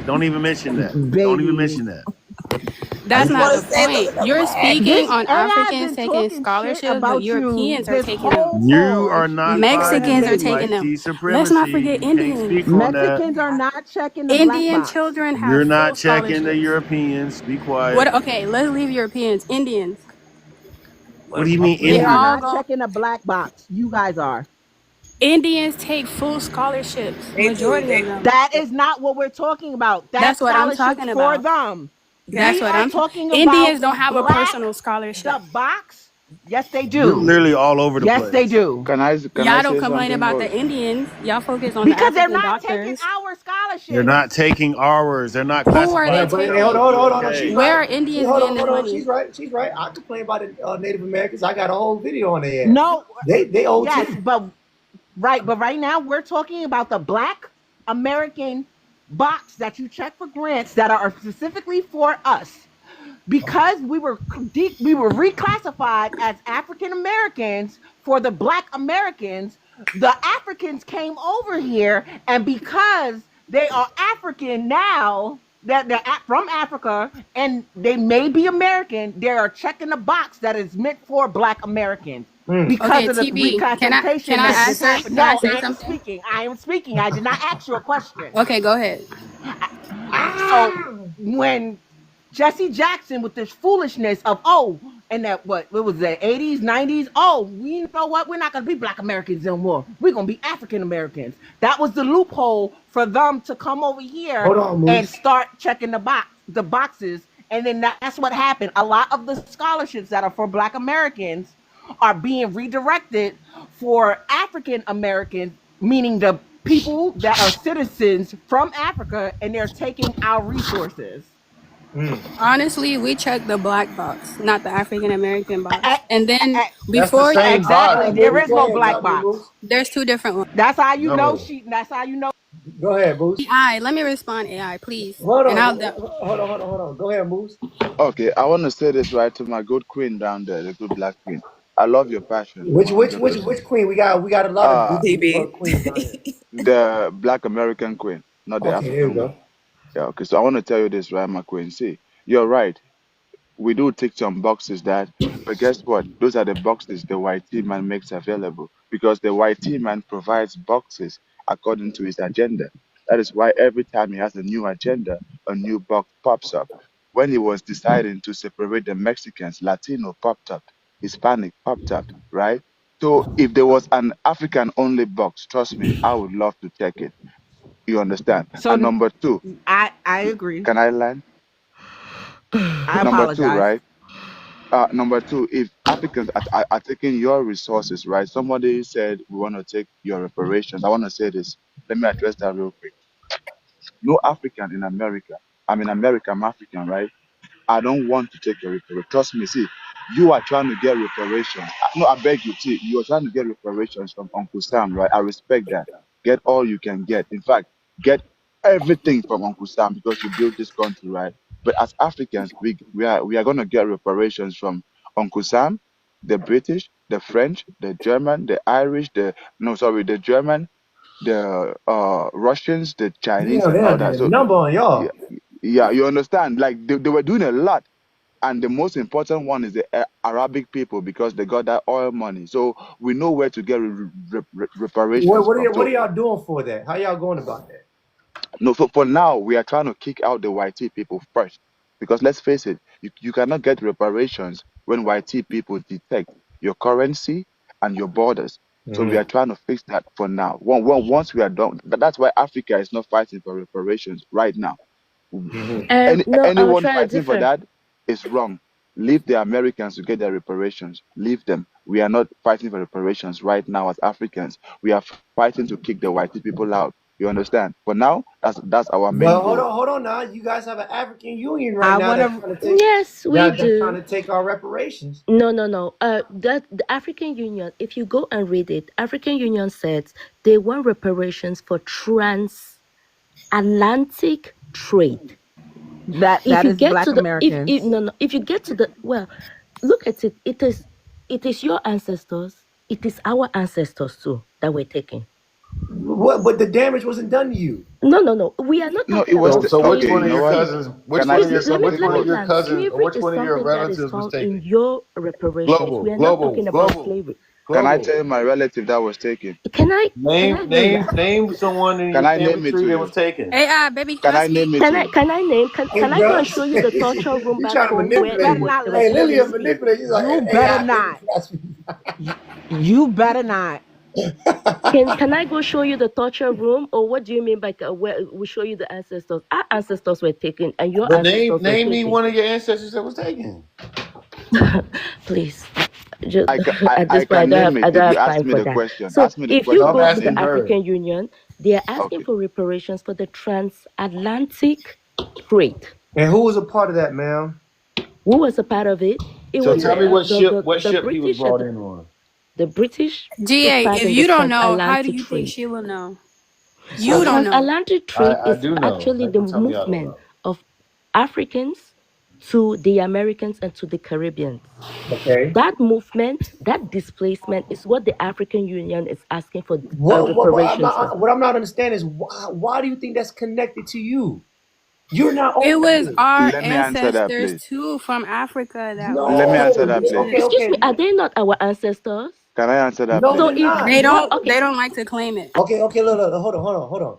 don't even mention that. Don't even baby. mention that. I That's just not want the to say those point. are the You're facts. speaking This on AI Africans been taking talking shit scholarships, but about you Europeans are his taking them. whole You call, and are she's not trying to Mexicans are fighting make taking it. them. white Let's not supremacy. forget You can't Indians. speak on that. Mexicans are not checking the black Indian box. children have You're full not checking the scholarships. Europeans. Be quiet. What? Okay, let's leave Europeans. Indians. What do you mean They They are all Indians? not go. checking the black box. You guys are. Indians take full scholarships. They do. Majority They of them. That is not what we're talking about. That That's what I'm scholarship's talking for about. them. That's We what are I'm. talking Indians about don't have a black, personal scholarship. the box. Yes, they You're do. literally all over the Yes, they place. do. Can I Y'all don't say complain something, about boss? the Indians. Y'all focus on the Because they're African not taking doctors. our They're scholarships. not taking ours. They're not Who are they classified But together. hey, hold on, taking? hold on, You're hold on. She's okay. right. Where are She, Indians hold on, getting this hold on. She's money? right. She's right. I complain about the Native Americans. I got a whole video on their ass. No, They owe yes, too. but right now we're talking about the black American box that you check for grants that are specifically for us. Because we were reclassified as African Americans for the black Americans, the Africans came over here, and because they are African now, that they're from Africa and they may be American, they are checking the box that is meant for black Americans. Because Okay, of the TB. Can reclassification I that just answer? happened. Can I No, say I am something? speaking. I am speaking. I did not ask you a question. Okay, go ahead. So when Jesse Jackson with this foolishness of and that what it was the 80s, 90s, you know what? We're not gonna be black Americans anymore. We're gonna be African Americans. That was the loophole for them to come over here Hold on, Moose. and start checking the boxes. And then that's what happened. A lot of the scholarships that are for black Americans are being redirected for African Americans, meaning the people that are citizens from Africa, and they're taking our resources. Honestly, we check the black box, not the African American box. And then That's the before same Exactly. box. There is Go no ahead, black Johnny box. Moose. there's two different ones. That's how you know No. that's how you know. Go ahead, Moose. AI, let me respond, AI, please. Hold And on. I'll. Hold on. Go ahead, Moose. Okay, I want to say this right to my good queen down there, the good black queen. I love your passion, Which 100%. queen? We got a lot of Uh, beautiful TB. queens out here. the black American queen, not the Okay, there you African one. go. Yeah, okay. So I want to tell you this, right, my queen. See, you're right. We do tick some boxes that, but guess what? Those are the boxes the white team man makes available because the white team man provides boxes according to his agenda. That is why every time he has a new agenda, a new box pops up. When he was deciding to separate the Mexicans, Latino popped up, Hispanic popped up, right? So if there was an African only box, trust me, I would love to check it. You understand? And So number two, I agree. can I land? I Number two, apologize. right? Number two, if Africans are taking your resources, right? Somebody said we want to take your reparations. I want to say this. Let me address that real quick. No African in America. I'm in America, I'm African, right? I don't want to take your reparations. Trust me, see, you are trying to get reparations. No, I beg you, see, you are trying to get reparations from Uncle Sam, right? I respect that. Get all you can get. In fact, get everything from Uncle Sam because you built this country, right? But as Africans, we are gonna get reparations from Uncle Sam, the British, the French, the German, the Irish, the German, the Russians, the Chinese, Damn, and they all had that. a So number on yeah, y'all. yeah, you understand? Like they were doing a lot, and the most important one is the Arabic people because they got that oil money. So we know where to get reparations from. What So are y'all doing for that? How y'all going about that? no, for now we are trying to kick out the YT people first, because let's face it, you cannot get reparations when YT people detect your currency and your borders. So we are trying to fix that for now. Once we are done, that's why Africa is not fighting for reparations right now. No, I will Anyone try a fighting for different. that is wrong. Leave the Americans to get their reparations. Leave them. We are not fighting for reparations right now as Africans. We are fighting to kick the white people out. You understand? For now, that's our main Well, goal. hold on now. You guys have an African Union right I now want that's to. trying to take Yes, we that's trying do. to take our reparations. No. That the African Union, if you go and read it, African Union says they want reparations for transatlantic trade. If That you is get black to the if Americans. no, if you get to the look at it. It is your ancestors. It is our ancestors too that we're taking. What? But the damage wasn't done to you. No. We are not No, it talking was about the, So which okay. slavery. one You of know your what? cousins? Which Can I one of Excuse say me. your Let me something which let one me of quick? your land. cousins or Slavery which is one of your something that is relatives was found in taken? your reparations. We Global, are not global, talking about global, slavery. Can I global. tell you my relative that was taken? Can I go Name someone in Can your I family name it tree to that was you? taken. AI, baby, can Can I I name speak? it to you? Hey, Can I go bro. and show you the torture room You back trying to home You where manipulate they better me. were not they were Hey, let me Lily, killing I'm speak. slaves? manipulating. He's like, You hey, better AI, baby, not. can I speak? You better not. Can I go show you the torture room, or what do you mean by where we show you the ancestors? Our ancestors were taken, and your But ancestors were name me taken. one of your ancestors that was taken. Please, just, at I this point, can name I it don't if you have ask time me for the that. question. So, Ask me the if you No, question. I'm go I'll to the asking name it. her. African Union, they are asking Okay. for reparations for the transatlantic trade. And who was a part of that, ma'am? Who was a part of it? It So was tell me what the ship he was British at brought in on. the British took GA, part if in the you don't know, how do transatlantic you think trade. she will know? The You don't know. transatlantic trade I is do know. actually How you the gonna tell me I don't movement know? of Africans to the Americans and to the Caribbeans. Okay. That movement, that displacement is what the African Union is asking for reparations for. What I'm not understanding is why do you think that's connected to you? You're not It over was here. our Let me answer that, ancestors please. too from Africa that were Let me No. answer taken that, and please. Okay, shipped. Excuse me, okay. are they not our ancestors? Can I answer that, No, So please? they're if not. They what don't. okay, They don't like to claim it. Okay, look, hold on.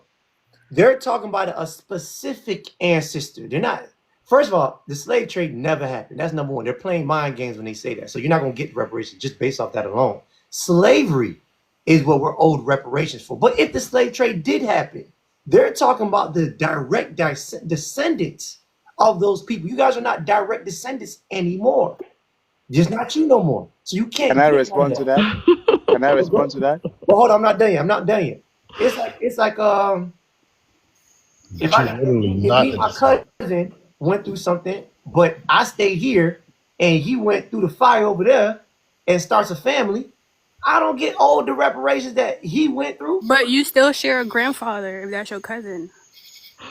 They're talking about a specific ancestor. They're not. First of all, the slave trade never happened. That's number one. They're playing mind games when they say that. So you're not going to get reparations just based off that alone. Slavery is what we're owed reparations for. But if the slave trade did happen, they're talking about the direct descendants of those people. You guys are not direct descendants anymore. Just not you no more. So you Can can't I get none of respond to that. that? Can I But respond to that? hold on, I'm not done yet. I'm not done yet. It's like if But you're literally if me not and the my descendant. cousin went through something, but I stayed here and he went through the fire over there and starts a family, I don't get all the reparations that he went through. But you still share a grandfather if that's your cousin.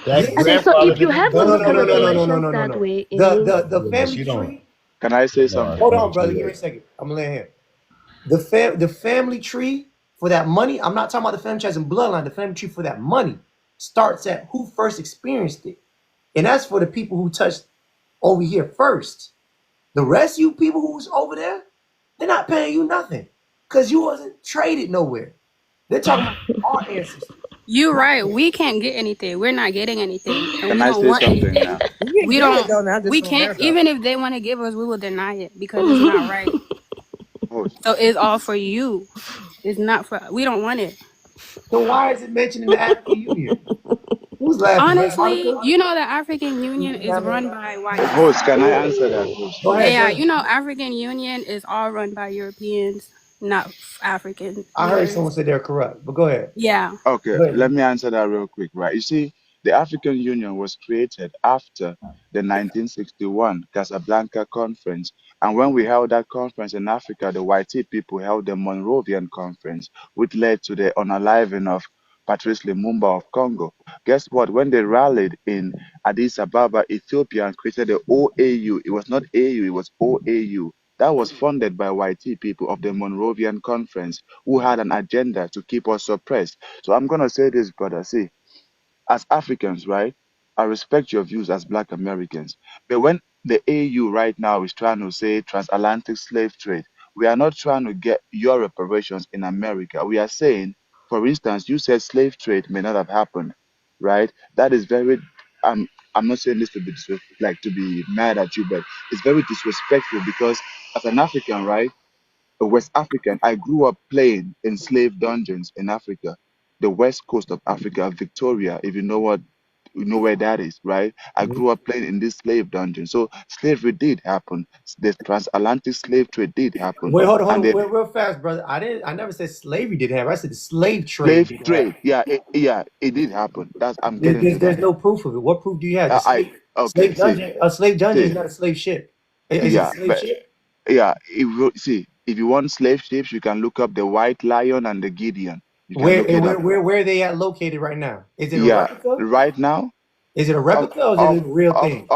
That Yes. okay, so grandfather if you didn't have No, all no, of no, the no, go no, no, there. no, no, reparations no, no, that no. way, it The means the Yeah, but family you don't. tree. Can I say No, something? Hold that's on, not brother. true. Give me a second. I'm gonna land here. The family tree for that money. I'm not talking about the family tree as in bloodline. The family tree for that money starts at who first experienced it, and that's for the people who touched over here first. The rest of you people who's over there, they're not paying you nothing because you wasn't traded nowhere. They're talking about our ancestors. You're right. We can't get anything. We're not getting anything, and Can we I don't say want something anything. now? You can We get it don't. though, not just We from can't. America. Even if they want to give us, we will deny it because it's not right. Host. So it's all for you. It's not for. We don't want it. So why is it mentioned in the African Union? Who's laughing, man? Honestly, Monica? you know the African You Union can is have run it. by white. Host, can I answer that, host, Go please? ahead, AI, brother. you know African Union is all run by Europeans, not African I heard leaders. someone say they're corrupt, but go ahead. Yeah. Okay, Go ahead. let me answer that real quick, right? You see, the African Union was created after the 1961 Casablanca Conference. And when we held that conference in Africa, the White people held the Monrovian Conference, which led to the unaliving of Patrice Lumumba of Congo. Guess what? When they rallied in Addis Ababa, Ethiopia, and created the OAU, it was not AU, it was OAU. That was funded by White people of the Monrovian Conference who had an agenda to keep us suppressed. So I'm going to say this, brother. See, as Africans, right? I respect your views as Black Americans. But when the AU right now is trying to say transatlantic slave trade, we are not trying to get your reparations in America. We are saying, for instance, you said slave trade may not have happened, right? That is very. I'm not saying this to be like to be mad at you, but it's very disrespectful because as an African, right? A West African, I grew up playing in slave dungeons in Africa, the west coast of Africa, Victoria, if you know where that is, right? I grew up playing in this slave dungeon. So slavery did happen. The transatlantic slave trade did happen. Wait, hold And on, the wait, real fast, brother. I never said slavery didn't happen. I said the slave trade slave didn't happen. trade, yeah, it did happen. I'm getting to There's that. no proof of it. What proof do you have? The Okay, slave dungeon. A slave dungeon is see, not a slave ship. Is it a yeah, slave but ship? yeah, if you want slave ships, you can look up the White Lion and the Gideon. You can Where look it where up. where where are they at located right now? Is it a Yeah, replica? right now. Is it a Of replica or is of it a real thing?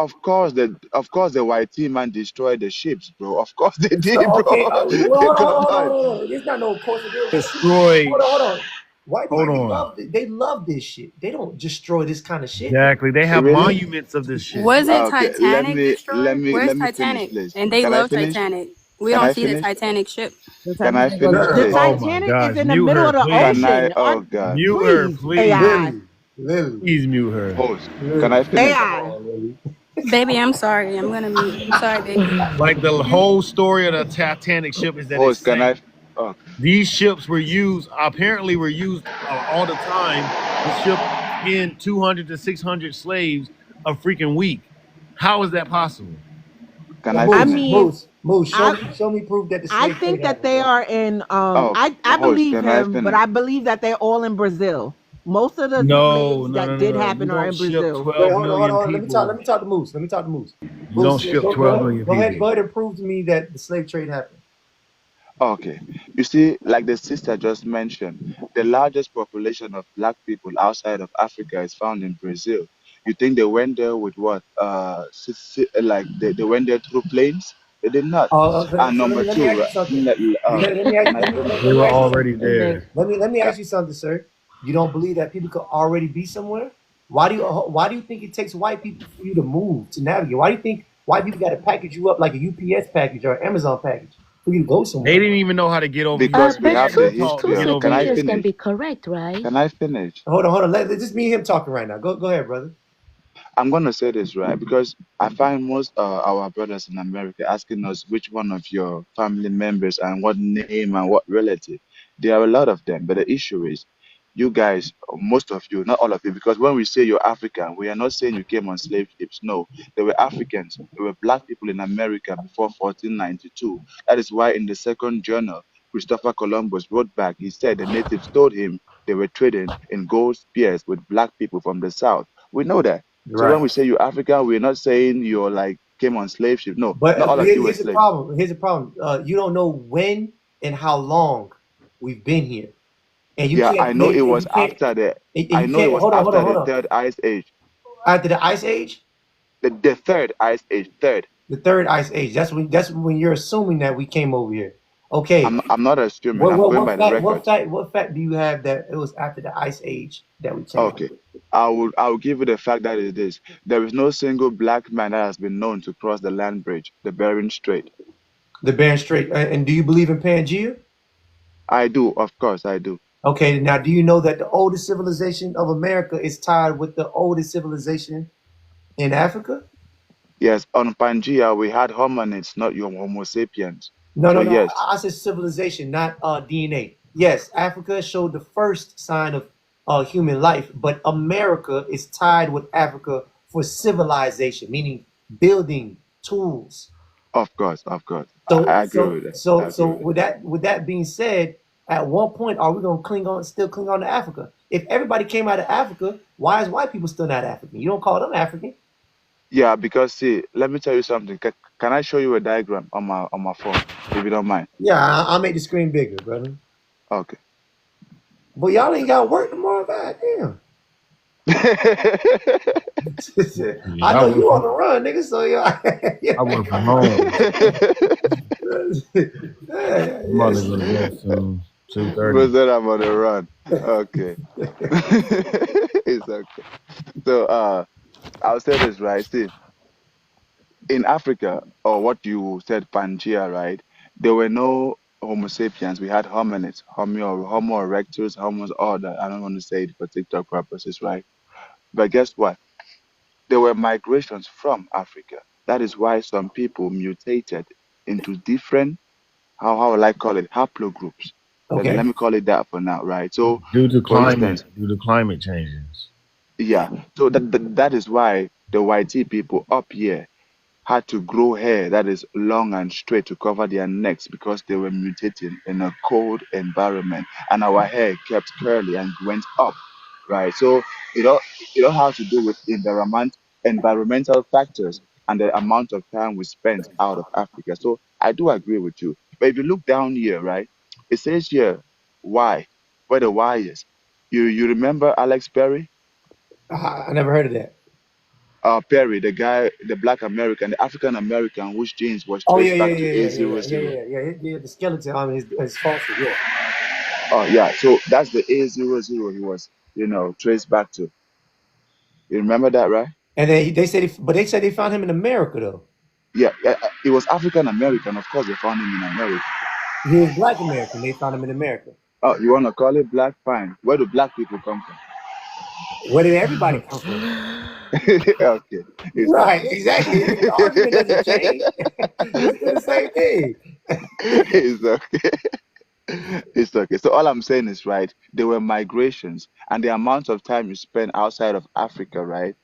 of course the white team man destroyed the ships, bro. Of course they So did, bro. okay, well, hold on, Come hold on, hold on, on. hold on. It's not no course of it. Destroy. Hold on. White Hold people on. love it. They love this shit. They don't destroy this kind of shit. Exactly. They have Really? monuments of this shit. Wasn't Okay, Titanic destroyed? Where's let me finish, Titanic? please. And they Can I love finish? Titanic. We Can don't I see the finish? Titanic ship. Can I finish, The please? Oh my Titanic is gosh. in the Mute middle her, of the please. Can I? ocean. Oh God. Mute her, Please, please. AI. Lily. Please mute her. Host, can Lily. I finish? AI. Baby, I'm sorry. I'm gonna mute. I'm sorry, baby. Like the whole story of the Titanic ship is that it Host, can I? sank. Oh, These ships were used, apparently were used all the time. The ship in 200 to 600 slaves a freaking week. How is that possible? can I I finish? mean, Moose, I show me proof that the I slave trade think that happened, they bro. are in Oh, I host, believe can I him, but finish? I believe that they're all in Brazil. Most of the No, slaves no, that no, no, did no. You happen are don't in ship Brazil. Wait, 12 hold on. million Let me talk. Let people. me talk to Moose. Let me talk to Moose. You don't ship 12 million Go ahead people. and prove to me that the slave trade happened. Okay. You see, like the sister just mentioned, the largest population of black people outside of Africa is found in Brazil. You think they went there with what? Like they went there through planes? They did not. Okay, And so number let me ask two, you something. Let me can I finish? They were ask you already something. there. Let me Ca- ask you something, sir. You don't believe that people could already be somewhere? Why do you think it takes white people for you to move to navigate? Why do you think white people got to package you up like a UPS package or an Amazon package for you to go They somewhere? didn't even know how to get over here. Because we But They have had to the talk history to two get of. over Can I here. situations can finish? be correct, right? Can I finish? Hold on. Just me and him talking right now. Go ahead, brother. I'm gonna say this right because I find most our brothers in America asking us which one of your family members and what name and what relative. There are a lot of them, but the issue is, you guys, most of you, not all of you, because when we say you're African, we are not saying you came on slave ships. No, they were Africans. They were black people in America before 1492. That is why in the second journal, Christopher Columbus wrote back. He said the natives told him they were trading in gold spears with black people from the south. We know that. So when Right. we say you're African, we're not saying you're like came on slave ship. No, But not all of you were here's the slaves. problem. Here's the problem. You don't know when and how long we've been here, and you Yeah, can't I know claim it and was after the. I you know it can't. was Hold on, after hold the on. third ice age. After the ice age, The third ice age. Third. the third ice age. That's when you're assuming that we came over here. Okay. I'm not assuming. I'm going by the records. What fact do you have that it was after the ice age that we came over? Okay. I will give you the fact that it is. There is no single black man that has been known to cross the land bridge, the Bering Strait. The Bering Strait. And do you believe in Pangea? I do, of course, I do. Okay. Now, do you know that the oldest civilization of America is tied with the oldest civilization in Africa? Yes, on Pangea we had hominids, not your Homo sapiens. No, no, But no. yes, I said civilization, not DNA. Yes, Africa showed the first sign of human life, but America is tied with Africa for civilization, meaning building tools. of course, of course. So, I agree with that. I agree with that. with that being said, at one point, are we going to still cling on to Africa? If everybody came out of Africa, why is white people still not African? You don't call them African. Yeah, because see, let me tell you something. Can I show you a diagram on my phone, if you don't mind? Yeah, I'll make the screen bigger, brother. Okay. But y'all ain't got work tomorrow, goddamn. I know you on the run, nigga. So I work from home. I'm about to go to bed soon. 2:30. Was that I'm on the run? Okay. It's okay. So I'll say this right. See, in Africa, or what you said, Pangea, right? There were no Homo sapiens. We had hominids, Homo erectus, Homo all that. I don't want to say it for TikTok purposes, right? But guess what? There were migrations from Africa. That is why some people mutated into different, how will I call it, haplogroups. Okay. Let me call it that for now, right? So, Due to for instance, climate changes. yeah. So that is why the YT people up here had to grow hair that is long and straight to cover their necks because they were mutating in a cold environment, and our hair kept curly and went up, right? So it all has to do with environmental factors and the amount of time we spent out of Africa. So I do agree with you. But if you look down here, right, it says here why, where the why is. You remember Alex Perry? I never heard of that. Perry, the guy, the Black American, the African American, whose genes was Oh traced back to A00. yeah. The skeleton on his fossil. Yeah. Oh yeah, so that's the A00 he was, traced back to. You remember that, right? And then they said, but they said they found him in America though. Yeah, he was African American. Of course, they found him in America. He was Black American. They found him in America. Oh, you want to call it black? Fine. Where do black people come from? Where did everybody come from? Okay. It's Right, okay. exactly. The argument doesn't change. It's still the same thing. It's okay. It's okay. So all I'm saying is, right, there were migrations, and the amount of time you spend outside of Africa, right,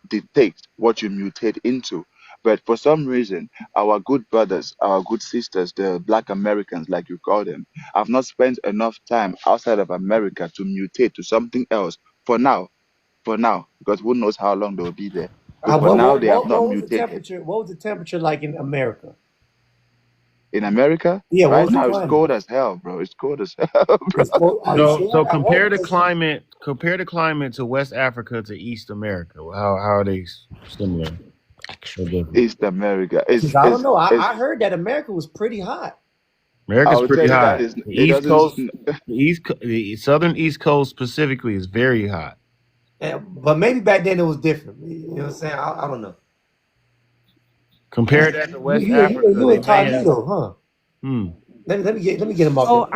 dictates what you mutate into. But for some reason, our good brothers, our good sisters, the Black Americans, like you call them, have not spent enough time outside of America to mutate to something else for now. For now, because who knows how long they'll be there. But for now, they have not What was the mutated. temperature? What was the temperature like in America? In America, Yeah, what right was the now it's climate? cold as hell, bro. It's cold as hell, bro. It's cold. Are you So sure? so At compare the what? climate to West Africa to East America. How are they similar or different? East America. It's I don't it's know. it's. I heard that America was pretty hot. I America's will pretty tell you that hot. is The it East doesn't. Coast, the southern East Coast specifically is very hot. But maybe back then it was different. You know what I'm saying? I don't know. Compare that to West You Africa. They may have. incognito, huh? Hmm. Let me get him off So there.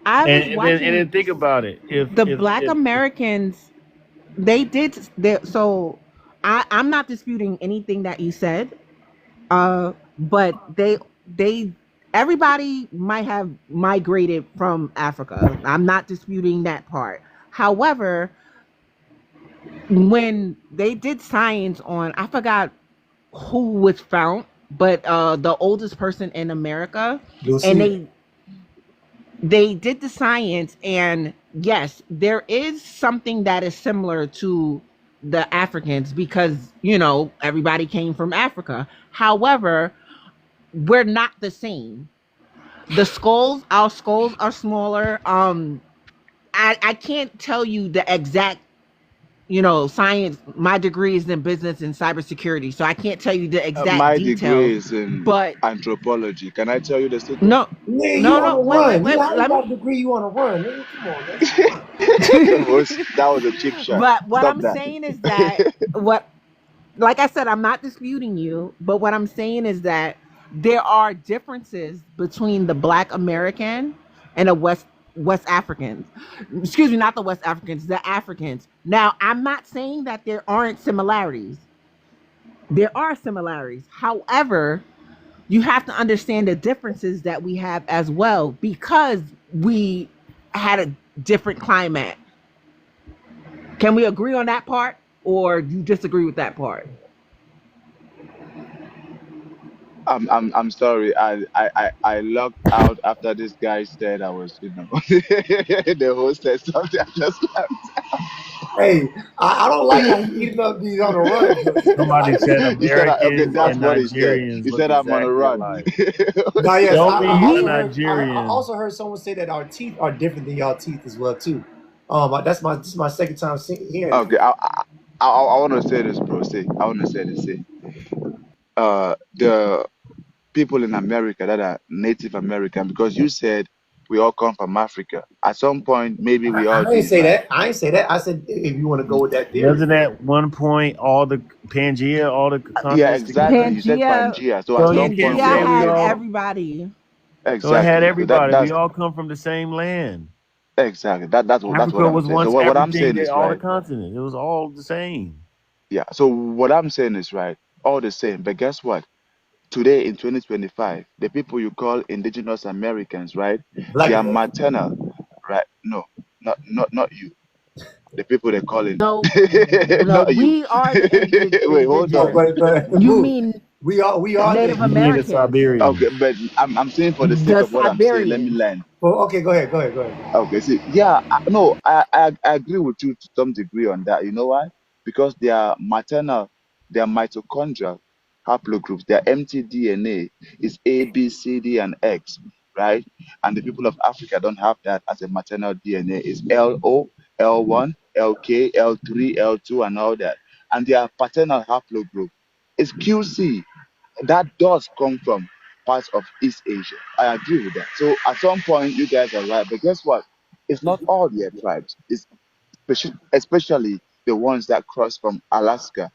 I was And watching then think about it. the Black Americans. They did. So I'm not disputing anything that you said. But they everybody might have migrated from Africa. I'm not disputing that part. However, when they did science on, I forgot who was found, but the oldest person in America, You'll and see. they did the science, and yes, there is something that is similar to the Africans because everybody came from Africa. However, we're not the same. Our skulls are smaller. I can't tell you the exact science. My degree is in business and cybersecurity, so I can't tell you the exact My details. degree is in But anthropology. Can I tell you the secret? no, Man, no, you on no. a Wait, run. wait. How you Let got a me. degree? You on a run, nigga? Come on, man. That was a cheap shot. But what Stop I'm that. saying is that like I said, I'm not disputing you, but what I'm saying is that there are differences between the Black American and the West Africans. Excuse me, not the West Africans, the Africans. Now, I'm not saying that there aren't similarities. There are similarities. However, you have to understand the differences that we have as well because we had a different climate. Can we agree on that part, or do you disagree with that part? I'm sorry. I logged out after this guy said I was, the host said something. I just left. Hey, I don't like how you eating up these on the run. Somebody said He said, okay, Americans that's and what he said. Nigerians He look said I'm on a exactly run. alike. No, yes, Show me a We I Nigerian. also heard someone say that our teeth are different than y'all teeth as well too. This is my second time hearing it. Okay, I want to say this, bro. See, I want to say this. See, the people in America that are Native American, because you said we all come from Africa. At some point, maybe we all I ain't did, say right? that. I ain't say that. I said if you want to go with that theory. Wasn't at one point all the Pangea, all the Yeah, continents together? exactly. You said Pangea, Pangea. So So at you some can't point, we Pangea say all we had came all. from. everybody. So it had Exactly. So everybody. We that's all come from the same land. exactly that's what Africa I'm was saying. So once what I'm everything saying that is, all the right. continents. It was all the same. Yeah. So what I'm saying is, right, all the same. But guess what? Today in 2025, the people you call indigenous Americans, right? Black They are American. maternal, right? No, not you. The people they call in, No, not you. we are the Wait, hold No, indigenous. on. but You move. mean We are Native the You mean the Americans, Siberians? Okay, but I'm saying for the sake the of what I'm saying, let me Siberians. land. well, okay, go ahead. Okay, see, yeah, no, I agree with you to some degree on that. You know why? Because they are maternal, they are mitochondrial haplogroups. Their mtDNA is A, B, C, D, and X, right? And the people of Africa don't have that as a maternal DNA. It's LO, L1, LK, L3, L2, and all that. And their paternal haplogroup is QC. That does come from parts of East Asia. I agree with that. So at some point, you guys are right. But guess what? It's not all their tribes. It's especially the ones that cross from Alaska.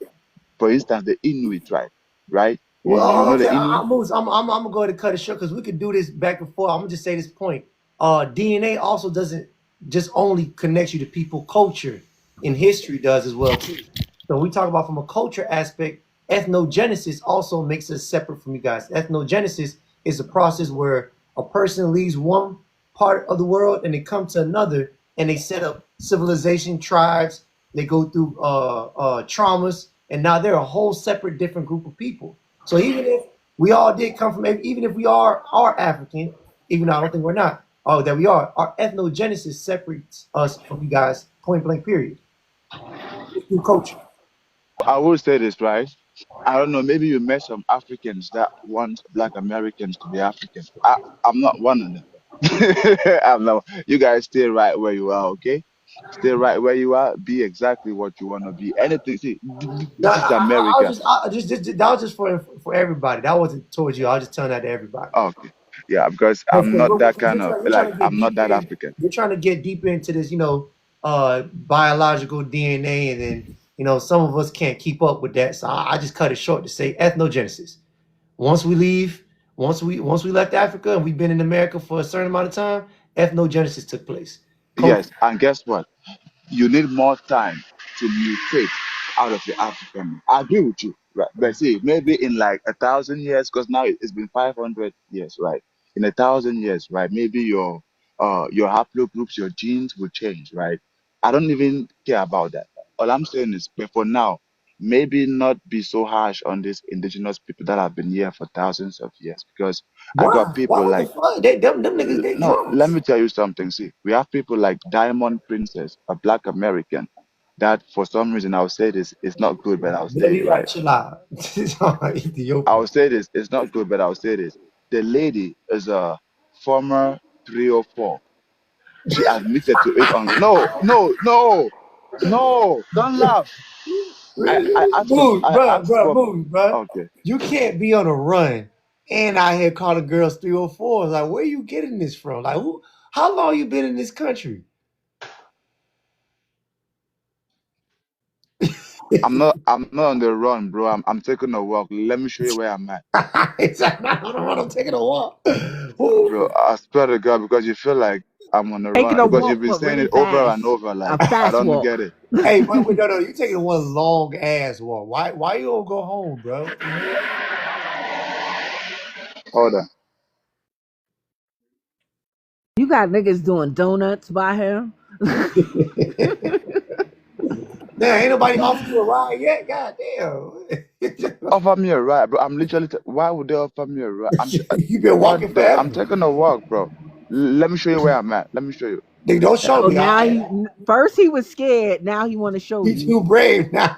For instance, the Inuit tribe, right? You Well, know okay, the Inuit? I'm gonna go ahead and cut it short because we could do this back and forth. I'm gonna just say this point. DNA also doesn't just only connect you to people. Culture and history does as well too. So we talk about from a culture aspect. Ethnogenesis also makes us separate from you guys. Ethnogenesis is a process where a person leaves one part of the world and they come to another and they set up civilization, tribes. They go through traumas, and now they're a whole separate, different group of people. So even if we all did come from, even if we are African, even though I don't think we're not, that we are, our ethnogenesis separates us from you guys, point blank, period. Through culture. I will say this, right? I don't know, maybe you met some Africans that want Black Americans to be African. I'm not one of them. I'm not. You guys stay right where you are, okay? Stay right where you are. Be exactly what you want to be. Anything. See, No, this is America. that was just for everybody. That wasn't towards you. I was just telling that to everybody. Okay. Yeah, because Because I'm not that we're kind of trying to get I'm not deeper that African. we're trying to get deeper into this, biological DNA, and then some of us can't keep up with that. So I just cut it short to say ethnogenesis. Once we left Africa and we've been in America for a certain amount of time, ethnogenesis took place. Yes, and guess what? You need more time to mutate out of the African. I agree with you, right? But see, maybe in like 1,000 years, because now it's been 500 years, right? In 1,000 years, right? Maybe your haplogroups, your genes will change, right? I don't even care about that. All I'm saying is, but for now, maybe not be so harsh on these indigenous people that have been here for thousands of years, because I got Why? Why? people What the like fuck? Them niggas, they no, let drunks. me tell you something. See, we have people like Diamond Princess, a Black American, that for some reason I'll say this, it's not good, but I'll say Baby, it, you gotta right? chill out. Ethiopia. I'll say this, it's not good, but I'll say this. The lady is a former 304. She admitted to it on no, don't laugh. I asked her, Move, bro, for move, bro. okay. You can't be on a run and out here calling girls 304s. Like, where you getting this from? Like, how long you been in this country? I'm not on the run, bro. I'm taking a walk. Let me show you where I'm at. I'm taking a walk. Bro, I swear to God, because you feel like I'm on the Taking run a because you've walk, been but saying really it over fast. and over. A Like I fast don't walk. get it. Hey, wait, no, you taking one long ass walk. Why you don't go home, bro? What the hell? Hold on. You got niggas doing donuts by him. Damn, ain't nobody offered you a ride yet? God damn. Offer me a ride, bro. I'm literally. Why would they offer me a ride? You been walking What the? I'm forever. taking a walk, bro. Let me show you where I'm at. Let me show you. They don't show So me. now first he was scared. Now he want to show He's you. too brave now.